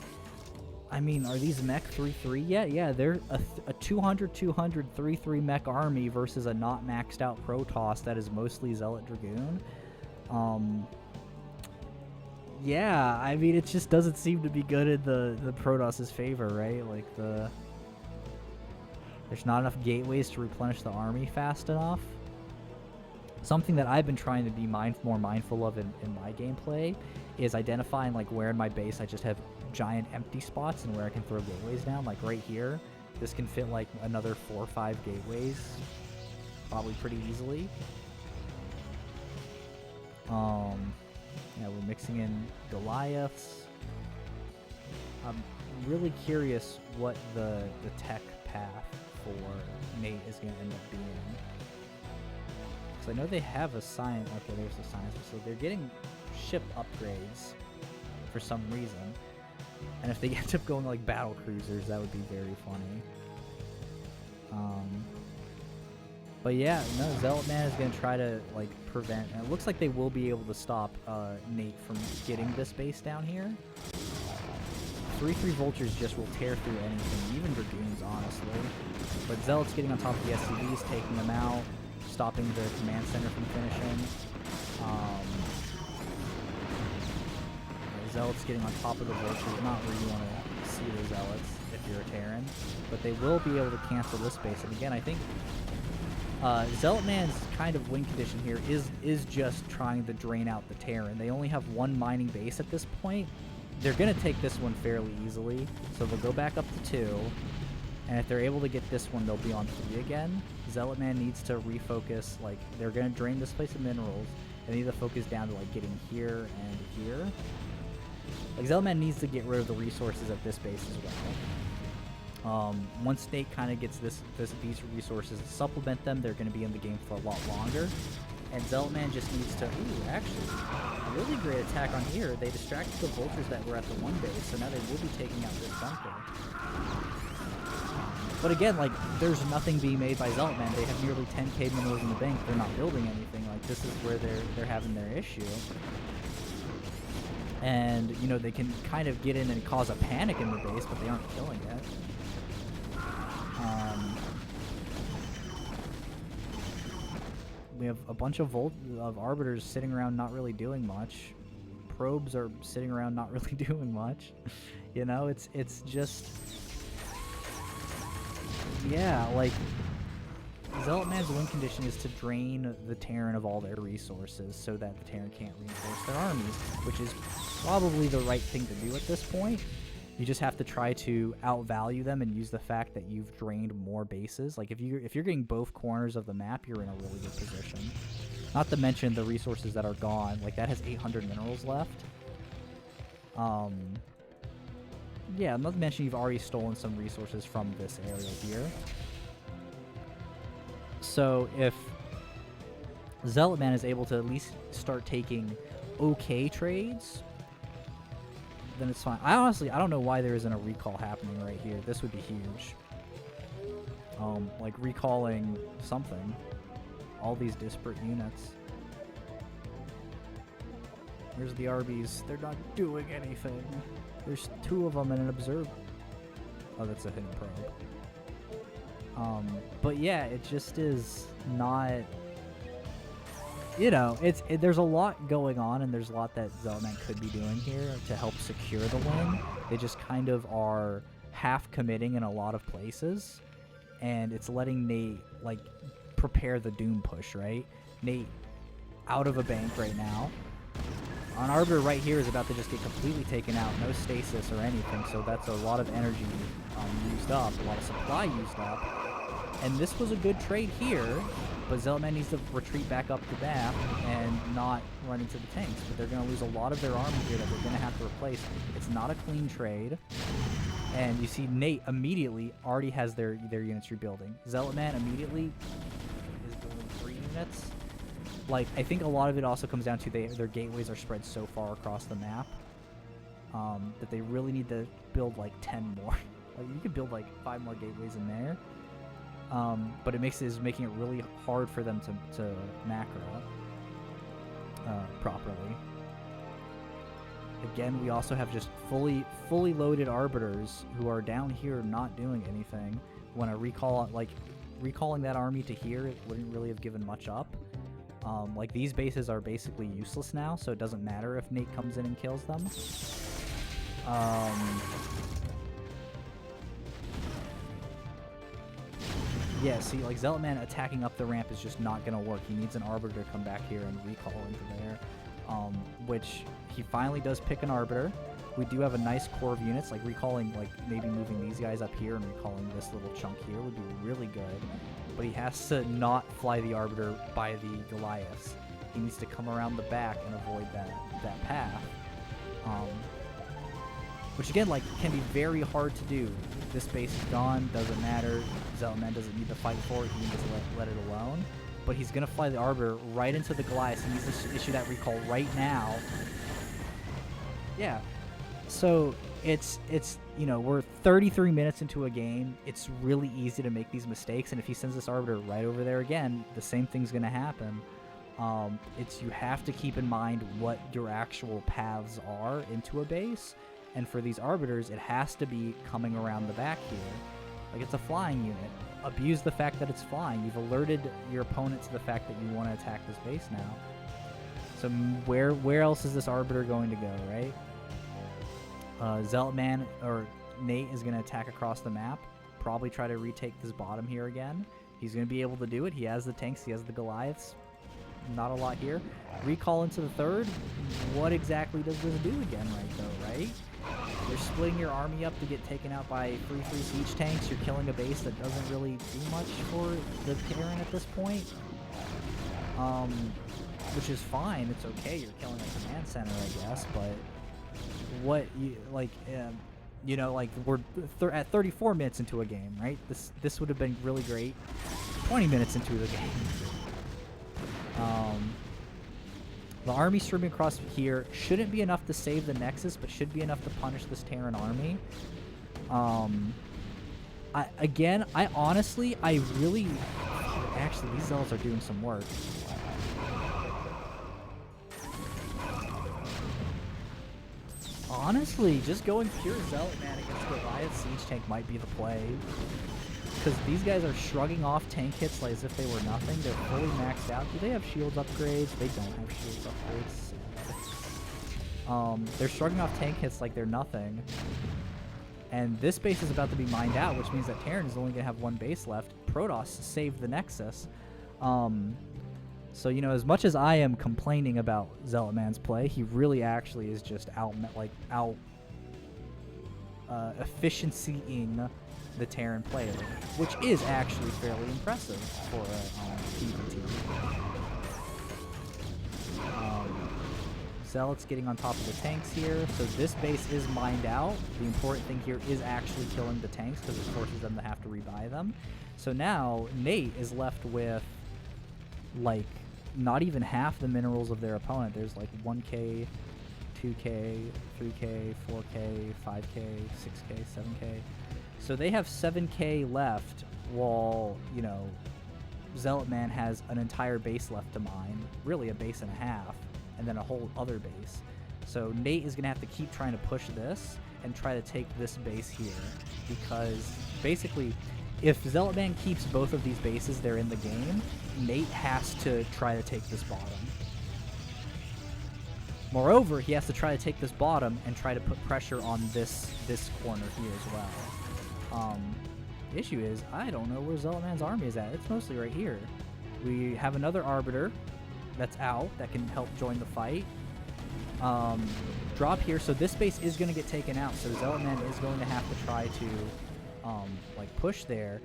I mean, are these mech 3-3 yet? Yeah, they're a 200-200 3-3 mech army versus a not maxed out Protoss that is mostly Zealot Dragoon. Yeah, I mean, it just doesn't seem to be good in the Protoss's favor, right? Like, there's not enough gateways to replenish the army fast enough. Something that I've been trying to be more mindful of in my gameplay is identifying like where in my base I just have giant empty spots and where I can throw gateways down. Like right here, this can fit like another 4 or 5 gateways probably pretty easily. Yeah, we're mixing in Goliaths. I'm really curious what the tech path for Nate is going to end up being. I know they have a science. Okay, there's the science. So they're getting ship upgrades for some reason. And if they end up going like battle cruisers, that would be very funny. But yeah, no, Zealotman is going to try to like prevent. And it looks like they will be able to stop Nate from getting this base down here. 3-3 vultures just will tear through anything, even dragoons, honestly. But Zealot's getting on top of the SCVs, taking them out. Stopping the command center from finishing. Zealots getting on top of the vultures. Not where you want to see the Zealots if you're a Terran, but they will be able to cancel this base. And again, I think Zealotman's kind of win condition here is just trying to drain out the Terran. They only have one mining base at this point. They're going to take this one fairly easily, so they'll go back up to 2. And if they're able to get this one, they'll be on 3 again. Zealotman needs to refocus. Like, they're going to drain this place of minerals. They need to focus down to, like, getting here and here. Like, Zealotman needs to get rid of the resources at this base as well. Once Nate kind of gets these resources to supplement them, they're going to be in the game for a lot longer. And Zealotman just needs to... Ooh, actually, a really great attack on here. They distracted the vultures that were at the one base, so now they will be taking out this bunker. But again, like, there's nothing being made by Zealotman. They have nearly 10k minerals in the bank. They're not building anything. Like, this is where they're having their issue. And, you know, they can kind of get in and cause a panic in the base, but they aren't killing it. We have a bunch of Arbiters sitting around not really doing much. Probes are sitting around not really doing much. You know, it's just... Yeah, like, Zealotman's win condition is to drain the Terran of all their resources so that the Terran can't reinforce their armies, which is probably the right thing to do at this point. You just have to try to outvalue them and use the fact that you've drained more bases. Like, if you're getting both corners of the map, you're in a really good position. Not to mention the resources that are gone. Like, that has 800 minerals left. Yeah, not to mention you've already stolen some resources from this area here. So if Zealotman is able to at least start taking okay trades, then it's fine. I don't know why there isn't a recall happening right here. This would be huge. Like recalling something. All these disparate units. Here's the RBs. They're not doing anything. There's 2 of them and an observer. Oh, that's a hidden probe. But yeah, it just is not... you know, there's a lot going on, and there's a lot that Zealotman could be doing here to help secure the win. They just kind of are half committing in a lot of places, and it's letting Nate, like, prepare the Doom push, right? Nate out of a bank right now. An Arbiter right here is about to just get completely taken out. No stasis or anything, so that's a lot of energy used up, a lot of supply used up. And this was a good trade here, but Zealotman needs to retreat back up the map and not run into the tanks. But they're going to lose a lot of their army here that they're going to have to replace. It's not a clean trade. And you see Nate immediately already has their units rebuilding. Zealotman immediately is building 3 units. Like, I think a lot of it also comes down to their gateways are spread so far across the map that they really need to build like 10 more. Like, you could build like 5 more gateways in there. But it is making it really hard for them to macro properly. Again, we also have just fully loaded arbiters who are down here not doing anything. When a recalling that army to here, it wouldn't really have given much up. Like, these bases are basically useless now, so it doesn't matter if Nate comes in and kills them. Yeah, see, like, Zealotman attacking up the ramp is just not going to work. He needs an Arbiter to come back here and recall into there, which he finally does pick an Arbiter. We do have a nice core of units, like recalling, like, maybe moving these guys up here and recalling this little chunk here would be really good. But he has to not fly the Arbiter by the Goliaths. He needs to come around the back and avoid that path. Which, again, like, can be very hard to do. This base is gone, doesn't matter. Zealotman doesn't need to fight for it, he needs to let it alone. But he's going to fly the Arbiter right into the Goliaths. He needs to issue that recall right now. Yeah. So, it's you know, we're 33 minutes into a game. It's really easy to make these mistakes, and if he sends this Arbiter right over there again, the same thing's going to happen. You have to keep in mind what your actual paths are into a base. And for these Arbiters, it has to be coming around the back here. Like, it's a flying unit. Abuse the fact that it's flying. You've alerted your opponent to the fact that you want to attack this base now. So where else is this Arbiter going to go, right? Zealotman, or Nate, is going to attack across the map. Probably try to retake this bottom here again. He's going to be able to do it. He has the tanks. He has the Goliaths. Not a lot here. Recall into the third. What exactly does this do again right though, right? You're splitting your army up to get taken out by free siege tanks. You're killing a base that doesn't really do much for the Terran at this point. Which is fine. It's okay. You're killing a command center, I guess. But what you like, you know, like we're at 34 minutes into a game, right? This would have been really great 20 minutes into the game. The army streaming across here shouldn't be enough to save the Nexus, but should be enough to punish this Terran army. I honestly, actually, these Zealots are doing some work. Honestly, just going pure Zealotman against Goliath Siege Tank might be the play. Because these guys are shrugging off tank hits like as if they were nothing. They're fully maxed out. Do they have shields upgrades? They don't have shields upgrades. They're shrugging off tank hits like they're nothing. And this base is about to be mined out, which means that Terran is only going to have one base left. Protoss saved the Nexus. So, you know, as much as I am complaining about Zealotman's play, he really actually is just out efficiencying the Terran player, which is actually fairly impressive for a PvT. Zealots getting on top of the tanks here, so this base is mined out. The important thing here is actually killing the tanks because it forces them to have to rebuy them. So now Nate is left with like not even half the minerals of their opponent. There's like 1k, 2k, 3k, 4k, 5k, 6k, 7k. So they have 7k left, while, you know, Zealotman has an entire base left to mine, really a base and a half, and then a whole other base. So Nate is going to have to keep trying to push this and try to take this base here, because basically if Zealotman keeps both of these bases, they're in the game. Nate has to try to take this bottom. Moreover, he has to try to take this bottom and try to put pressure on this corner here as well. The issue is, I don't know where Zealotman's army is at. It's mostly right here. We have another Arbiter that's out that can help join the fight. Drop here, so this base is going to get taken out, so Zealotman is going to have to try to like push there.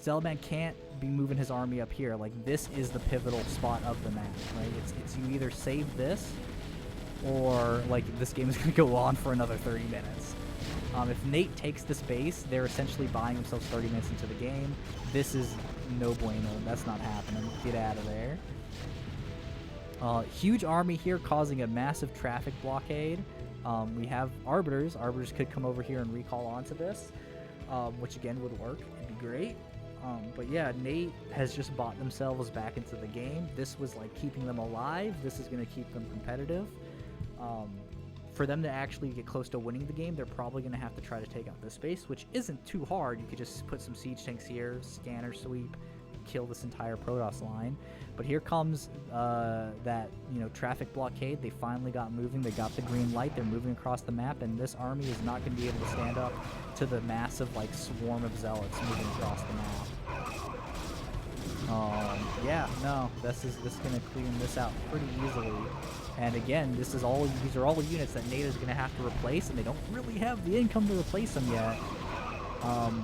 Zealotman can't be moving his army up here. Like, this is the pivotal spot of the map, right? It's you either save this, or like this game is going to go on for another 30 minutes. If Nate takes this base, they're essentially buying themselves 30 minutes into the game. This is no bueno. That's not happening. Get out of there. Huge army here causing a massive traffic blockade. We have Arbiters. Arbiters could come over here and recall onto this, which again would work. It'd be great. But yeah, Nate has just bought themselves back into the game. This was like keeping them alive. This is going to keep them competitive. For them to actually get close to winning the game, they're probably going to have to try to take out this space, which isn't too hard. You could just put some siege tanks here, scanner sweep, kill this entire Protoss line. But here comes that, you know, traffic blockade. They finally got moving. They got the green light. They're moving across the map, and this army is not going to be able to stand up to the massive like swarm of zealots moving across the map. Yeah, no, this is going to clean this out pretty easily. And again, these are all units that Nate is going to have to replace, and they don't really have the income to replace them yet.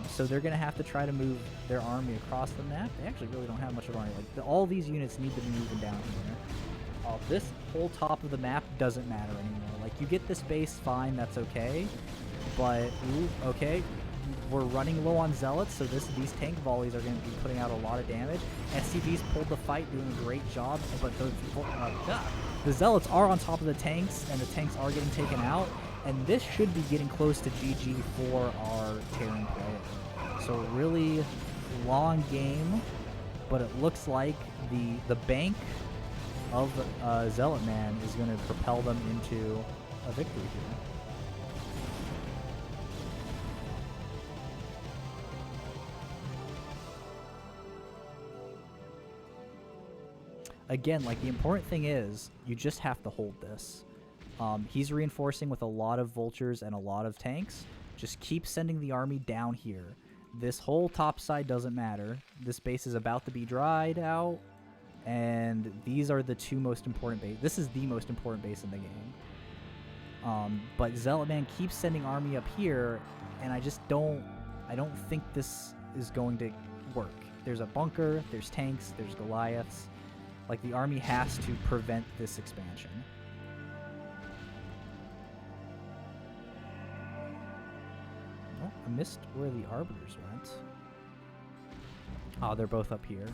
So they're going to have to try to move their army across the map. They actually really don't have much of an army. Like, all these units need to be moving down here. This whole top of the map doesn't matter anymore. Like, you get this base, fine, that's okay. But, ooh, okay, we're running low on zealots, so these tank volleys are going to be putting out a lot of damage. SCV's pulled the fight, doing a great job, but the zealots are on top of the tanks, and the tanks are getting taken out. And this should be getting close to GG for our Terran player. So really long game, but it looks like the bank of Zealotman is going to propel them into a victory here. Again, like, the important thing is you just have to hold this. He's reinforcing with a lot of vultures and a lot of tanks. Just keep sending the army down here. This whole top side doesn't matter. This base is about to be dried out, and these are the two most important base. This is the most important base in the game. But Zealotman keeps sending army up here, and I don't think this is going to work. There's a bunker, there's tanks, there's Goliaths. Like, the army has to prevent this expansion. Oh, I missed where the Arbiters went. Oh, they're both up here.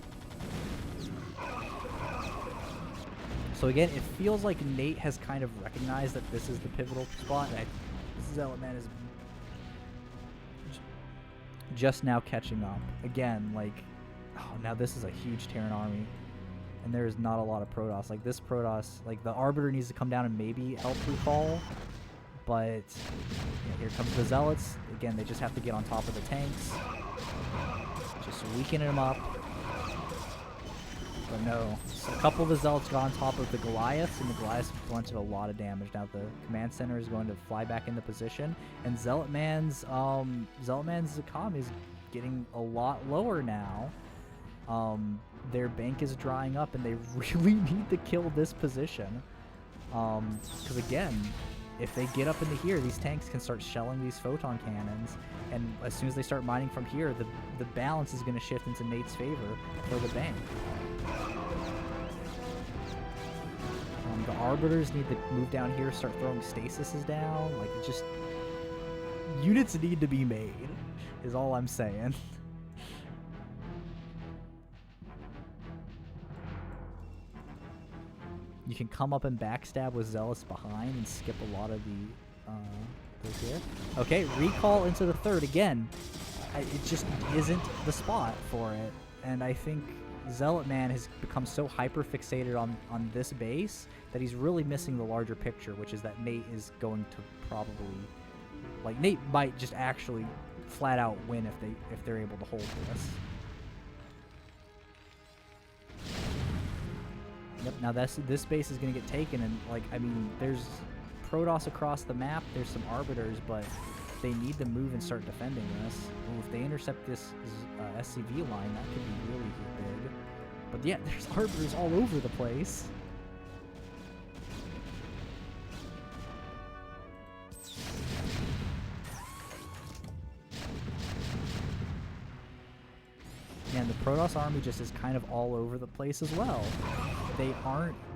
So again, it feels like Nate has kind of recognized that this is the pivotal spot. Zealotman is just now catching up. Again, like, oh, now this is a huge Terran army. And there's not a lot of Protoss. Like, this Protoss, like, the Arbiter needs to come down and maybe help recall. But yeah, here comes the Zealots. Again, they just have to get on top of the tanks. Just weakening them up. But no. So a couple of the Zealots got on top of the Goliaths, and the Goliaths blunted a lot of damage. Now the command center is going to fly back into position, and Zealotman's economy is getting a lot lower now. Their bank is drying up, and they really need to kill this position. Because again, if they get up into here, these tanks can start shelling these photon cannons, and as soon as they start mining from here, the balance is going to shift into Nate's favor for the bank. The Arbiters need to move down here, start throwing stasises down. Like, just units need to be made, is all I'm saying. You can come up and backstab with Zealots behind and skip a lot of the those here. Okay, recall into the third again. It just isn't the spot for it, and I think Zealotman has become so hyper fixated on this base that he's really missing the larger picture, which is that Nate is going to probably, like, Nate might just actually flat out win if they're able to hold this. Yep. Now this base is gonna get taken, and like I mean, there's Protoss across the map. There's some Arbiters, but they need to move and start defending this. Ooh, if they intercept this SCV line, that could be really big. But yeah, there's Arbiters all over the place. And the Protoss army just is kind of all over the place as well.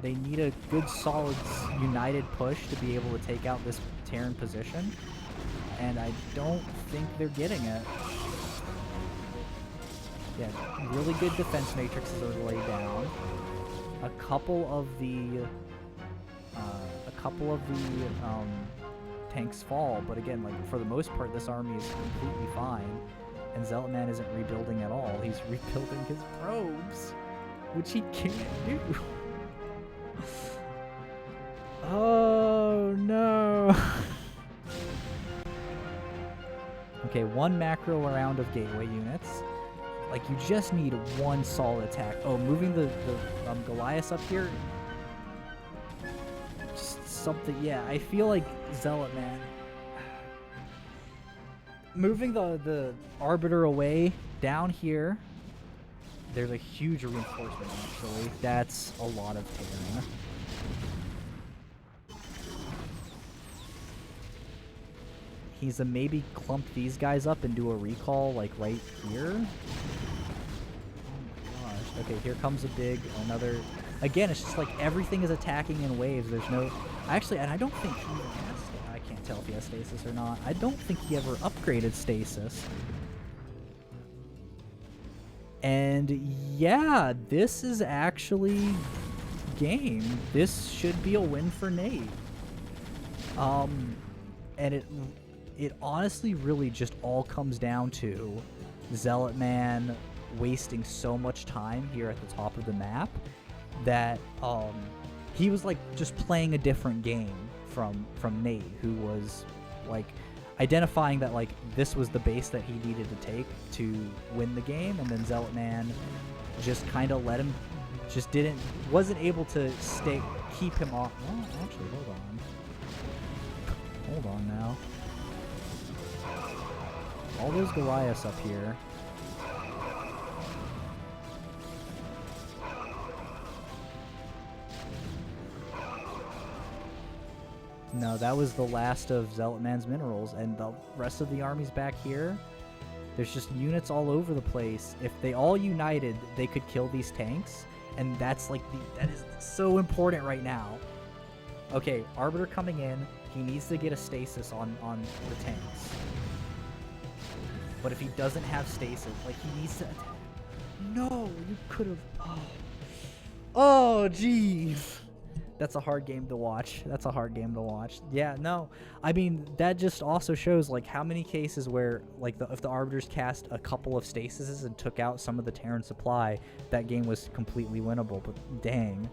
They need a good solid united push to be able to take out this Terran position. And I don't think they're getting it. Yeah, really good defense matrices are laid down. A couple of the tanks fall, but again, like for the most part, this army is completely fine. And Zealotman isn't rebuilding at all. He's rebuilding his probes, which he can't do. Oh no. Okay, one macro round of gateway units. Like, you just need one solid attack. Oh, moving the Goliaths up here. Just something, yeah, I feel like Zealotman. Moving the Arbiter away down here. There's a huge reinforcement, actually. That's a lot of Terran. He's a maybe clump these guys up and do a recall, like, right here. Oh my gosh. Okay, here comes another... Again, it's just like everything is attacking in waves. There's no... Actually, and I don't think he even has... I can't tell if he has stasis or not. I don't think he ever upgraded stasis. And yeah, this is actually game. This should be a win for Nate. And it honestly really just all comes down to Zealotman wasting so much time here at the top of the map that he was like just playing a different game from Nate, who was like identifying that like this was the base that he needed to take to win the game, and then Zealotman just kind of let him, wasn't able to keep him off. Well, actually, hold on now. All those Goliaths up here. No, that was the last of Zealotman's minerals, and the rest of the army's back here. There's just units all over the place. If they all united, they could kill these tanks, and that's like that is so important right now. Okay, Arbiter coming in. He needs to get a stasis on the tanks. But if he doesn't have stasis, like he needs to... No, you could have... Oh, jeez. That's a hard game to watch. That's a hard game to watch. Yeah, no. I mean, that just also shows, like, how many cases where, like, if the Arbiters cast a couple of stasises and took out some of the Terran supply, that game was completely winnable. But dang.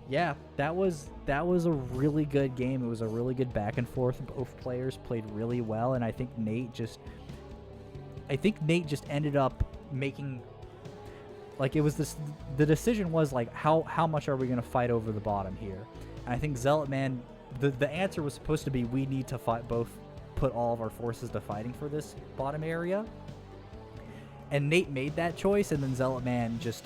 Yeah, that was a really good game. It was a really good back and forth. Both players played really well, and I think Nate just ended up making, like, it was this, the decision was like, how much are we going to fight over the bottom here? And I think Zealotman, the answer was supposed to be, we need to put all of our forces to fighting for this bottom area. And Nate made that choice, and then Zealotman just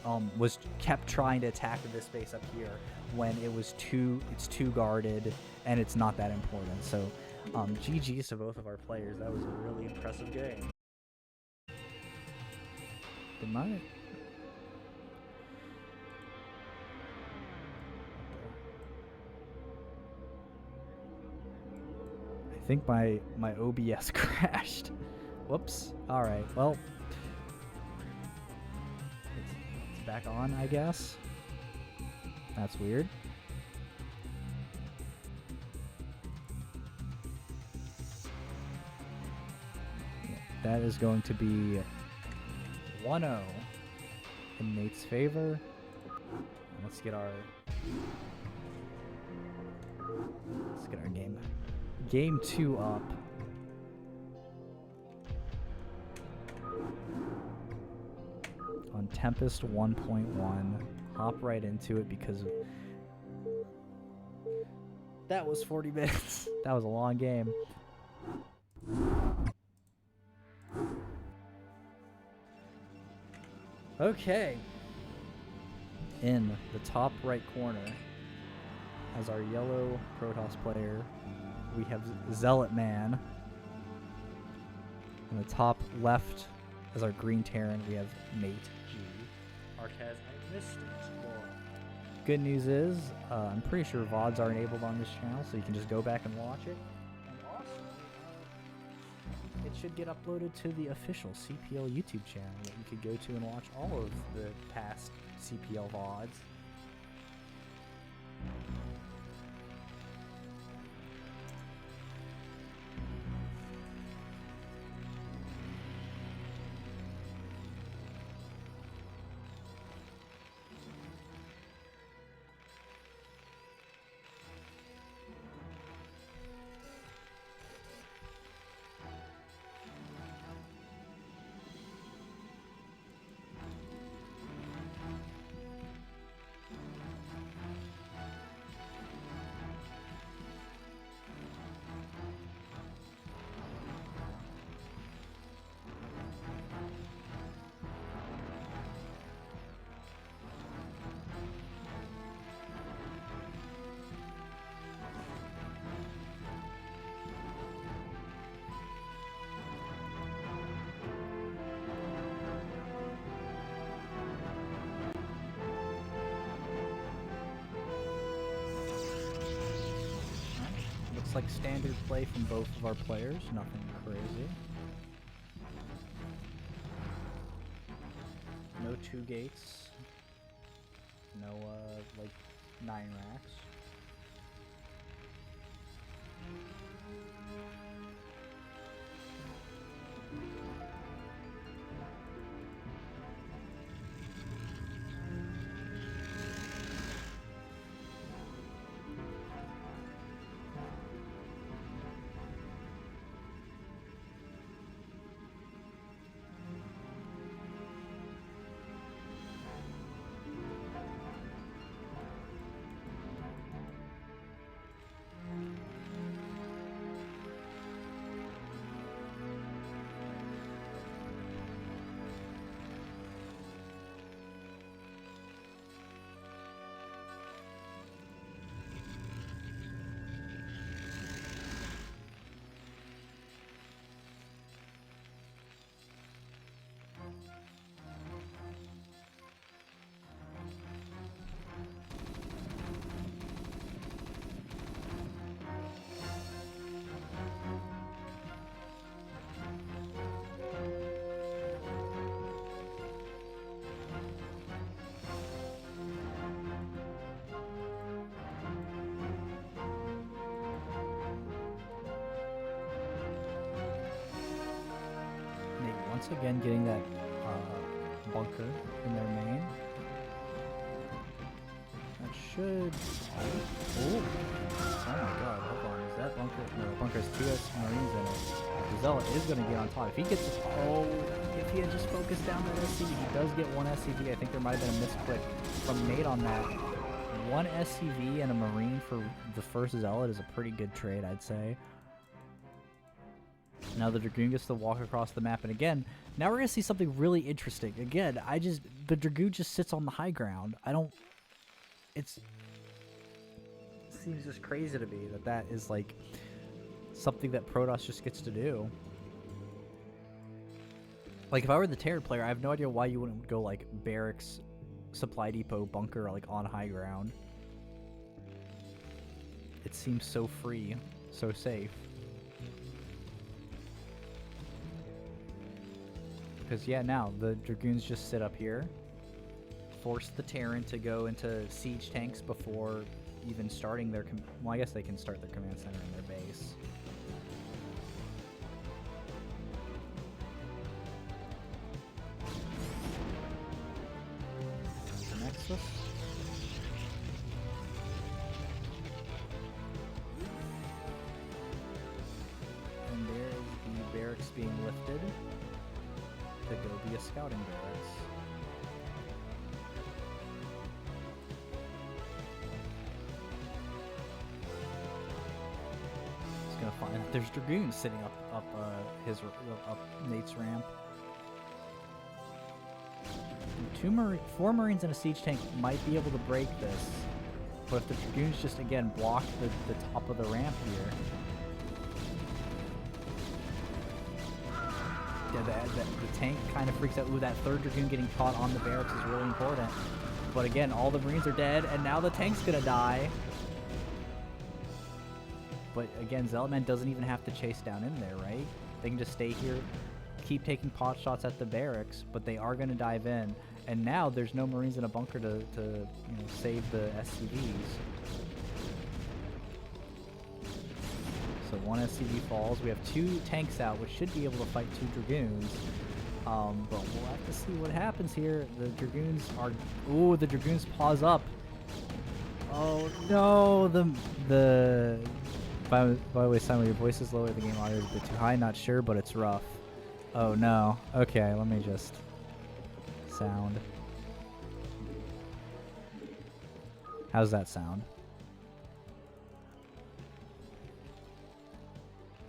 kept trying to attack this base up here when it's too guarded and it's not that important. So GG's to both of our players. That was a really impressive game. Good night. I think my OBS crashed. Whoops. All right. Well, it's back on, I guess. That's weird. Yeah, that is going to be 1-0 in Nate's favor. Let's get our game 2 up. Tempest 1.1. Hop right into it because that was 40 minutes. That was a long game. Okay. In the top right corner, as our yellow Protoss player, we have Zealotman. In the top left, as our green Terran, we have Mate G. Arquez, I missed it. Well, good news is, I'm pretty sure VODs are enabled on this channel, so you can just go back and watch it. And also, it should get uploaded to the official CPL YouTube channel that you could go to and watch all of the past CPL VODs. Looks like standard play from both of our players, nothing crazy. No 2 gates. No, like, 9 racks. Once again getting that bunker in their main. That should... Oh my god, hold on. Is that bunker? No, the bunker has 2 Marines in it. The Zealot is going to get on top. If he gets... Oh, if he had just focused down that SCV, he does get 1 SCV. I think there might have been a misclick from Nate on that. 1 SCV and a Marine for the first Zealot is a pretty good trade, I'd say. Now the Dragoon gets to walk across the map, and again, now we're going to see something really interesting. Again, the Dragoon just sits on the high ground. It seems just crazy to me that is, like, something that Protoss just gets to do. Like, if I were the Terran player, I have no idea why you wouldn't go, like, barracks, supply depot, bunker, like, on high ground. It seems so free, so safe. Because, yeah, now, the Dragoons just sit up here, force the Terran to go into siege tanks before even starting their... well, I guess they can start their command center in their base. There's the Nexus. And there is the barracks being lifted to go be a scouting barracks. There's Dragoons sitting up Nate's ramp. 4 Marines and a siege tank might be able to break this, but if the Dragoons just again block the top of the ramp here, yeah, the tank kind of freaks out. Ooh, that 3rd Dragoon getting caught on the barracks is really important. But again, all the Marines are dead, and now the tank's gonna die. But again, Zealotman doesn't even have to chase down in there, right? They can just stay here, keep taking pot shots at the barracks, but they are going to dive in. And now there's no Marines in a bunker to save the SCVs. So 1 SCV falls. We have 2 tanks out, which should be able to fight 2 Dragoons. But we'll have to see what happens here. The Dragoons are... Ooh, the Dragoons pause up. Oh, no! By the way, Simon, your voice is lower. The game audio is a bit too high. Not sure, but it's rough. Oh, no. Okay, let me just... sound. How's that sound?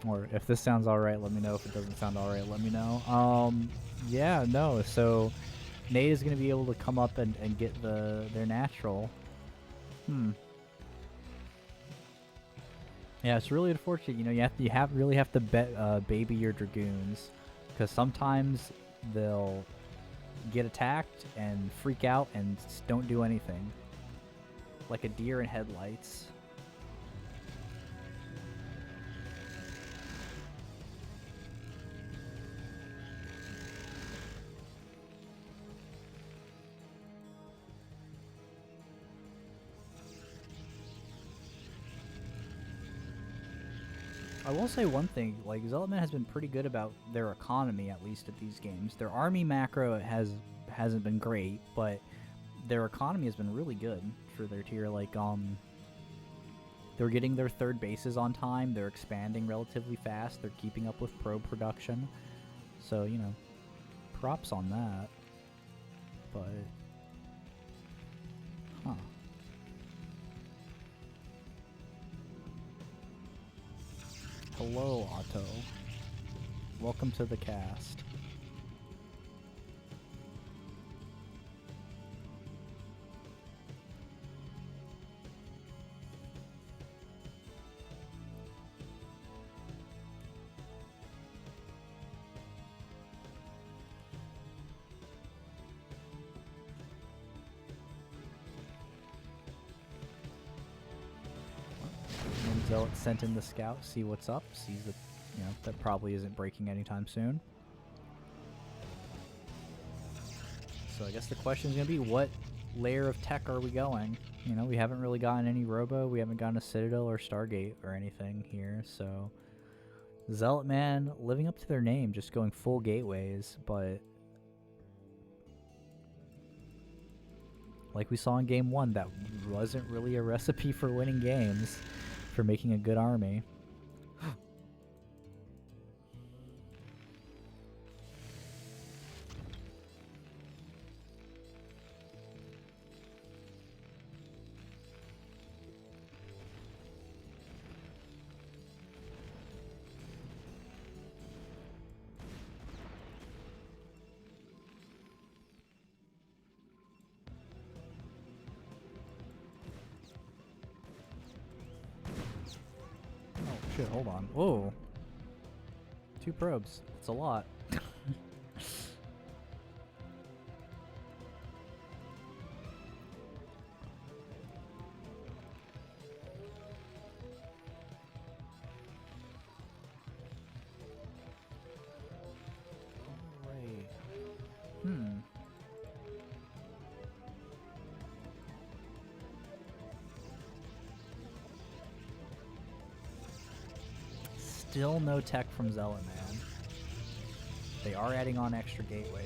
Or if this sounds alright, let me know. If it doesn't sound alright, let me know. Yeah, no. So, Nate is going to be able to come up and get their natural. Yeah, it's really unfortunate. You know, you really have to baby your Dragoons, because sometimes they'll get attacked and freak out and don't do anything, like a deer in headlights. I will say one thing, like, Zealotman has been pretty good about their economy, at least at these games. Their army macro hasn't been great, but their economy has been really good for their tier. Like, they're getting their 3rd bases on time, they're expanding relatively fast, they're keeping up with probe production. So, you know, props on that. But, huh. Hello, Otto. Welcome to the cast. Zealot sent in the scout, see what's up, sees that, you know, that probably isn't breaking anytime soon. So I guess the question is going to be, what layer of tech are we going? You know, we haven't really gotten any Robo, we haven't gotten a Citadel or Stargate or anything here, so... Zealotman living up to their name, just going full gateways, but... like we saw in Game 1, that wasn't really a recipe for winning games. For making a good army. Shit, hold on. Whoa. 2 probes. It's a lot. Alright. Still no tech from Zealotman. They are adding on extra gateways.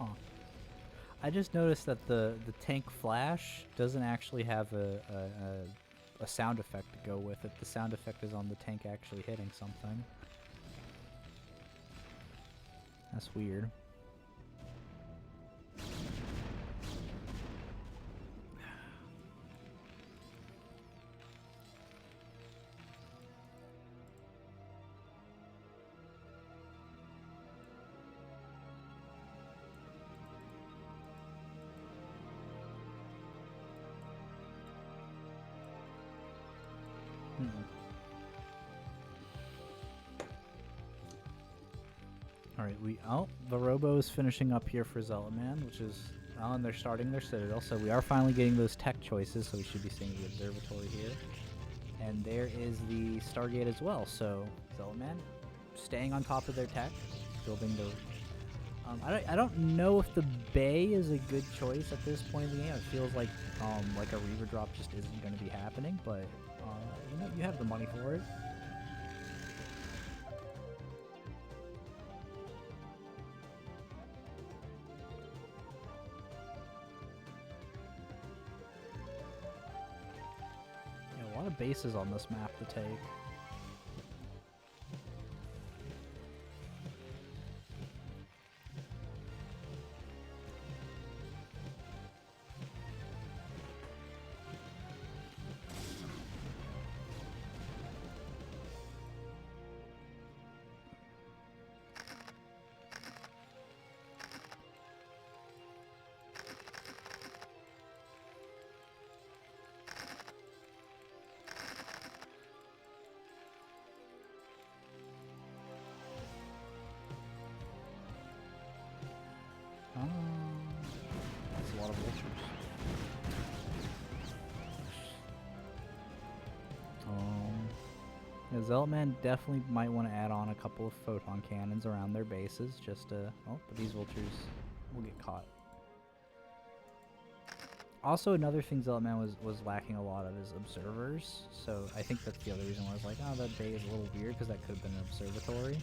Huh. I just noticed that the tank flash doesn't actually have a sound effect to go with it. The sound effect is on the tank actually hitting something. That's weird. Alright, the Robo is finishing up here for Zealotman, which is, and they're starting their Citadel, so we are finally getting those tech choices, so we should be seeing the Observatory here. And there is the Stargate as well, so Zealotman staying on top of their tech, building the... I don't know if the Bay is a good choice at this point in the game. It feels like a Reaver drop just isn't going to be happening, but you know, you have the money for it. A lot of bases on this map to take. That's a lot of vultures. Yeah, Zealotman definitely might want to add on a couple of photon cannons around their bases just to... Oh, but these vultures will get caught. Also, another thing Zealotman was lacking a lot of is observers, so I think that's the other reason why I was like, oh, that bay is a little weird, because that could have been an observatory.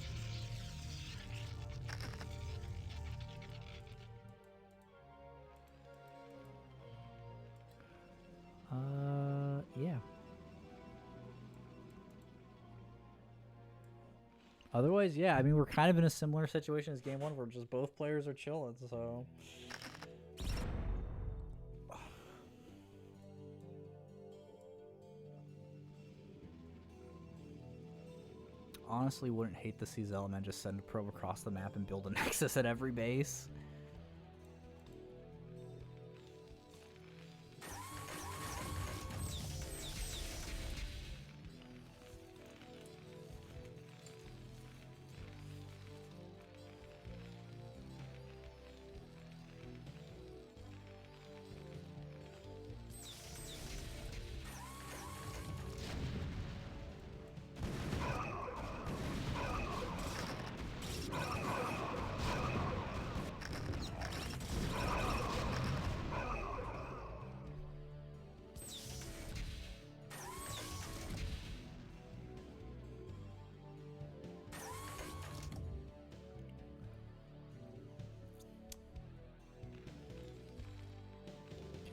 Yeah. Otherwise, yeah, I mean, we're kind of in a similar situation as Game 1, where just both players are chilling, so... Honestly, wouldn't hate to see Zealotman just send a probe across the map and build a nexus at every base.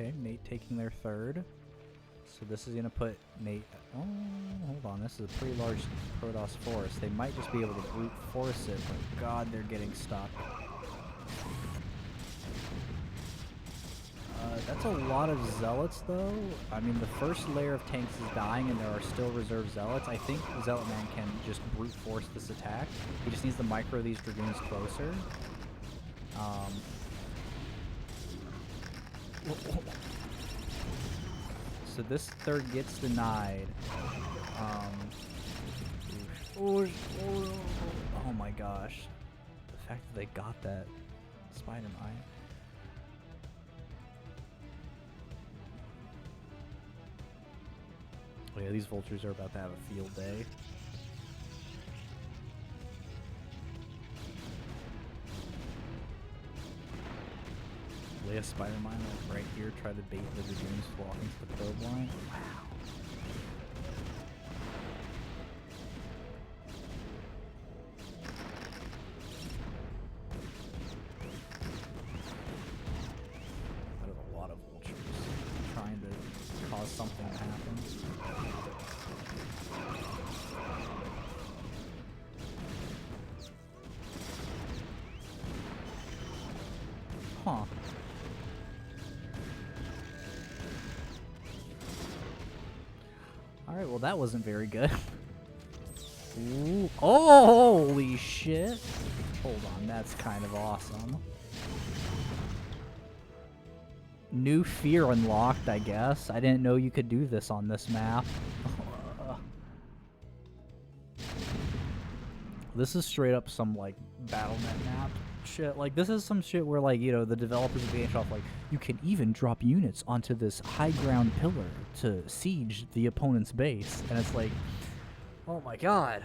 Okay, Nate taking their third. So this is going to put Nate... Oh, hold on. This is a pretty large Protoss forest. They might just be able to brute force it, but god, they're getting stuck. That's a lot of Zealots, though. I mean, the first layer of tanks is dying, and there are still reserve Zealots. I think Zealotman can just brute force this attack. He just needs to micro these Dragoons closer. So this third gets denied. Oh my gosh. The fact that they got that Spider-Mine. Oh yeah, these vultures are about to have a field day. Lay a Spider-Mine like right here, try to bait the Dragoons walk into the probe line. Wow. Huh. Alright, well that wasn't very good. Ooh. Oh, holy shit. Hold on, that's kind of awesome. New fear unlocked, I guess. I didn't know you could do this on this map. This is straight up some, like, BattleNet map shit. Like, this is some shit where, like, you know, the developers of the off, like, you can even drop units onto this high ground pillar to siege the opponent's base. And it's like, oh my god.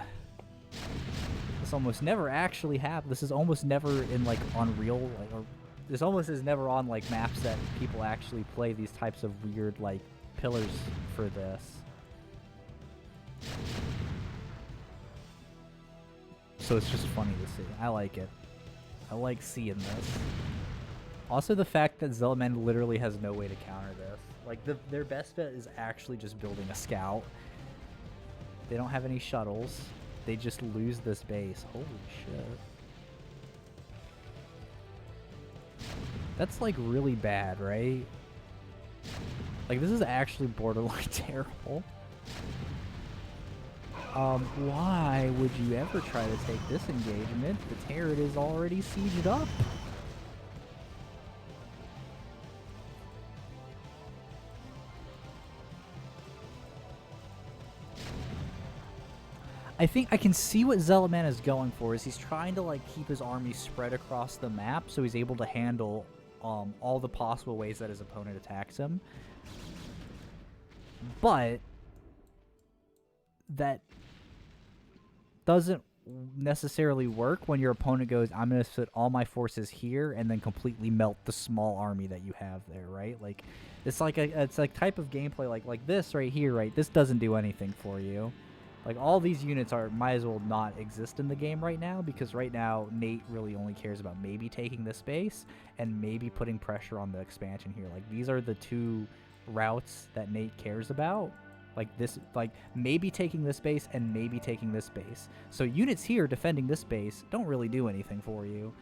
This almost never actually happens. This is almost never in, like, on real, like, or this almost is never on, like, maps that people actually play these types of weird, like, pillars for this. So it's just funny to see. I like it. I like seeing this. Also the fact that Zealotman literally has no way to counter this. Like, their best bet is actually just building a scout. They don't have any shuttles. They just lose this base. Holy shit. That's, like, really bad, right? Like, this is actually borderline terrible. Why would you ever try to take this engagement? The turret is already sieged up. I think I can see what Zealotman is going for. Is he's trying to, like, keep his army spread across the map so he's able to handle all the possible ways that his opponent attacks him. But that doesn't necessarily work when your opponent goes, I'm going to put all my forces here and then completely melt the small army that you have there, right? Like, it's like it's like type of gameplay like this right here, right? This doesn't do anything for you. Like, all these units might as well not exist in the game right now, because right now Nate really only cares about maybe taking this base and maybe putting pressure on the expansion here. Like, these are the two routes that Nate cares about. Like, this, like, maybe taking this base and maybe taking this base. So units here defending this base don't really do anything for you.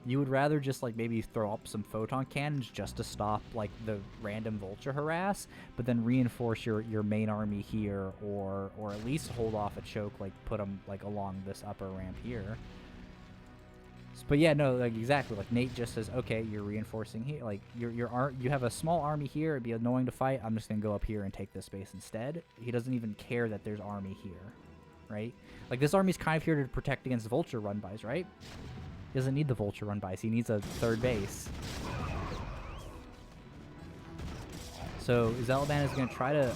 You would rather just, like, maybe throw up some photon cannons just to stop, like, the random vulture harass, but then reinforce your main army here, or at least hold off a choke, like, put them, like, along this upper ramp here. But yeah, no, like, exactly. Like, Nate just says, okay, you're reinforcing here. Like, you have a small army here. It'd be annoying to fight. I'm just gonna go up here and take this base instead. He doesn't even care that there's army here, right? Like, this army's kind of here to protect against vulture run-bys, right? He doesn't need the vulture run-bys. He needs a third base. So Zealotman is gonna try to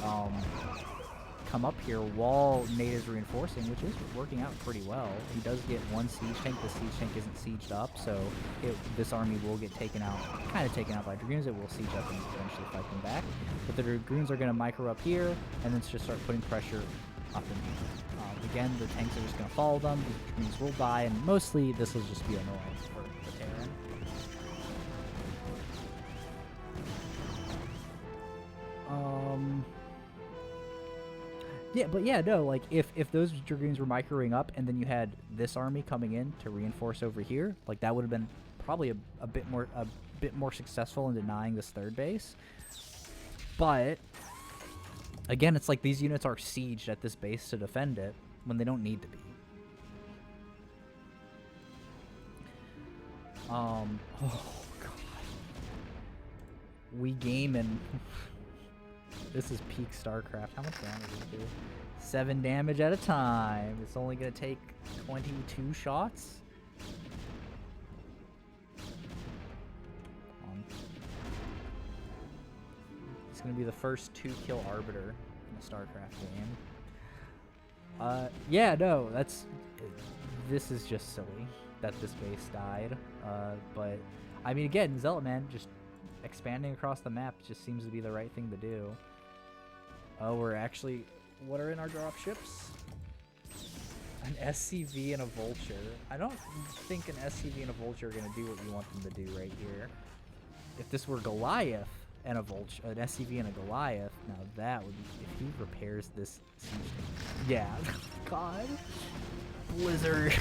come up here while Nate is reinforcing, which is working out pretty well. He does get one siege tank. The siege tank isn't sieged up, so this army will get taken out, kind of taken out by dragoons. It will siege up and eventually fight them back. But the dragoons are going to micro up here, and then just start putting pressure up in here. Again, the tanks are just going to follow them. The dragoons will die, and mostly this will just be annoying for the Terran. Yeah, but yeah, no, like, if those dragoons were microing up and then you had this army coming in to reinforce over here, like, that would have been probably a bit more successful in denying this third base. But again, it's like these units are sieged at this base to defend it when they don't need to be. Oh god. We gaming. This is peak Starcraft. How much damage does it do? 7 damage at a time. It's only going to take 22 shots. It's going to be the first 2-kill Arbiter in a Starcraft game. Yeah, no, this is just silly that this base died. But, I mean, again, Zealotman just expanding across the map just seems to be the right thing to do. Oh, we're actually... What are in our drop ships? An SCV and a Vulture. I don't think an SCV and a Vulture are going to do what you want them to do right here. If this were Goliath and a Vulture, an SCV and a Goliath, now that would be... If he repairs this siege tank. Yeah. God. Blizzard.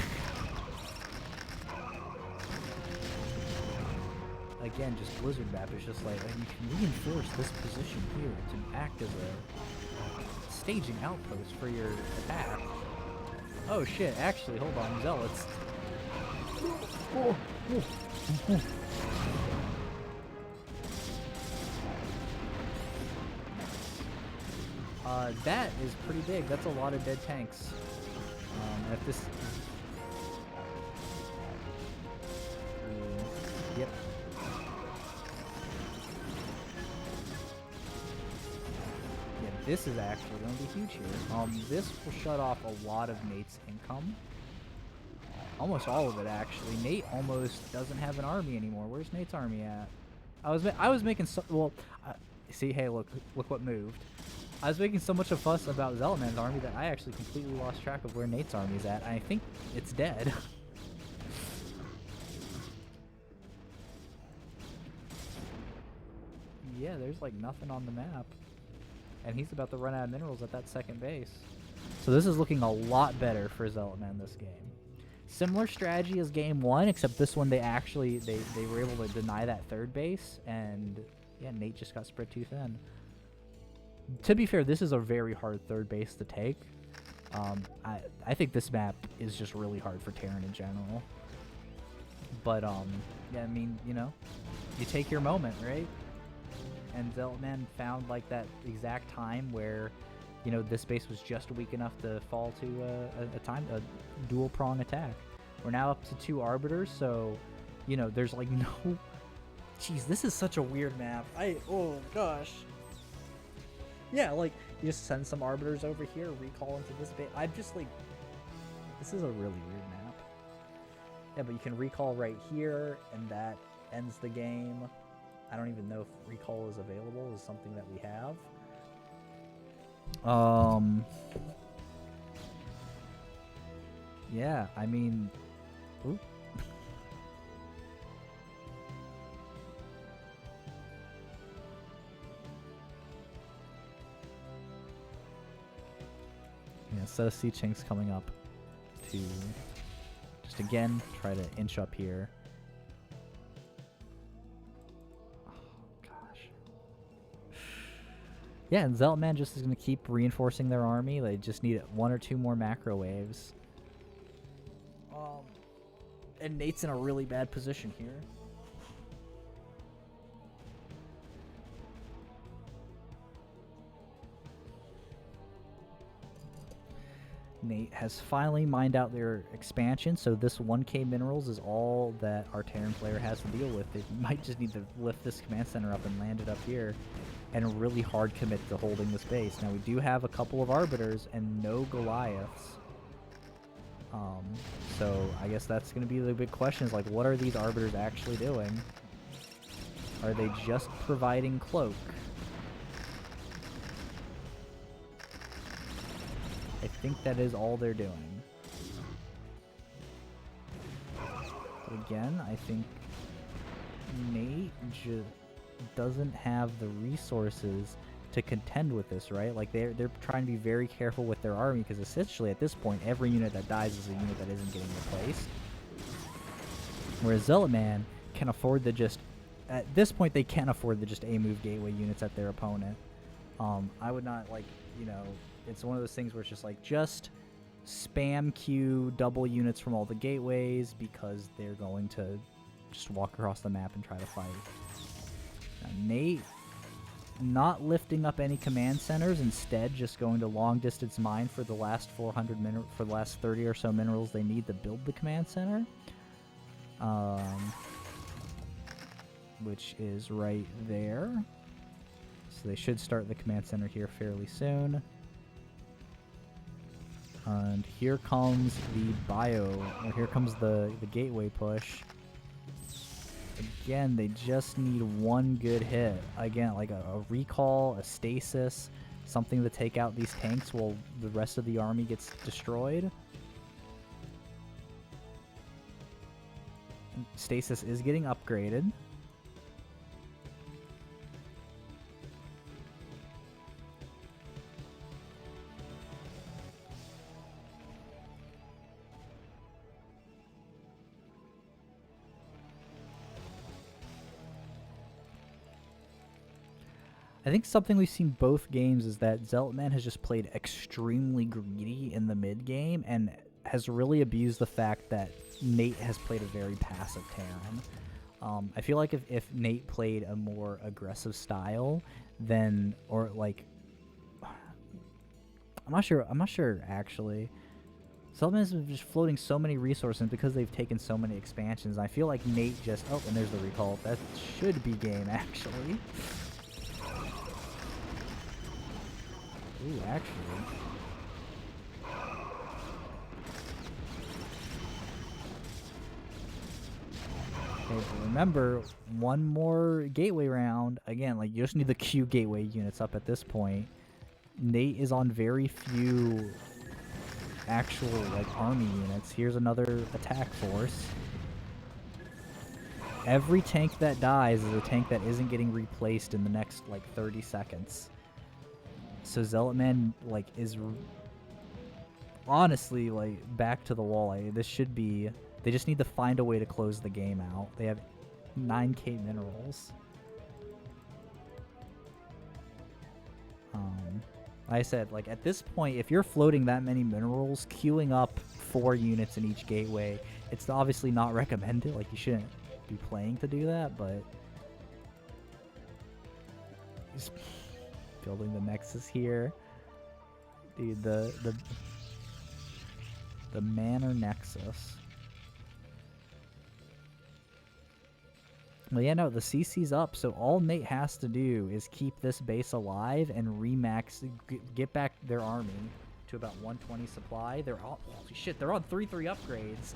again, just Blizzard map is just like, you can reinforce this position here to act as a staging outpost for your attack. Oh shit, actually, hold on, Zealots. That is pretty big. That's a lot of dead tanks. If this... Yep. Yeah, this is actually going to be huge here. This will shut off a lot of Nate's income. Almost all of it, actually. Nate almost doesn't have an army anymore. Where's Nate's army at? I was making so... Well, see, hey, look what moved. I was making so much of a fuss about Zealotman's army that I actually completely lost track of where Nate's army is at. I think it's dead. Yeah, there's like nothing on the map. And he's about to run out of minerals at that second base. So this is looking a lot better for Zealotman this game. Similar strategy as game one, except this one they were able to deny that third base, and yeah, Nate just got spread too thin. To be fair, this is a very hard third base to take. I think this map is just really hard for Terran in general. But yeah, I mean, you know, you take your moment, right? And Zealotman found like that exact time where, you know, this base was just weak enough to fall to a dual prong attack. We're now up to 2 arbiters, so, you know, there's like no... Jeez, this is such a weird map. Oh gosh. Yeah, like, you just send some arbiters over here, recall into this base. I'm just like, this is a really weird map. Yeah, but you can recall right here, and that ends the game. I don't even know if recall is available, is something that we have. Yeah, I mean, oop. Yeah, set of sea chinks coming up to just again try to inch up here. Oh gosh. Yeah, and Zealotman just is going to keep reinforcing their army. They just need 1 or 2 more macro waves. And Nate's in a really bad position here. Nate has finally mined out their expansion, so this 1k minerals is all that our Terran player has to deal with. They might just need to lift this command center up and land it up here, and really hard commit to holding this base. Now we do have a couple of arbiters and no Goliaths. So I guess that's going to be the big question, is like, what are these arbiters actually doing? Are they just providing cloak? I think that is all they're doing. But again, I think Nate just doesn't have the resources to contend with this, right? Like, they're trying to be very careful with their army, because essentially at this point every unit that dies is a unit that isn't getting replaced. Whereas Zealotman can afford to just, at this point they can't afford to just A-move gateway units at their opponent. I would not, like, you know, it's one of those things where it's just like, just spam queue double units from all the gateways, because they're going to just walk across the map and try to fight. Now, Nate not lifting up any command centers, instead just going to long distance mine for the last 400 minerals, for the last 30 or so minerals they need to build the command center. Which is right there. So they should start the command center here fairly soon. And here comes here comes the gateway push. Again, they just need 1 good hit. Again, like a recall, a stasis, something to take out these tanks while the rest of the army gets destroyed. Stasis is getting upgraded. I think something we've seen both games is that Zealotman has just played extremely greedy in the mid game and has really abused the fact that Nate has played a very passive Terran. I feel like if Nate played a more aggressive style, then, or like, I'm not sure actually. Zealotman has been just floating so many resources because they've taken so many expansions. I feel like Nate just, oh, and there's the recall. That should be game actually. Ooh, actually. Okay, but remember, one more gateway round. Again, like, you just need the Q gateway units up at this point. Nate is on very few actual, like, army units. Here's another attack force. Every tank that dies is a tank that isn't getting replaced in the next, like, 30 seconds. So Zealotman, like, is honestly, like, back to the wall. Like, this should be... They just need to find a way to close the game out. They have 9k minerals. Like I said, like, at this point, if you're floating that many minerals, queuing up 4 units in each gateway, it's obviously not recommended. Like, you shouldn't be playing to do that, but... Just building the Nexus here. Dude, the Manor Nexus. Well, yeah, no, the CC's up, so all Nate has to do is keep this base alive and remax, get back their army to about 120 supply. They're all, holy shit, they're on 3-3 upgrades.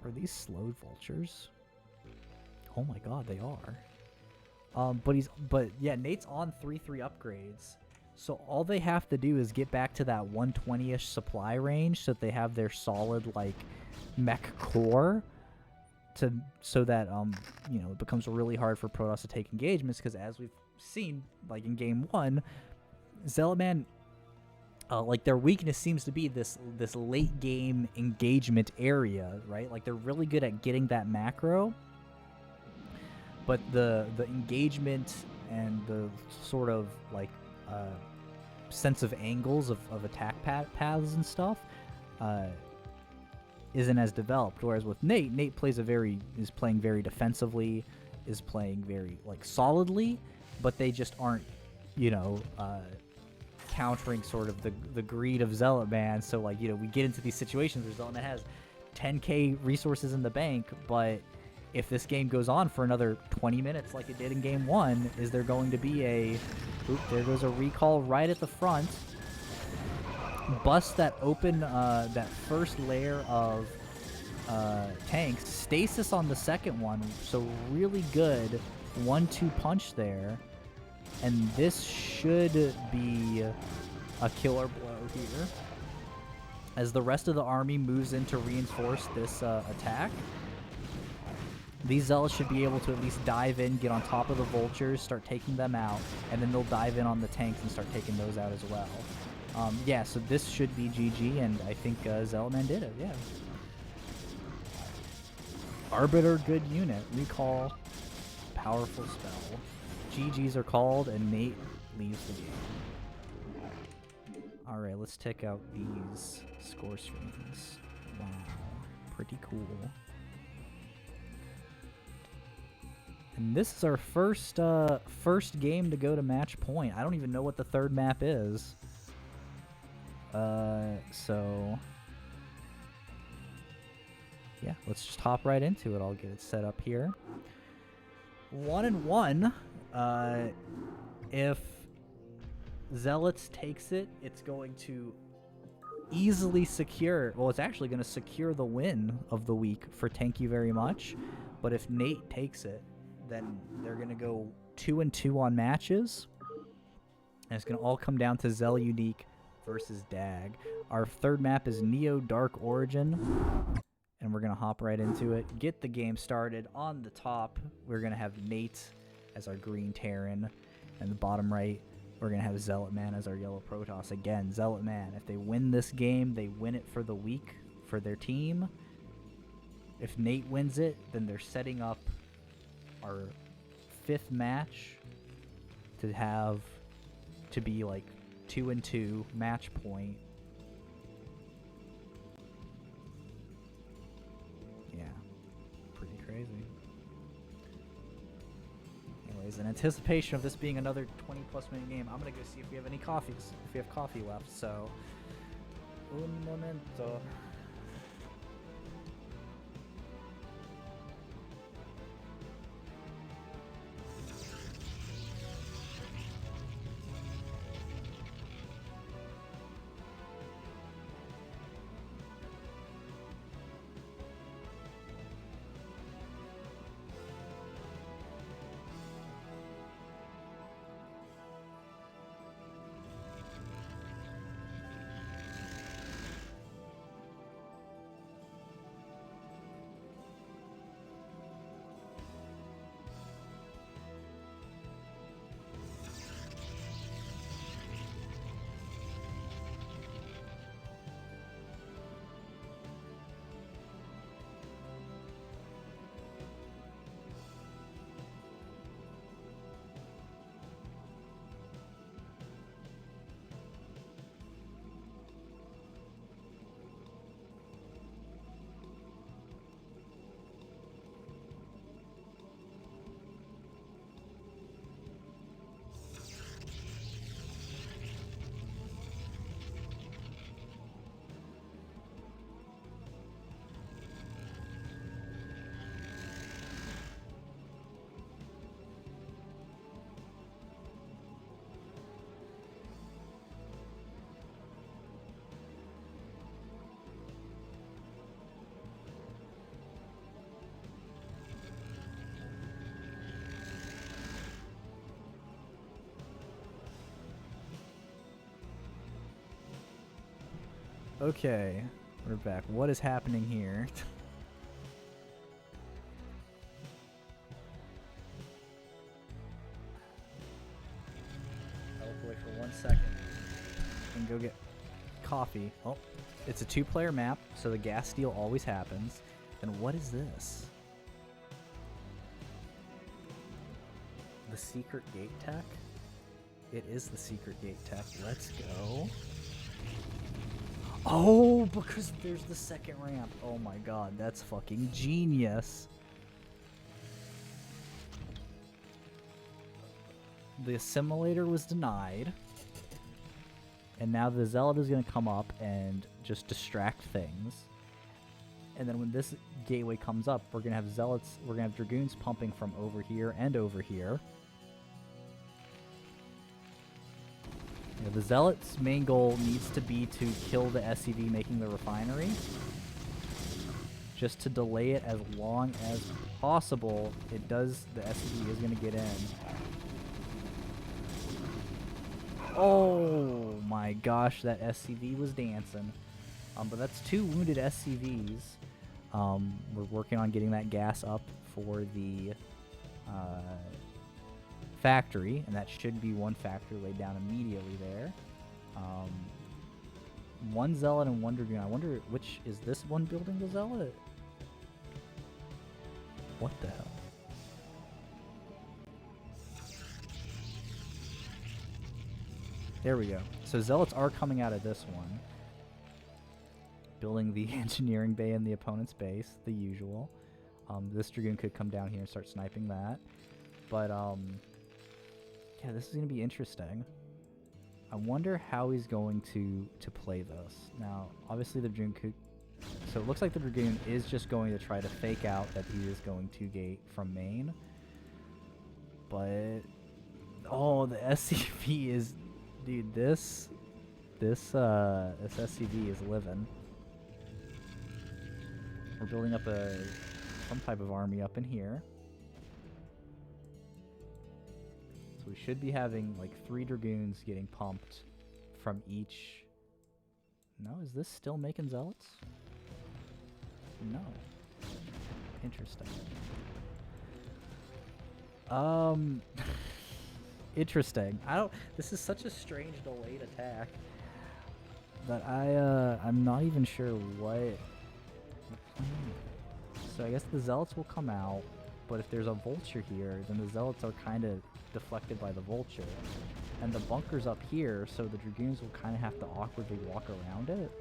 Are these slowed vultures? Oh my god, they are. But yeah, Nate's on 3-3 upgrades. So all they have to do is get back to that 120-ish supply range so that they have their solid, like, mech core. So that you know, it becomes really hard for Protoss to take engagements, because as we've seen, like in game 1, Zealotman, like, their weakness seems to be this late game engagement area, right? Like, they're really good at getting that macro, but the engagement and the sort of, like, sense of angles of attack paths and stuff isn't as developed. Whereas with Nate is playing very defensively, is playing very, like, solidly, but they just aren't, you know, countering sort of the greed of Zealotman. So, like, you know, we get into these situations where Zealotman has 10k resources in the bank, but if this game goes on for another 20 minutes like it did in game 1, is there going to be a... Oop, there goes a recall right at the front. Bust that open, that first layer of tanks. Stasis on the second one, so really good 1-2 punch there. And this should be a killer blow here, as the rest of the army moves in to reinforce this attack. These Zealots should be able to at least dive in, get on top of the vultures, start taking them out, and then they'll dive in on the tanks and start taking those out as well. Yeah, so this should be GG, and I think Zealotman did it, yeah. Arbiter, good unit. Recall, powerful spell. GGs are called, and Nate leaves the game. Alright, let's check out these score screens. Wow, pretty cool. And this is our first game to go to match point. I don't even know what the third map is. So yeah, let's just hop right into it. I'll get it set up here. 1-1. If Zealots takes it, it's going to easily secure... Well, it's actually going to secure the win of the week for Thank You Very Much. But if Nate takes it, then they're going to go 2-2 on matches. And it's going to all come down to Zel Uneec versus Dag. Our third map is Neo Dark Origin, and we're going to hop right into it. Get the game started. On the top, we're going to have Nate as our green Terran, and the bottom right, we're going to have Zealotman as our yellow Protoss. Again, Zealotman, if they win this game, they win it for the week for their team. If Nate wins it, then they're setting up our 5th match to be like 2-2 match point. Yeah, pretty crazy. Anyways, in anticipation of this being another 20+ minute game, I'm gonna go see if we have any coffees, if we have coffee left. So, un momento. Okay, we're back. What is happening here? I'll wait for 1 second and go get coffee. Oh, it's a 2-player map, so the gas steal always happens. And what is this? The secret gate tech? It is the secret gate tech. Let's go. Oh, because there's the second ramp. Oh my god, that's fucking genius. The assimilator was denied. And now the zealot is going to come up and just distract things. And then when this gateway comes up, we're going to have zealots, we're going to have dragoons pumping from over here and over here. You know, the zealot's main goal needs to be to kill the SCV making the refinery. Just to delay it as long as possible. It does, the SCV is going to get in. Oh my gosh, that SCV was dancing. But that's 2 wounded SCVs. We're working on getting that gas up for the factory, and that should be 1 factory laid down immediately there. 1 zealot and 1 dragoon. I wonder which is this one building the zealot? What the hell? There we go. So zealots are coming out of this one. Building the engineering bay in the opponent's base, the usual. This dragoon could come down here and start sniping that. But, yeah, this is going to be interesting. I wonder how he's going to play this. Now, obviously the dragoon could... So it looks like the dragoon is just going to try to fake out that he is going to gate from main. But... Oh, the SCV is... Dude, this SCV is living. We're building up some type of army up in here. So we should be having like 3 dragoons getting pumped from each. No, is this still making zealots? No. Interesting. Interesting. This is such a strange delayed attack that I'm not even sure what the plan is. So I guess the zealots will come out, but if there's a vulture here, then the zealots are kind of deflected by the vulture. And the bunker's up here, so the dragoons will kind of have to awkwardly walk around it.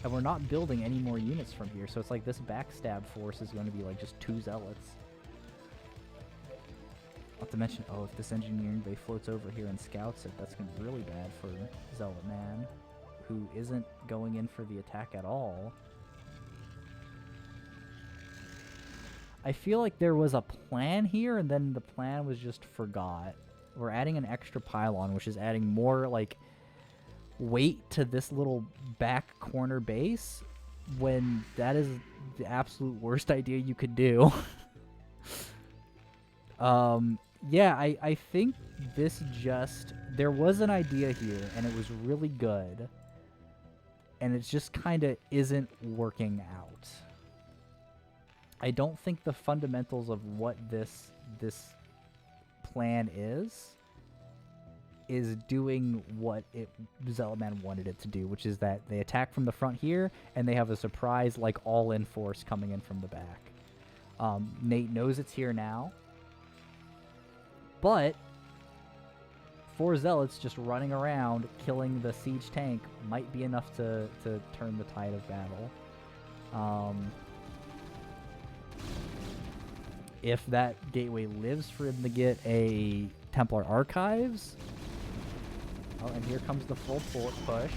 And we're not building any more units from here, so it's like this backstab force is going to be like just 2 zealots. Not to mention, oh, if this engineering bay floats over here and scouts it, that's going to be really bad for Zealotman, who isn't going in for the attack at all. I feel like there was a plan here, and then the plan was just forgot. We're adding an extra pylon, which is adding more, like, weight to this little back corner base, when that is the absolute worst idea you could do. Yeah, I think this just... There was an idea here, and it was really good. And it just kind of isn't working out. I don't think the fundamentals of what this plan is doing what Zealotman wanted it to do, which is that they attack from the front here, and they have a surprise, like, all-in force coming in from the back. Nate knows it's here now, but 4 zealots just running around killing the siege tank might be enough to turn the tide of battle. If that gateway lives for him to get a Templar Archives... Oh, and here comes the full push.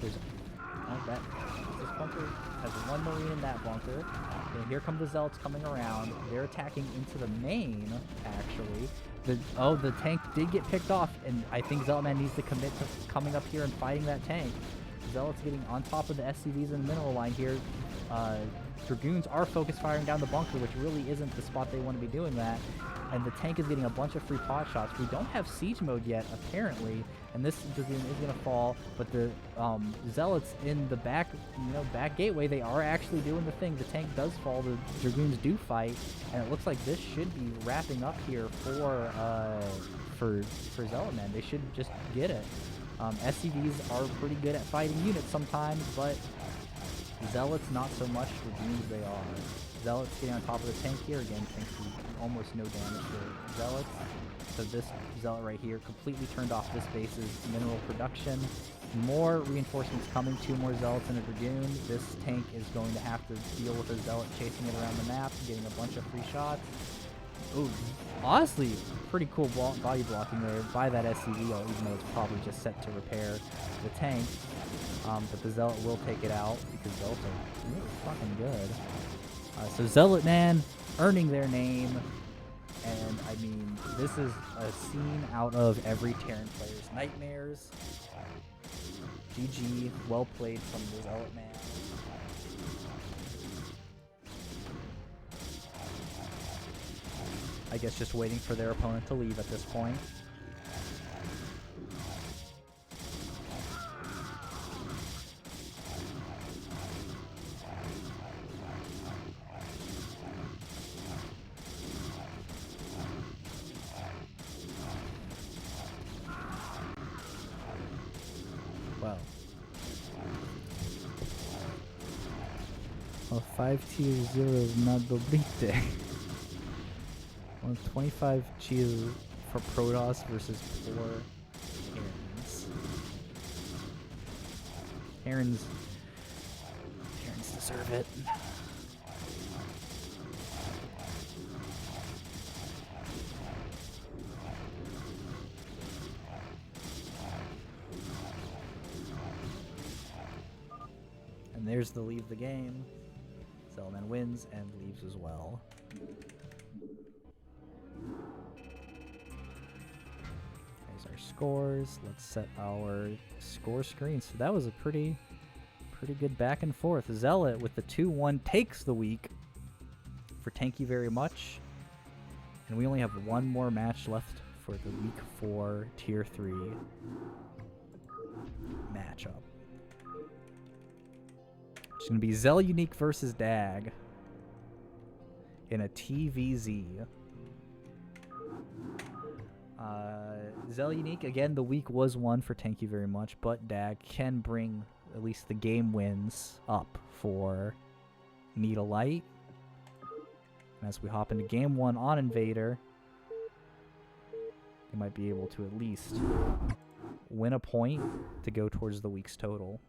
There's... Oh, this bunker has 1 Marine in that bunker. And here come the Zealots coming around. They're attacking into the main, actually. The tank did get picked off, and I think Zealotman needs to commit to coming up here and fighting that tank. Zealots getting on top of the SCVs in the mineral line here. Dragoons are focus firing down the bunker, which really isn't the spot they want to be doing that. And the tank is getting a bunch of free pot shots. We don't have siege mode yet, apparently, and this Dragoon is going to fall. But the Zealots in the back, back gateway, they are actually doing the thing. The tank does fall. The Dragoons do fight, and it looks like this should be wrapping up here for Zealotman. They should just get it. SCVs are pretty good at fighting units sometimes, but Zealots not so much. Dragoons they are. Zealots getting on top of the tank here again. Tanks do almost no damage to Zealots. So this Zealot right here completely turned off this base's mineral production. More reinforcements coming. 2 more Zealots and a Dragoon. This tank is going to have to deal with a Zealot chasing it around the map, getting a bunch of free shots. Ooh, honestly, pretty cool body blocking there by that SCV, even though it's probably just set to repair the tank. But the Zealot will take it out because Zealots are really fucking good. So Zealotman earning their name, and I mean, this is a scene out of every Terran player's nightmares. GG, well played from the Zealotman. I guess just waiting for their opponent to leave at this point. Well, 5 tier 0 is not dobrite. 25 cheese for Protoss versus 4 Terrans. Terrans deserve it. And there's the leave the game. Zealotman wins and leaves as well. There's our scores. Let's set our score screen. So that was a pretty good back and forth. Zealot with the 2-1 takes the week for thank you very much. And we only have 1 more match left for the week 4 tier 3 matchup. It's going to be Zel Uneec versus Dag in a TVZ. Zel Uneec, again, the week was 1 for thank you very much, but Dag can bring at least the game wins up for Need a Light. And as we hop into game 1 on Invader, they might be able to at least win a point to go towards the week's total.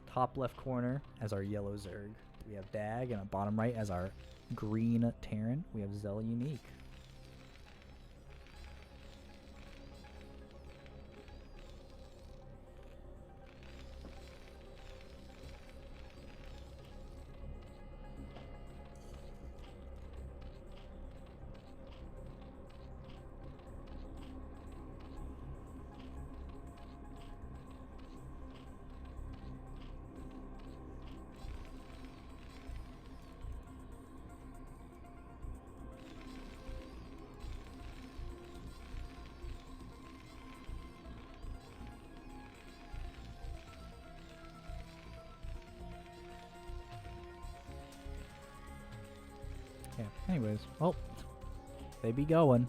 Top left corner as our yellow Zerg, we have Dag, and bottom right as our green Terran, we have Zel Uneec. Yeah, anyways, well, they be going.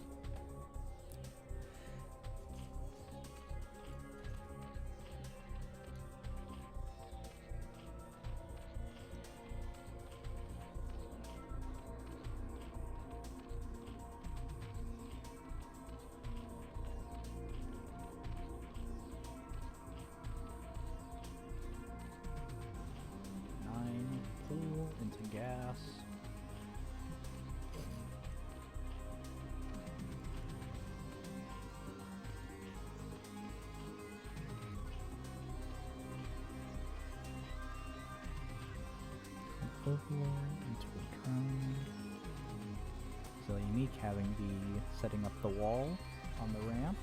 Nine, cool, into gas. Overlord into a drone. Zel Uneec having the setting up the wall on the ramp.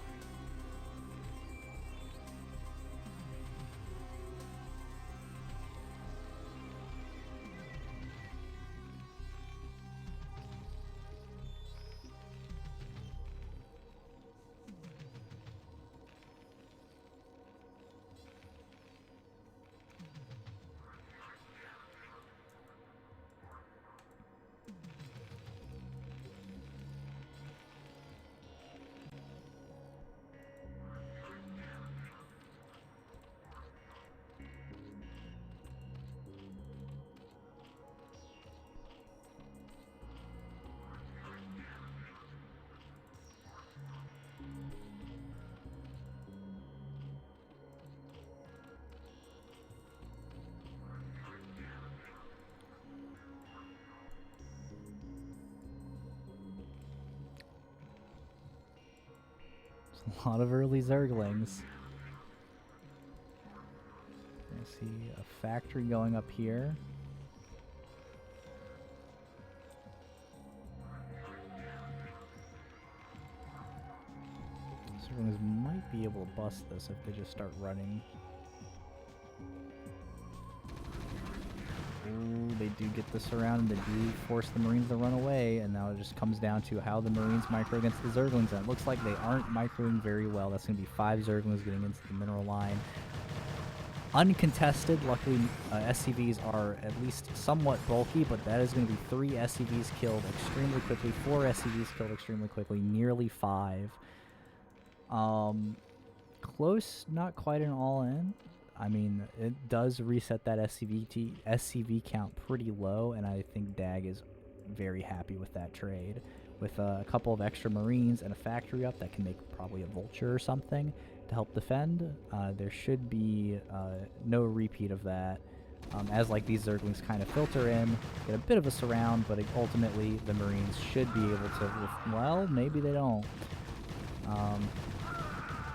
A lot of early Zerglings. I see a factory going up here. Zerglings might be able to bust this if they just start running. Ooh, they do get this around, and they do force the Marines to run away, and now it just comes down to how the Marines micro against the Zerglings, and it looks like they aren't microing very well. That's going to be 5 Zerglings getting into the mineral line. Uncontested, luckily SCVs are at least somewhat bulky, but that is going to be 3 SCVs killed extremely quickly, 4 SCVs killed extremely quickly, nearly 5. Close, not quite an all-in. I mean, it does reset that SCV count pretty low, and I think Dag is very happy with that trade. With a couple of extra Marines and a factory up that can make probably a Vulture or something to help defend, there should be no repeat of that. As like these Zerglings kind of filter in, get a bit of a surround, but ultimately the Marines should be able to, well, maybe they don't.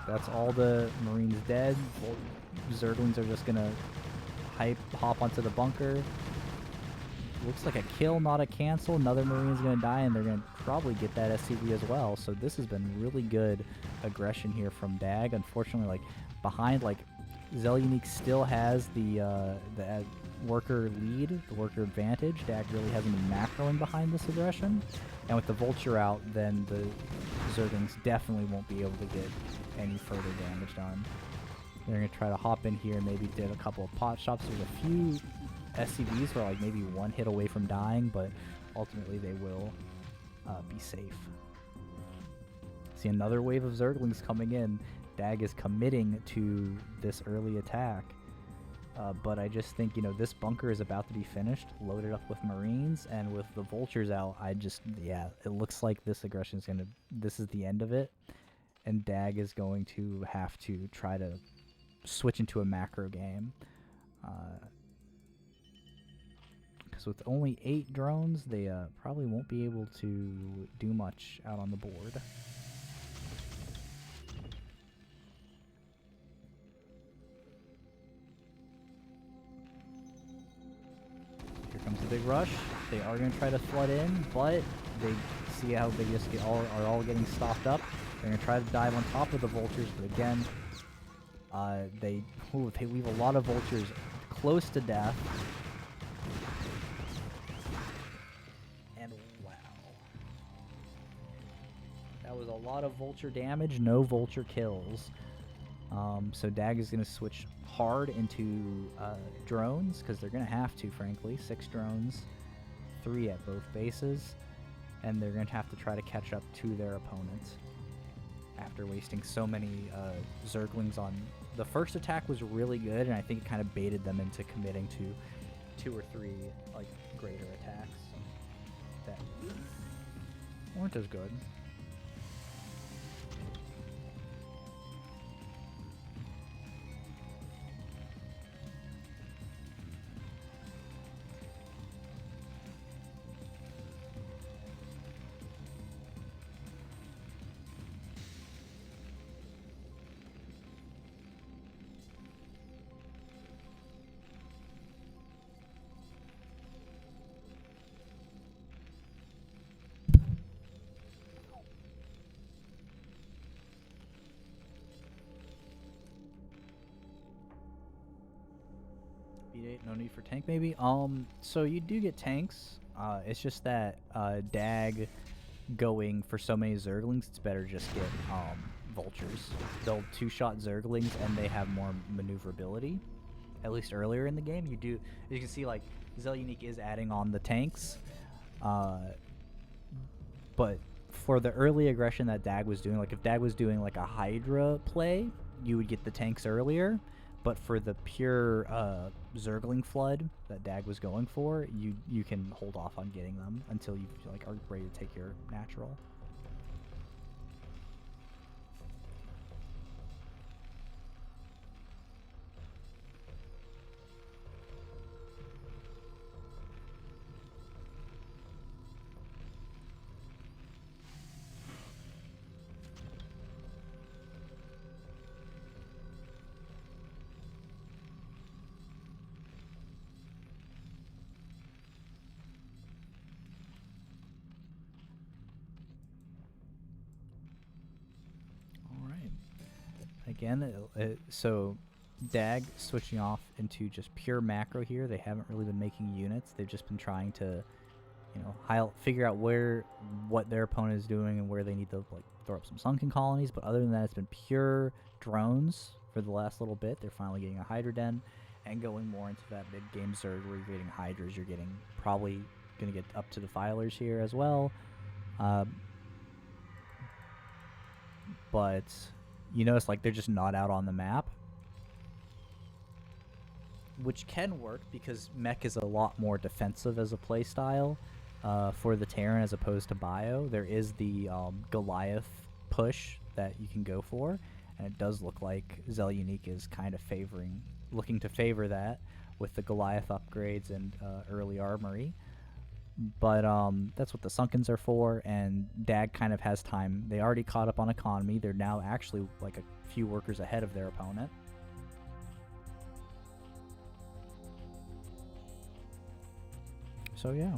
That's all the Marines dead. Zerglings are just gonna hop onto the bunker. Looks like a kill, not a cancel. Another Marine's gonna die, and they're gonna probably get that SCV as well. So this has been really good aggression here from Dag. Unfortunately, like behind, like Zel Uneec still has the worker lead, the worker advantage. Dag really hasn't been macroing behind this aggression, and with the Vulture out, then the Zerglings definitely won't be able to get any further damage done. They're going to try to hop in here and maybe did a couple of pot shops. There's a few SCVs who are like maybe one hit away from dying, but ultimately they will be safe. See another wave of Zerglings coming in. Dag is committing to this early attack. But I just think, this bunker is about to be finished, loaded up with Marines, and with the Vultures out, it looks like this aggression is this is the end of it, and Dag is going to have to try to switch into a macro game. Because with only 8 drones, they probably won't be able to do much out on the board. Here comes the big rush. They are going to try to flood in, but they see how they just are all getting stopped up. They're going to try to dive on top of the Vultures, but again, they leave a lot of Vultures close to death. And wow. That was a lot of Vulture damage, no Vulture kills. So Dag is going to switch hard into drones, because they're going to have to, frankly. 6 drones, 3 at both bases, and they're going to have to try to catch up to their opponents after wasting so many Zerglings on... The first attack was really good, and I think it kind of baited them into committing to 2 or 3 greater attacks that weren't as good. No need for tank, maybe. So you do get tanks. It's just that Dag going for so many Zerglings, it's better just get Vultures. They'll 2-shot Zerglings, and they have more maneuverability. At least earlier in the game, you can see Zel Uneec is adding on the tanks. But for the early aggression that Dag was doing, if Dag was doing a Hydra play, you would get the tanks earlier. But for the pure Zergling flood that Dag was going for, you can hold off on getting them until you are ready to take your natural. Again, so Dag switching off into just pure macro here. They haven't really been making units. They've just been trying to, figure out what their opponent is doing and where they need to throw up some sunken colonies. But other than that, it's been pure drones for the last little bit. They're finally getting a Hydra Den and going more into that mid game Zerg where you're getting Hydras. You're getting probably going to get up to Defilers here as well. But you notice they're just not out on the map, which can work because mech is a lot more defensive as a play style for the Terran as opposed to bio. There is the Goliath push that you can go for, and it does look like Zel Uneec is kind of looking to favor that with the Goliath upgrades and early armory. But that's what the Sunkens are for, and Dag kind of has time. They already caught up on economy. They're now actually a few workers ahead of their opponent. So yeah.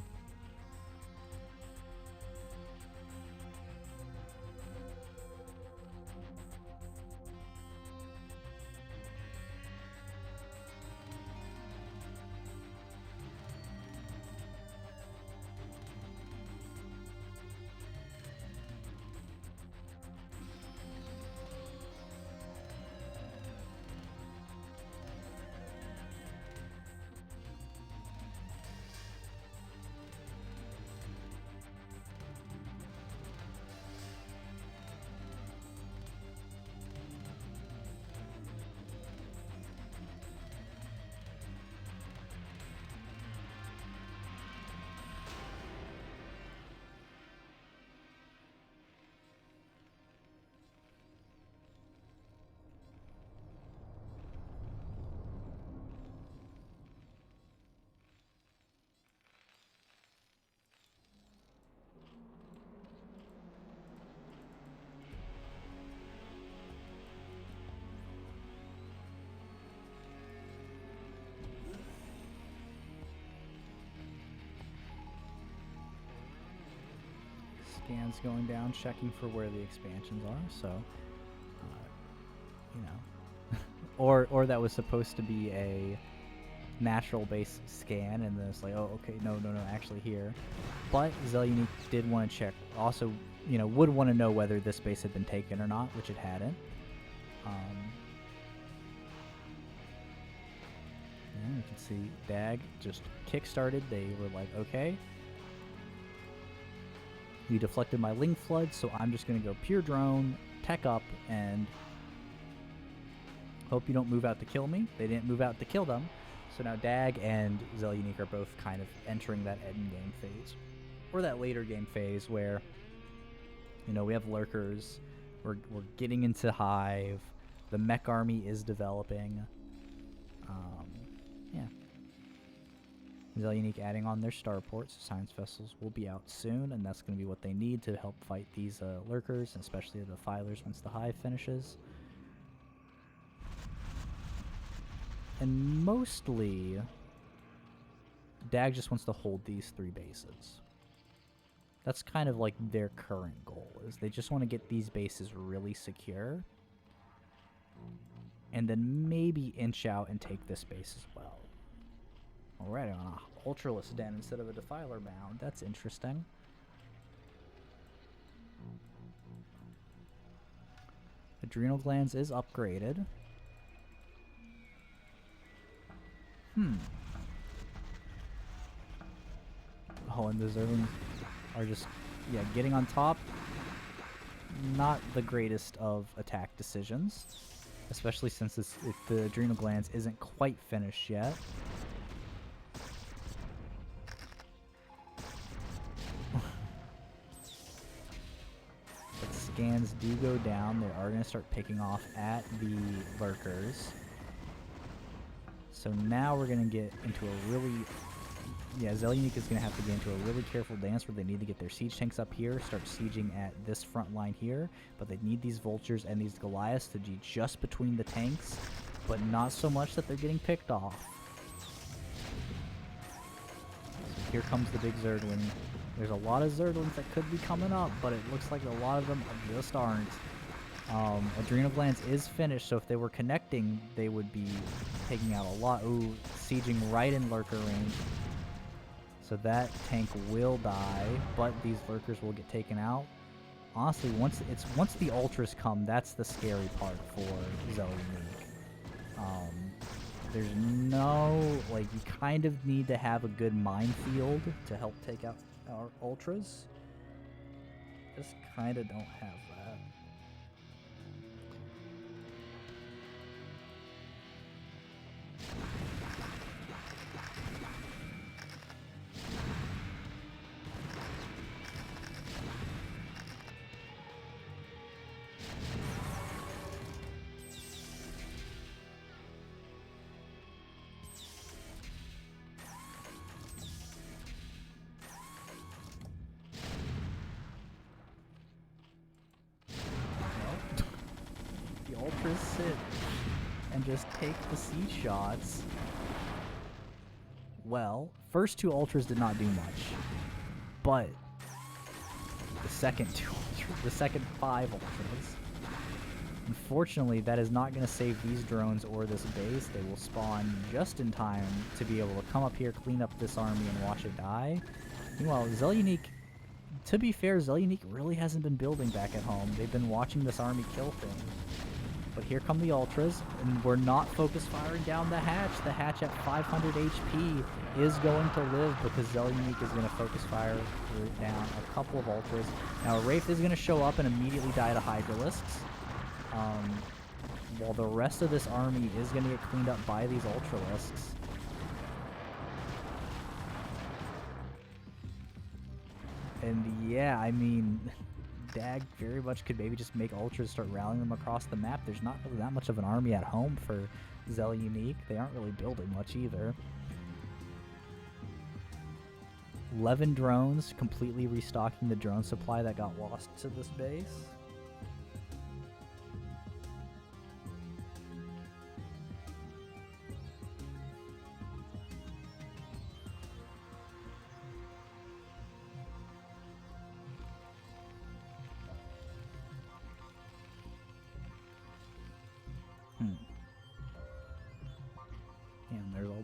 scans going down, checking for where the expansions are. So, you know, or that was supposed to be a natural base scan, and then it's like, oh, okay, no, actually here. But Zel Uneec did want to check. Also, you know, would want to know whether this base had been taken or not, which it hadn't. And you can see Dag just kick-started. They were like, okay, you deflected my Ling Flood, so I'm just going to go pure drone, tech up, and hope you don't move out to kill me. They didn't move out to kill them. So now Dag and Zel Uneec are both kind of entering that end game phase. Or that later game phase where, you know, we have lurkers, we're getting into Hive, the mech army is developing. Yeah. Zel Uneec adding on their starports. Science vessels will be out soon, and that's going to be what they need to help fight these lurkers, especially the filers once the Hive finishes. And mostly, Dag just wants to hold these 3 bases. That's kind of like their current goal, is they just want to get these bases really secure, and then maybe inch out and take this base as well. Alright, on a Ultraless Den instead of a Defiler Mound. That's interesting. Adrenal Glands is upgraded. Oh, and the Zerlings are just, yeah, getting on top. Not the greatest of attack decisions, especially since if the Adrenal Glands isn't quite finished yet. But scans do go down. They are going to start picking off at the lurkers. So now we're going to get into a really... Yeah, Zel Uneec is going to have to get into a really careful dance where they need to get their siege tanks up here, start sieging at this front line here, but they need these vultures and these Goliaths to be just between the tanks, but not so much that they're getting picked off. So here comes the big Zergling. There's a lot of Zerglings that could be coming up, but it looks like a lot of them just aren't. Adrenal Glands is finished, so if they were connecting, they would be taking out a lot. Ooh, sieging right in lurker range. So that tank will die, but these lurkers will get taken out. Honestly, once the ultras come, that's the scary part for Zel Uneec. There's no, like, you kind of need to have a good minefield to help take out our ultras. Just kind of don't have that. Ultras sit and just take the siege shots. Well, first 2 ultras did not do much, but the second 5 ultras, unfortunately, that is not going to save these drones or this base. They will spawn just in time to be able to come up here, clean up this army, and watch it die. Meanwhile, Zel Uneec, to be fair, Zel Uneec really hasn't been building back at home. They've been watching this army kill things. But here come the ultras, and we're not focus firing down the hatch. The hatch at 500 HP is going to live because Zel Uneec is going to focus fire down a couple of ultras. Now Wraith is going to show up and immediately die to Hydralisks, while the rest of this army is going to get cleaned up by these Ultralisks. And yeah, I mean... Dag very much could maybe just make ultras start rallying them across the map. There's not really that much of an army at home for Zel Uneec. They aren't really building much either. 11 drones, completely restocking the drone supply that got lost to this base.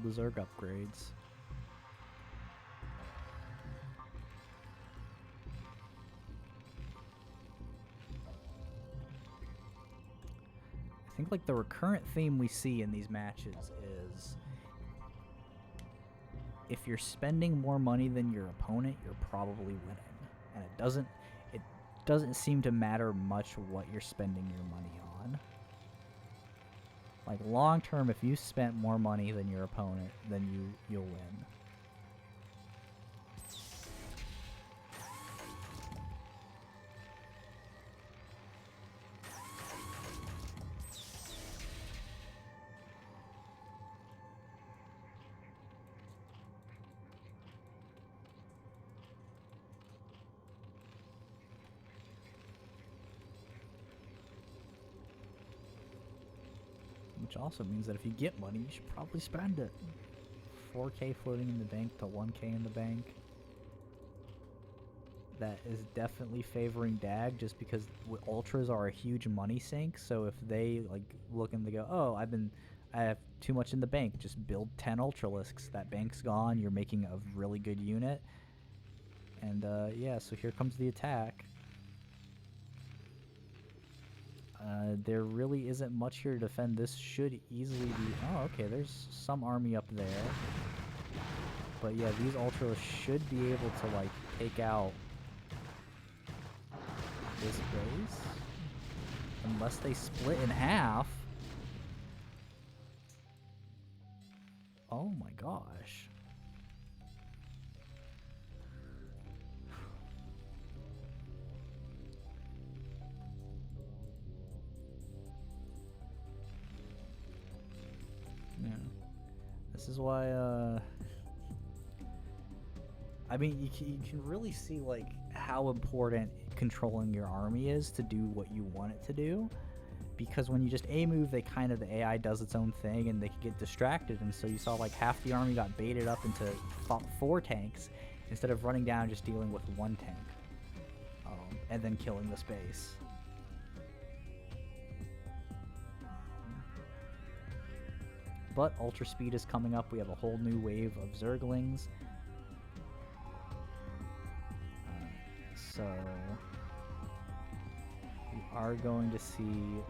the Zerg upgrades. I think like the recurrent theme we see in these matches is if you're spending more money than your opponent, you're probably winning. And it doesn't seem to matter much what you're spending your money on. Like long term, if you spent more money than your opponent, then you'll win. Which also means that if you get money, you should probably spend it. 4K floating in the bank to 1K in the bank. That is definitely favoring Dag just because ultras are a huge money sink. So if they like look and they go, oh, I have too much in the bank, just build 10 ultralisks. That bank's gone. You're making a really good unit. And yeah, so here comes the attack. There really isn't much here to defend. This should easily be... Oh, okay, there's some army up there. But yeah, these ultras should be able to, like, take out this base. Unless they split in half. Oh my gosh. Yeah. This is why, I mean, you can really see, like, how important controlling your army is to do what you want it to do. Because when you just A-move, the AI does its own thing, and they can get distracted. And so you saw, like, half the army got baited up into 4 tanks, instead of running down and just dealing with 1 tank. And then killing the space. But Ultra Speed is coming up. We have a whole new wave of Zerglings. So we are going to see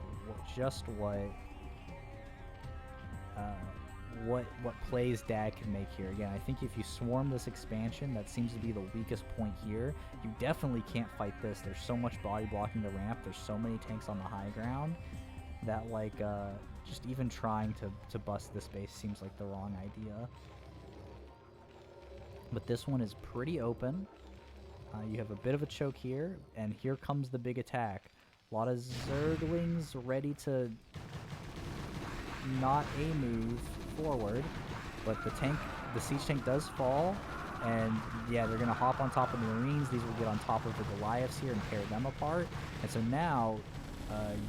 what plays Dag can make here. Again, I think if you swarm this expansion, that seems to be the weakest point here. You definitely can't fight this. There's so much body blocking the ramp. There's so many tanks on the high ground that, like, just even trying to bust this base seems like the wrong idea. But this one is pretty open. You have a bit of a choke here, and here comes the big attack. A lot of Zerglings ready to not A-move forward, but the siege tank does fall, and yeah, they're going to hop on top of the Marines. These will get on top of the Goliaths here and tear them apart. And so now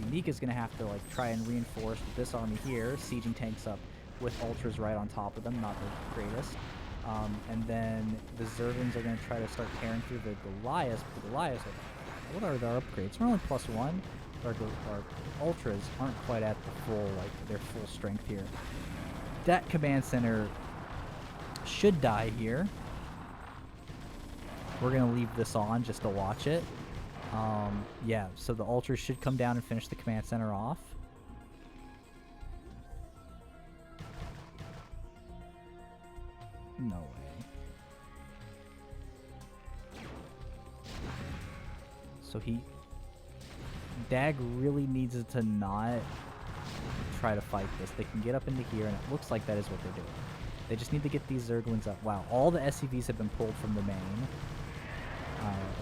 Uneec is going to have to, like, try and reinforce with this army here, sieging tanks up with ultras right on top of them, not the greatest. And then the Zerglings are going to try to start tearing through the Goliaths, but the Goliaths what are their upgrades? They're only +1. Our ultras aren't quite at the full, like, their full strength here. That command center should die here. We're going to leave this on just to watch it. Yeah, so the ultras should come down and finish the command center off. No way. So Dag really needs to not try to fight this. They can get up into here, and it looks like that is what they're doing. They just need to get these Zerglings up. Wow, all the SCVs have been pulled from the main.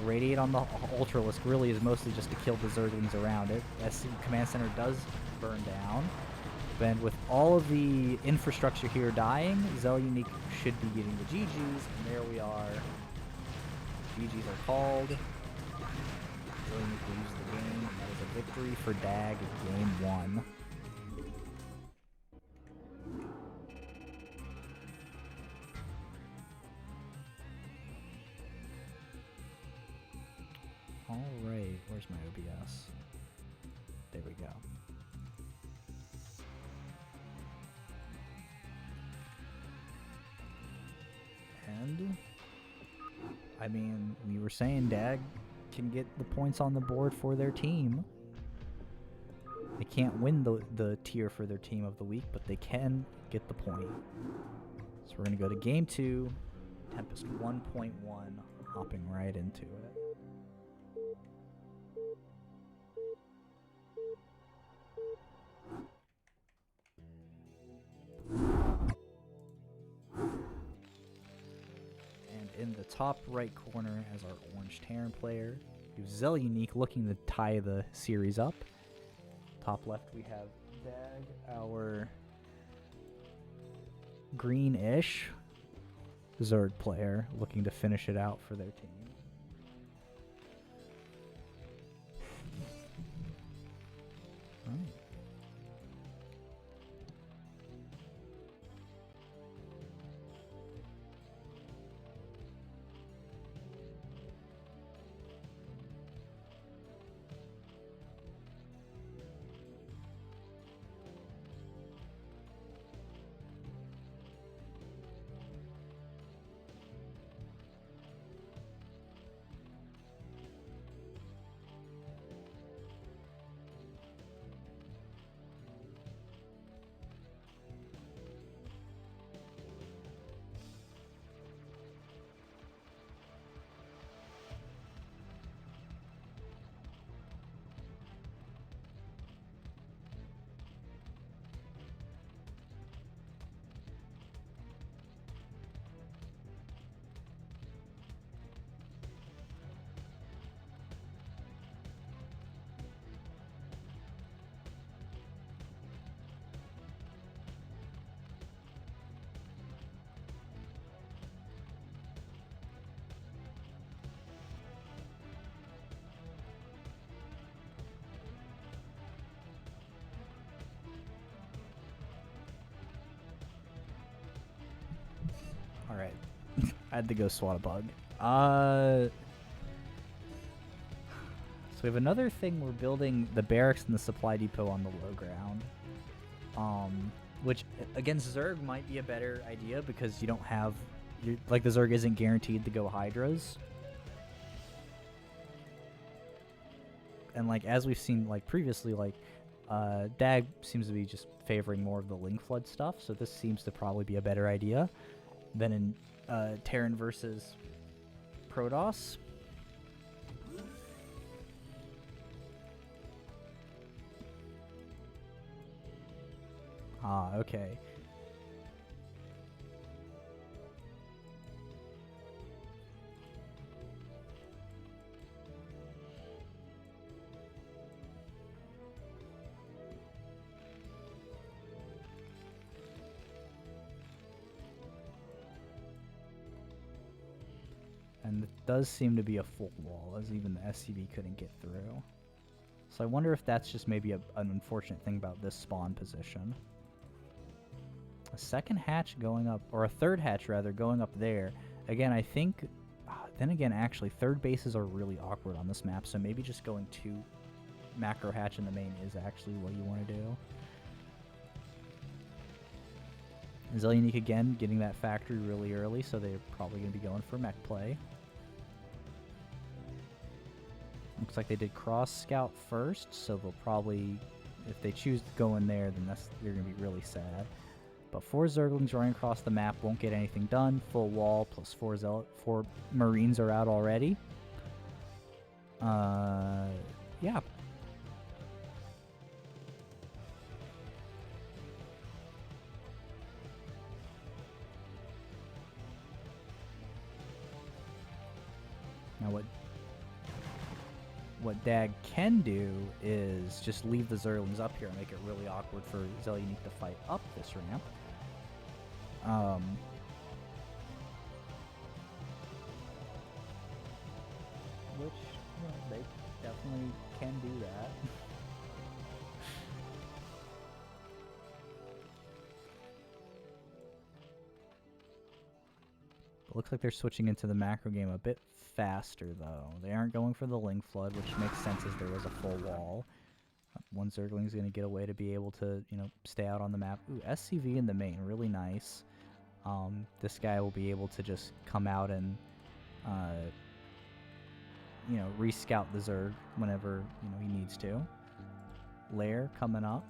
Radiate on the Ultralisk really is mostly just to kill the Zerglings around it. Command Center does burn down. And with all of the infrastructure here dying, Zel Uneec should be getting the GGs, and there we are. GGs are called. Zel Uneec will use the game, and that is a victory for Dag in Game 1. Alright, where's my OBS? There we go. I mean, we were saying Dag can get the points on the board for their team. They can't win the tier for their team of the week, but they can get the point. So we're going to go to game 2, Tempest 1.1, hopping right into it. And in the top right corner as our orange Terran player, we have Zel Uneec looking to tie the series up. Top left we have Dag, our greenish Zerg player, looking to finish it out for their team. Right. Alright. I had to go swat a bug. So we have another thing. We're building the barracks and the supply depot on the low ground. Which, against Zerg, might be a better idea because you don't have... like, the Zerg isn't guaranteed to go Hydras. And, like, as we've seen, like, previously, like, Dag seems to be just favoring more of the Link Flood stuff, so this seems to probably be a better idea than in Terran versus Protoss. Ah, okay. And it does seem to be a full wall, as even the SCV couldn't get through. So I wonder if that's just maybe an unfortunate thing about this spawn position. A second hatch going up, or a third hatch rather, going up there. Again, I think, then again, actually, third bases are really awkward on this map, so maybe just going 2 macro hatch in the main is actually what you want to do. Zel Uneec again, getting that factory really early, so they're probably going to be going for mech play. Looks like they did cross scout first, so they'll probably, if they choose to go in there, then they're going to be really sad. But 4 Zerglings running across the map won't get anything done. Full wall plus 4 Marines are out already. Yeah. Now what Dag can do is just leave the Zerglings up here and make it really awkward for Zel Uneec to fight up this ramp. Which, you know, they definitely can do that. Looks like they're switching into the macro game a bit faster, though. They aren't going for the Link Flood, which makes sense as there was a full wall. One Zergling's going to get away to be able to, you know, stay out on the map. Ooh, SCV in the main, really nice. This guy will be able to just come out and you know, rescout the Zerg whenever, you know, he needs to. Lair coming up.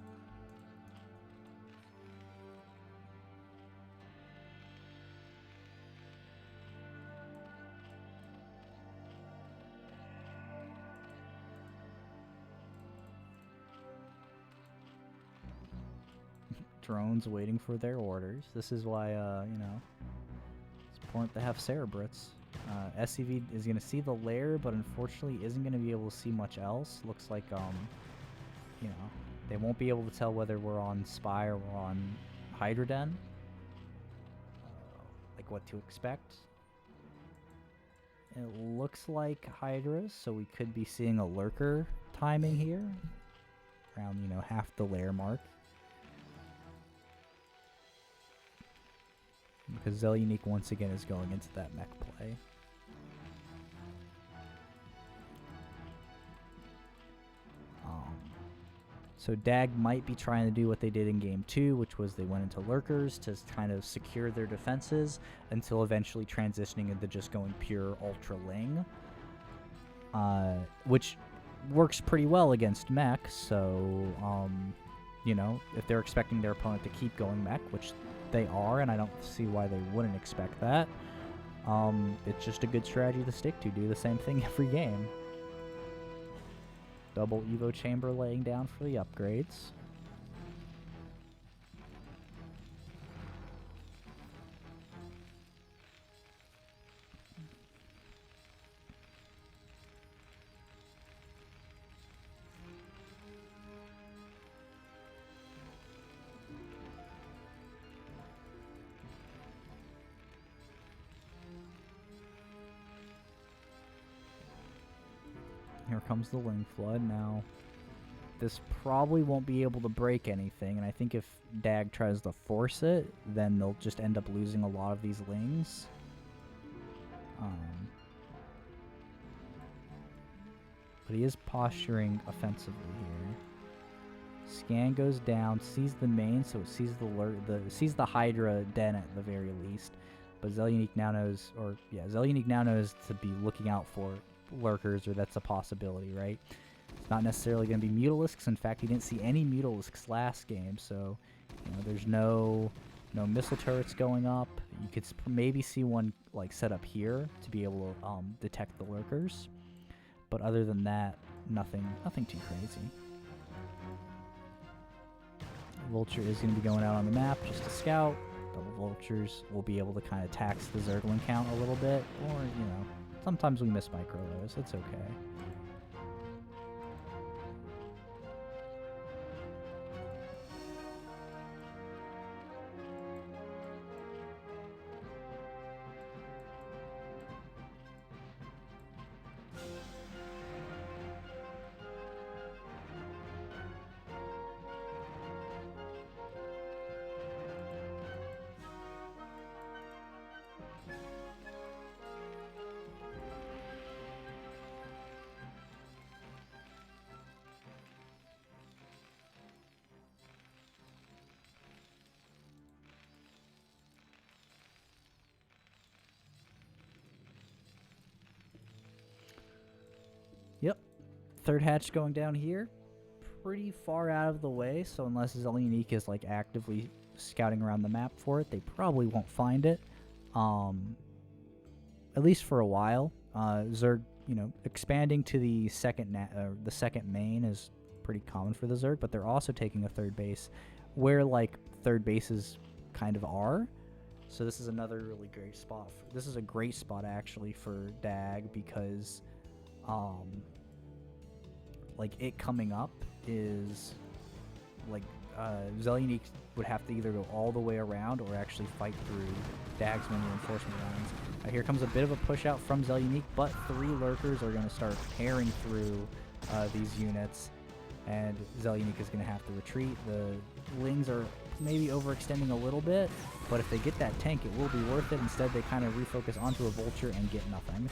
Drones waiting for their orders. This is why, you know, it's important to have Cerebrits. SCV is going to see the lair, but unfortunately isn't going to be able to see much else. Looks like, you know, they won't be able to tell whether we're on Spy or we're on Hydra Den. Like what to expect. It looks like Hydra, so we could be seeing a lurker timing here. Around, you know, half the lair mark. Because Zel Uneec once again is going into that mech play. So DAG might be trying to do what they did in Game 2, which was they went into lurkers to kind of secure their defenses until eventually transitioning into just going pure Ultra Ling. Which works pretty well against mech, so, you know, if they're expecting their opponent to keep going mech, which they are, and I don't see why they wouldn't expect that, it's just a good strategy to stick to. Do the same thing every game. Double Evo Chamber laying down for the upgrades. Here comes the Ling Flood. Now, this probably won't be able to break anything, and I think if DAG tries to force it, then they'll just end up losing a lot of these Lings. But he is posturing offensively here. Scan goes down, sees the main, so it sees sees the Hydra Den at the very least. But Zel Uneec now knows, Zel Uneec now knows to be looking out for lurkers, or that's a possibility, right? It's not necessarily going to be Mutalisks. In fact, he didn't see any Mutalisks last game, so you know, there's no missile turrets going up. You could maybe see one like set up here to be able to detect the lurkers, but other than that, nothing too crazy. Vulture is going to be going out on the map just to scout. Double Vultures will be able to kind of tax the Zergling count a little bit, or you know, sometimes we miss micro those. It's okay. Yep. Third hatch going down here. Pretty far out of the way, so unless Zel Uneec is like actively scouting around the map for it, they probably won't find it. At least for a while. Zerg, you know, expanding to the second main is pretty common for the Zerg, but they're also taking a third base where like third bases kind of are. So this is another really great spot. This is a great spot actually for DAG because like it coming up is like Zel Uneec would have to either go all the way around or actually fight through DAG's many reinforcement lines. Here comes a bit of a push out from Zel Uneec, but 3 lurkers are going to start tearing through these units, and Zel Uneec is going to have to retreat. The Lings are maybe overextending a little bit, but if they get that tank, it will be worth it. Instead, they kind of refocus onto a Vulture and get nothing.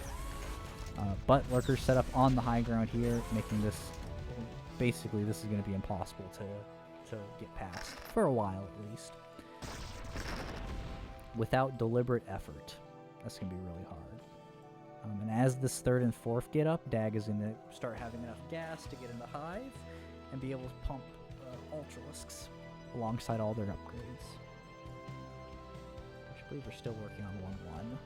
But lurkers set up on the high ground here, making this, basically, this is going to be impossible to get past, for a while at least, without deliberate effort. That's going to be really hard. And as this third and fourth get up, Dag is going to start having enough gas to get in the hive and be able to pump Ultralisks alongside all their upgrades. Which I believe we're still working on 1-1.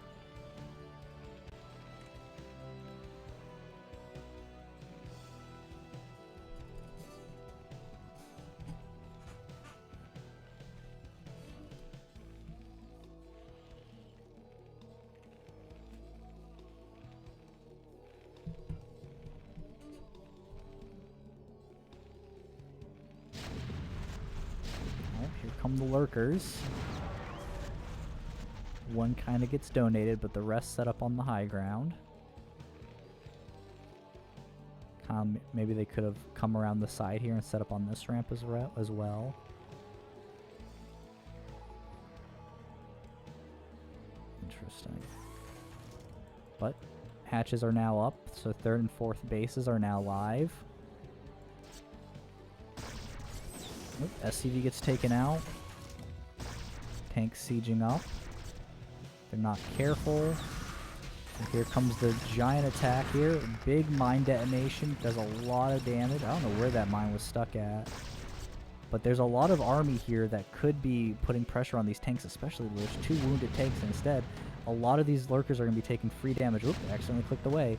Here come the lurkers. One kind of gets donated, but the rest set up on the high ground. Maybe they could have come around the side here and set up on this ramp as well. Interesting. But hatches are now up, so third and fourth bases are now live. Oop, SCV gets taken out. Tank sieging up. They're not careful. And here comes the giant attack here. Big mine detonation. Does a lot of damage. I don't know where that mine was stuck at. But there's a lot of army here that could be putting pressure on these tanks, especially there's 2 wounded tanks. And instead, a lot of these lurkers are going to be taking free damage. Oop, I accidentally clicked away.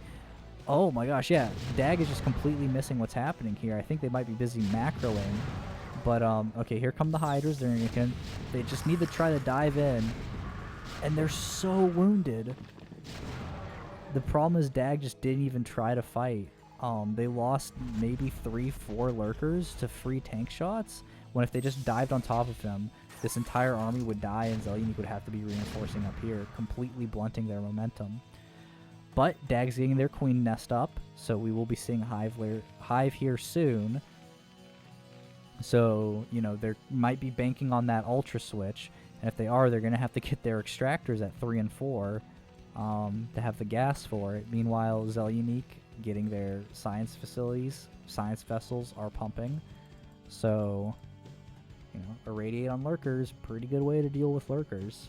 Oh my gosh, yeah. Dag is just completely missing what's happening here. I think they might be busy macroing. But, okay, here come the Hydras. They just need to try to dive in. And they're so wounded. The problem is Dag just didn't even try to fight. They lost maybe 3-4 lurkers to free tank shots, when if they just dived on top of him, this entire army would die and Zel Uneec would have to be reinforcing up here, completely blunting their momentum. But Dag's getting their queen nest up, so we will be seeing Hive here soon. So, you know, they might be banking on that Ultra Switch, and if they are, they're going to have to get their extractors at 3 and 4 to have the gas for it. Meanwhile, Zel Uneec getting their science facilities, science vessels are pumping. So, you know, irradiate on lurkers, pretty good way to deal with lurkers.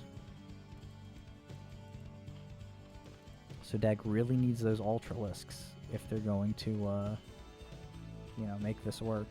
So Dag really needs those Ultralisks if they're going to, you know, make this work.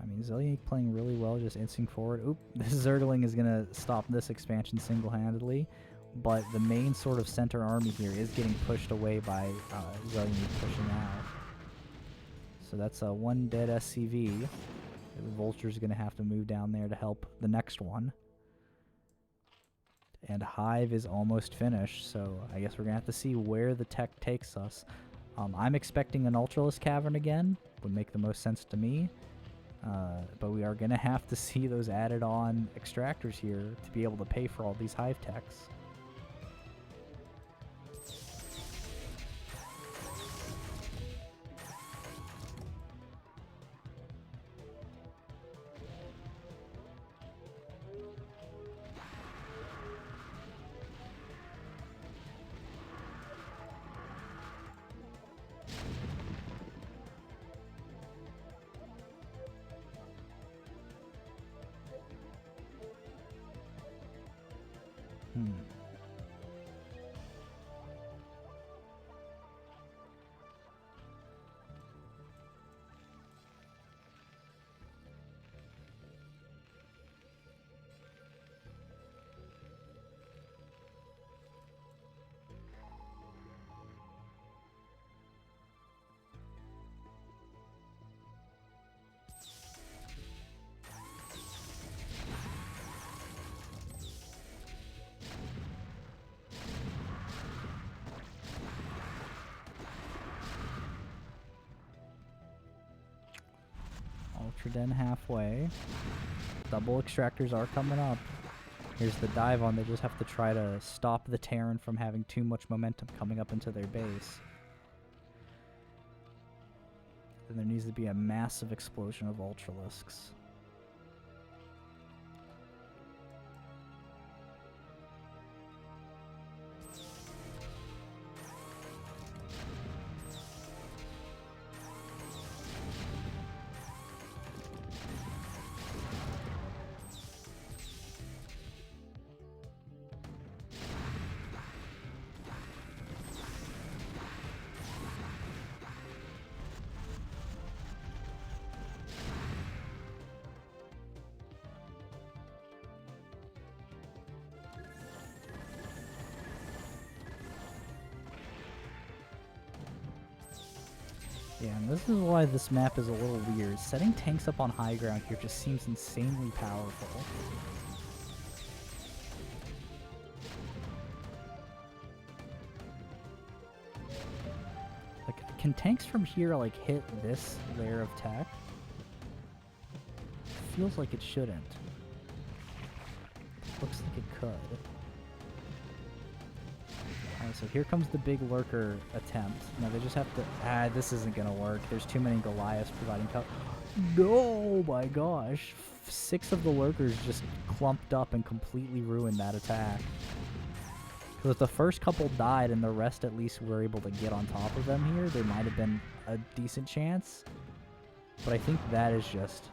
I mean, Zel Uneec playing really well, just inching forward. Oop, this Zergling is going to stop this expansion single-handedly, but the main sort of center army here is getting pushed away by Zel Uneec pushing out. So that's a 1 dead SCV. The Vulture's going to have to move down there to help the next one. And Hive is almost finished, so I guess we're going to have to see where the tech takes us. I'm expecting an Ultralisk Cavern again. Would make the most sense to me. But we are going to have to see those added on extractors here to be able to pay for all these Hive techs. Ultra Den halfway. Double extractors are coming up. Here's the dive on. They just have to try to stop the Terran from having too much momentum coming up into their base. Then there needs to be a massive explosion of Ultralisks. Yeah, and this is why this map is a little weird. Setting tanks up on high ground here just seems insanely powerful. Like, can tanks from here, like, hit this layer of tech? Feels like it shouldn't. Looks like it could. Alright, so here comes the big lurker attempt. Now they just have to... this isn't gonna work. There's too many Goliaths providing cover. No, my gosh. 6 of the lurkers just clumped up and completely ruined that attack. Because if the first couple died and the rest at least were able to get on top of them here, there might have been a decent chance. But I think that is just...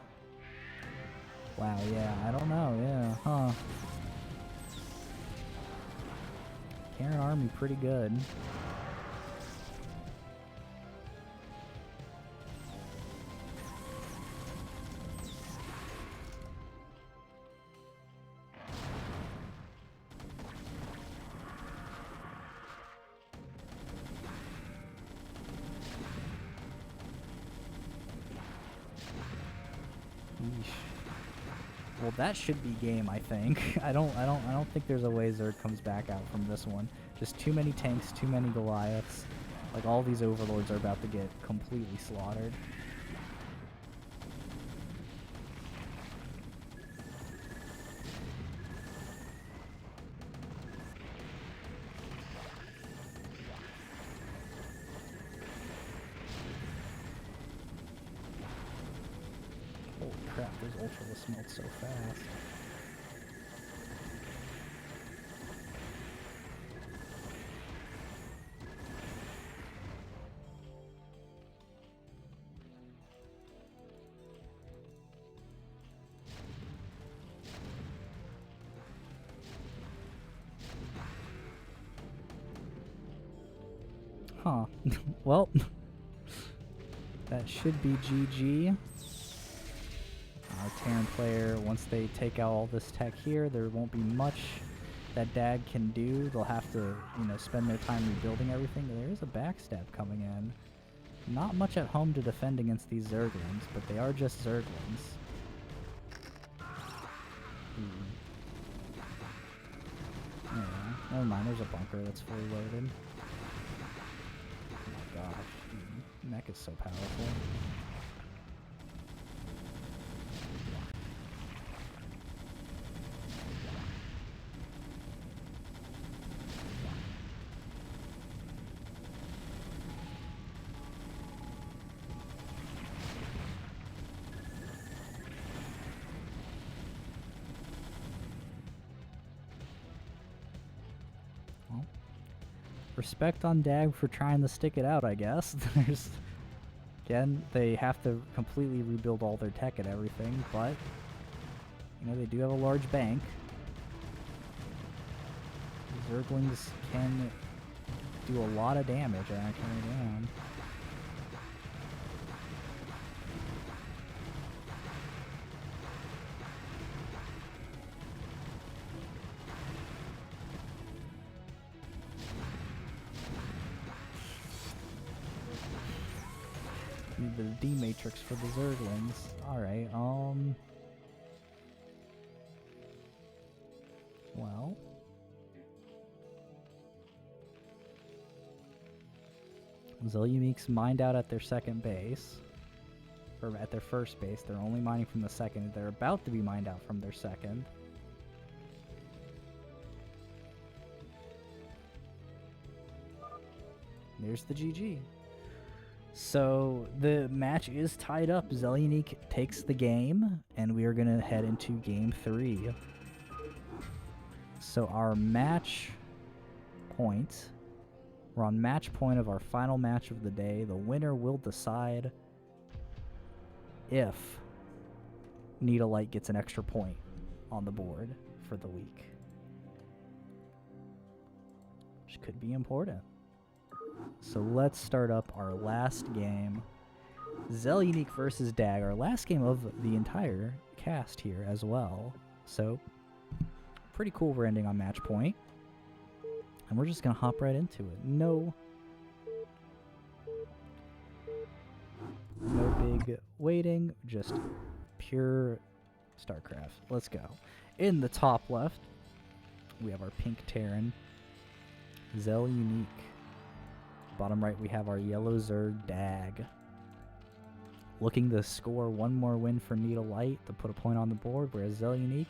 Wow, yeah, I don't know, yeah, huh. Terran army pretty good. Well, that should be game, I think. I don't think there's a way Zerg comes back out from this one. Just too many tanks, too many Goliaths. Like, all these overlords are about to get completely slaughtered. Holy crap, those Ultralisks melt so fast. Huh. Well, that should be GG. Our Terran player, once they take out all this tech here, there won't be much that Dag can do. They'll have to, you know, spend their time rebuilding everything. There is a backstab coming in. Not much at home to defend against these Zerglings, but they are just Zerglings. Yeah, never mind, there's a bunker that's fully loaded. Oh my gosh, mech is so powerful. Respect on Dag for trying to stick it out, I guess. There's, again, they have to completely rebuild all their tech and everything, but, you know, they do have a large bank. Zerglings can do a lot of damage, actually, yeah. The D-Matrix for the Zerglings. Alright, well... Zel Uneec's mined out at their second base. or at their first base. They're only mining from the second. They're about to be mined out from their second. There's the GG. So the match is tied up. Zel Uneec takes the game, and we are going to head into game 3. So our match point, we're on match point of our final match of the day. The winner will decide if Needle gets an extra point on the board for the week, which could be important. So let's start up our last game. Zel Uneec versus Dag, our last game of the entire cast here as well. So pretty cool we're ending on match point. And we're just going to hop right into it. No big waiting, just pure StarCraft. Let's go. In the top left, we have our pink Terran, Zel Uneec. Bottom right, we have our yellow Zerg Dag. Looking to score one more win for Needle Light to put a point on the board, whereas Zel Uneec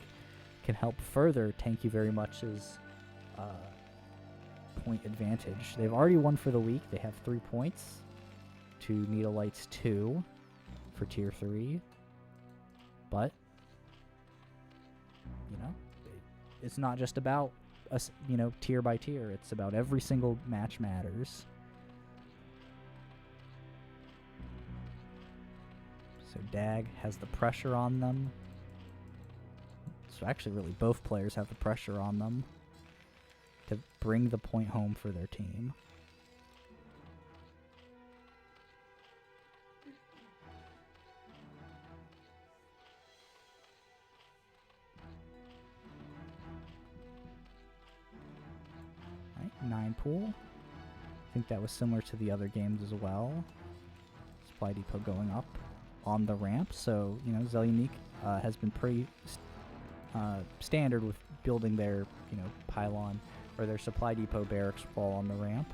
can help further Thank You Very Much's point advantage. They've already won for the week. They have 3 points to Needle Light's 2 for tier 3. But, you know, it's not just about us, you know, tier by tier. It's about every single match matters. So Dag has the pressure on them. So actually, really, both players have the pressure on them to bring the point home for their team. All right, 9 pool. I think that was similar to the other games as well. Supply depot going up on the ramp, so you know Zel Uneec has been pretty standard with building their pylon or their supply depot barracks wall on the ramp.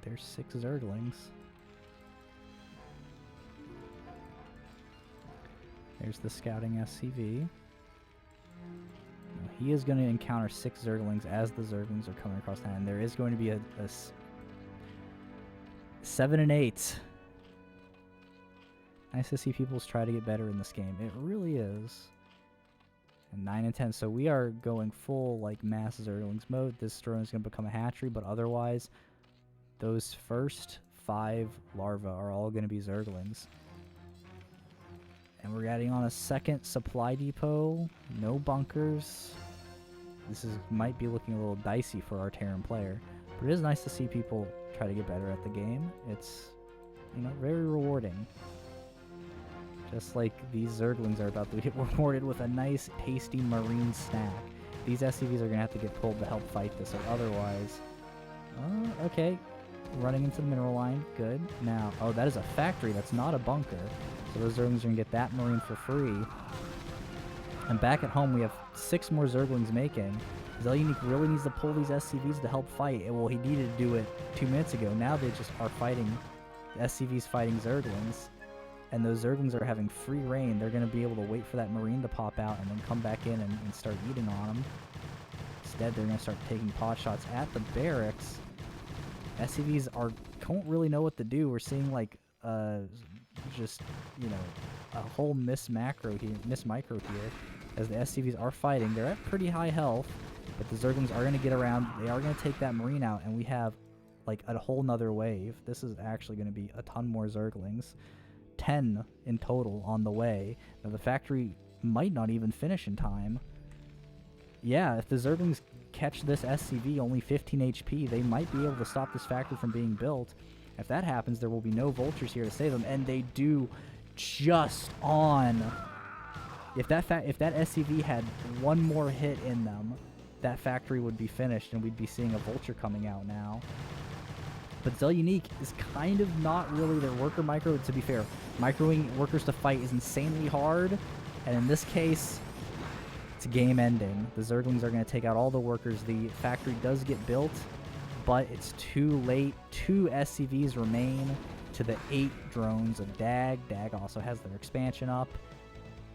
There's 6 Zerglings. There's the scouting SCV. Now, he is going to encounter 6 Zerglings as the Zerglings are coming across the hand. There is going to be a 7 and 8. Nice to see people try to get better in this game. It really is. And 9 and 10. So we are going full like mass Zerglings mode. This drone is going to become a hatchery, but otherwise, those first 5 larvae are all going to be Zerglings. And we're adding on a second supply depot. No bunkers. This might be looking a little dicey for our Terran player. But it is nice to see people try to get better at the game. It's, very rewarding. Just like these Zerglings are about to get rewarded with a nice, tasty marine snack. These SCVs are going to have to get pulled to help fight this, or otherwise... okay. Running into the mineral line. Good. Now, that is a factory. That's not a bunker. So those Zerglings are going to get that marine for free. And back at home, we have 6 more Zerglings making. Zel Uneec really needs to pull these SCVs to help fight. Well, he needed to do it 2 minutes ago. Now they just are fighting. The SCVs fighting Zerglings. And those Zerglings are having free reign. They're going to be able to wait for that marine to pop out and then come back in and start eating on them. Instead, they're going to start taking pot shots at the barracks. SCVs don't really know what to do. We're seeing like just a whole miss micro here as the SCVs are fighting. They're at pretty high health. But the Zerglings are going to get around. They are going to take that Marine out, and we have like a whole nother wave. This is actually going to be a ton more Zerglings. 10 in total on the way. Now the factory might not even finish in time. Yeah, if the Zerglings catch this SCV only 15 HP, they might be able to stop this factory from being built. If that happens, there will be no vultures here to save them, and they do just on. If that SCV had one more hit in them, that factory would be finished, and we'd be seeing a vulture coming out now. But Zel Uneec is kind of not really their worker micro. To be fair, microing workers to fight is insanely hard, and in this case, it's game ending. The Zerglings are going to take out all the workers. The factory does get built, but it's too late. 2 SCVs remain to the 8 drones of DAG. DAG also has their expansion up.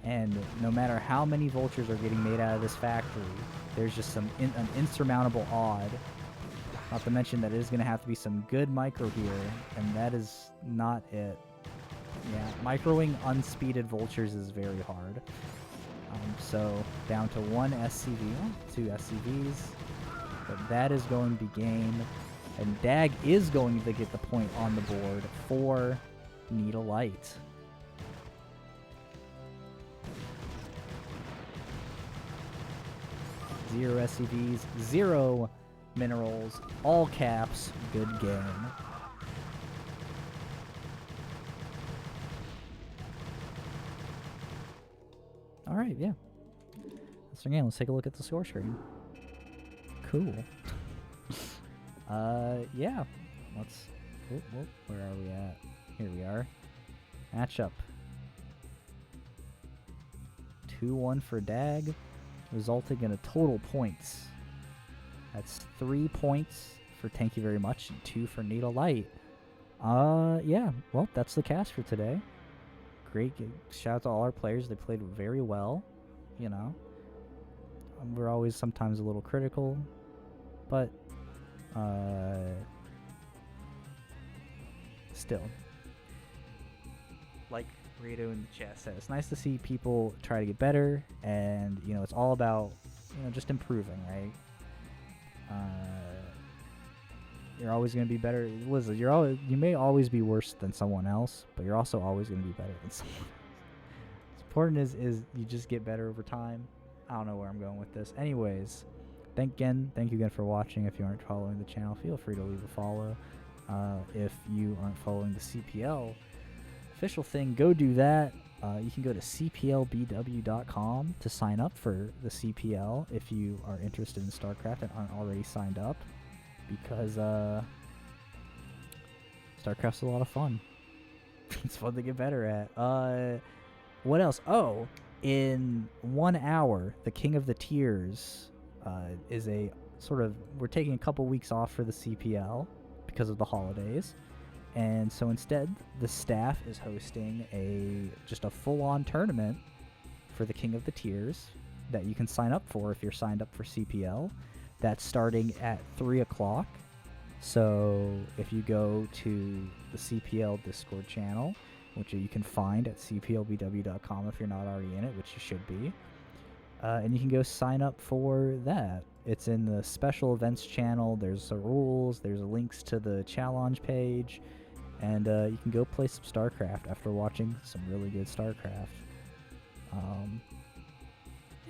And no matter how many vultures are getting made out of this factory, there's just an insurmountable odd. Not to mention that it is going to have to be some good micro here, and that is not it. Yeah, microing unspeeded vultures is very hard. So down to 1 SCV, 2 SCVs, but that is going to be gained, and DAG is going to get the point on the board for Need a Light. Zero SCVs, 0 minerals, all caps, good game. Alright, yeah. That's our game. Let's take a look at the score screen. Cool. Yeah. Let's... where are we at? Here we are. Matchup. 2-1 for DAG, resulting in a total points. That's 3 points for Thank You Very Much and 2 for Need a Light. Yeah. Well, that's the cast for today. Great. Shout out to all our players. They played very well, you know. We're always sometimes a little critical, but still, like Rado in the chat said, it's nice to see people try to get better, and you know, it's all about, you know, just improving, right? You're always going to be better. Listen, you may always be worse than someone else, but you're also always going to be better than someone else. What's important is you just get better over time. I don't know where I'm going with this. Anyways, thank you again for watching. If you aren't following the channel, feel free to leave a follow. If you aren't following the CPL official thing, go do that. You can go to cplbw.com to sign up for the CPL if you are interested in StarCraft and aren't already signed up, because StarCraft's a lot of fun. It's fun to get better at. What else? Oh, in 1 hour, the King of the Tiers is a sort of... We're taking a couple weeks off for the CPL because of the holidays. And so instead, the staff is hosting just a full-on tournament for the King of the Tiers that you can sign up for if you're signed up for CPL. That's starting at 3 o'clock. So if you go to the CPL Discord channel, which you can find at cplbw.com if you're not already in it, which you should be, and you can go sign up for that. It's in the special events channel. There's the rules. There's links to the challenge page. And you can go play some StarCraft after watching some really good StarCraft.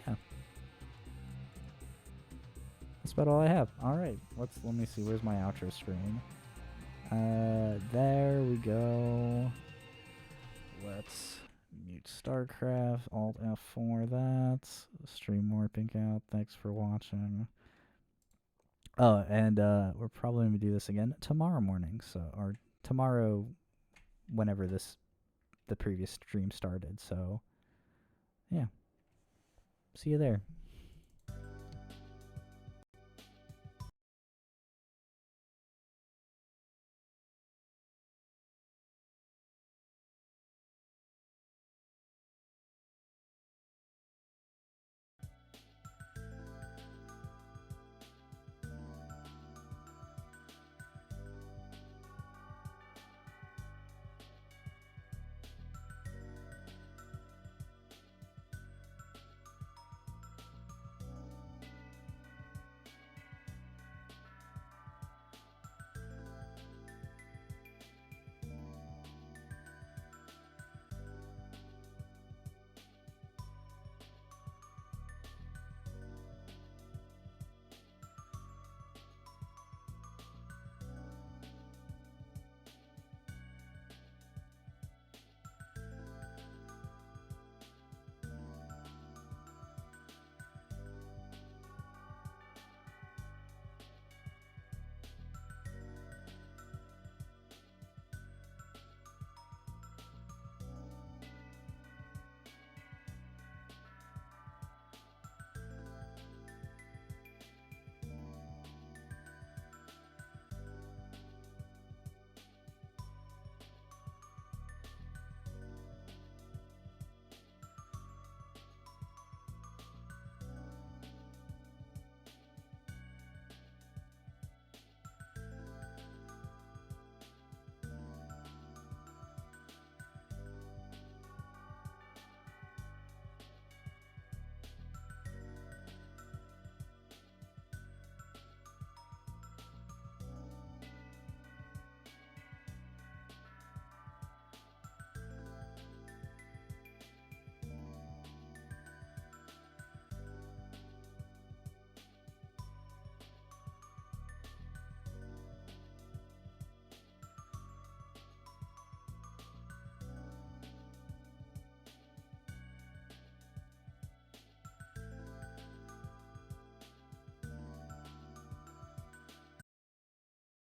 Yeah. That's about all I have. Alright, let me see. Where's my outro screen? There we go. Let's mute StarCraft. Alt F4 that. Stream warping out. Thanks for watching. Oh, and we're probably going to do this again tomorrow morning. Or tomorrow, whenever the previous stream started. So, yeah. See you there.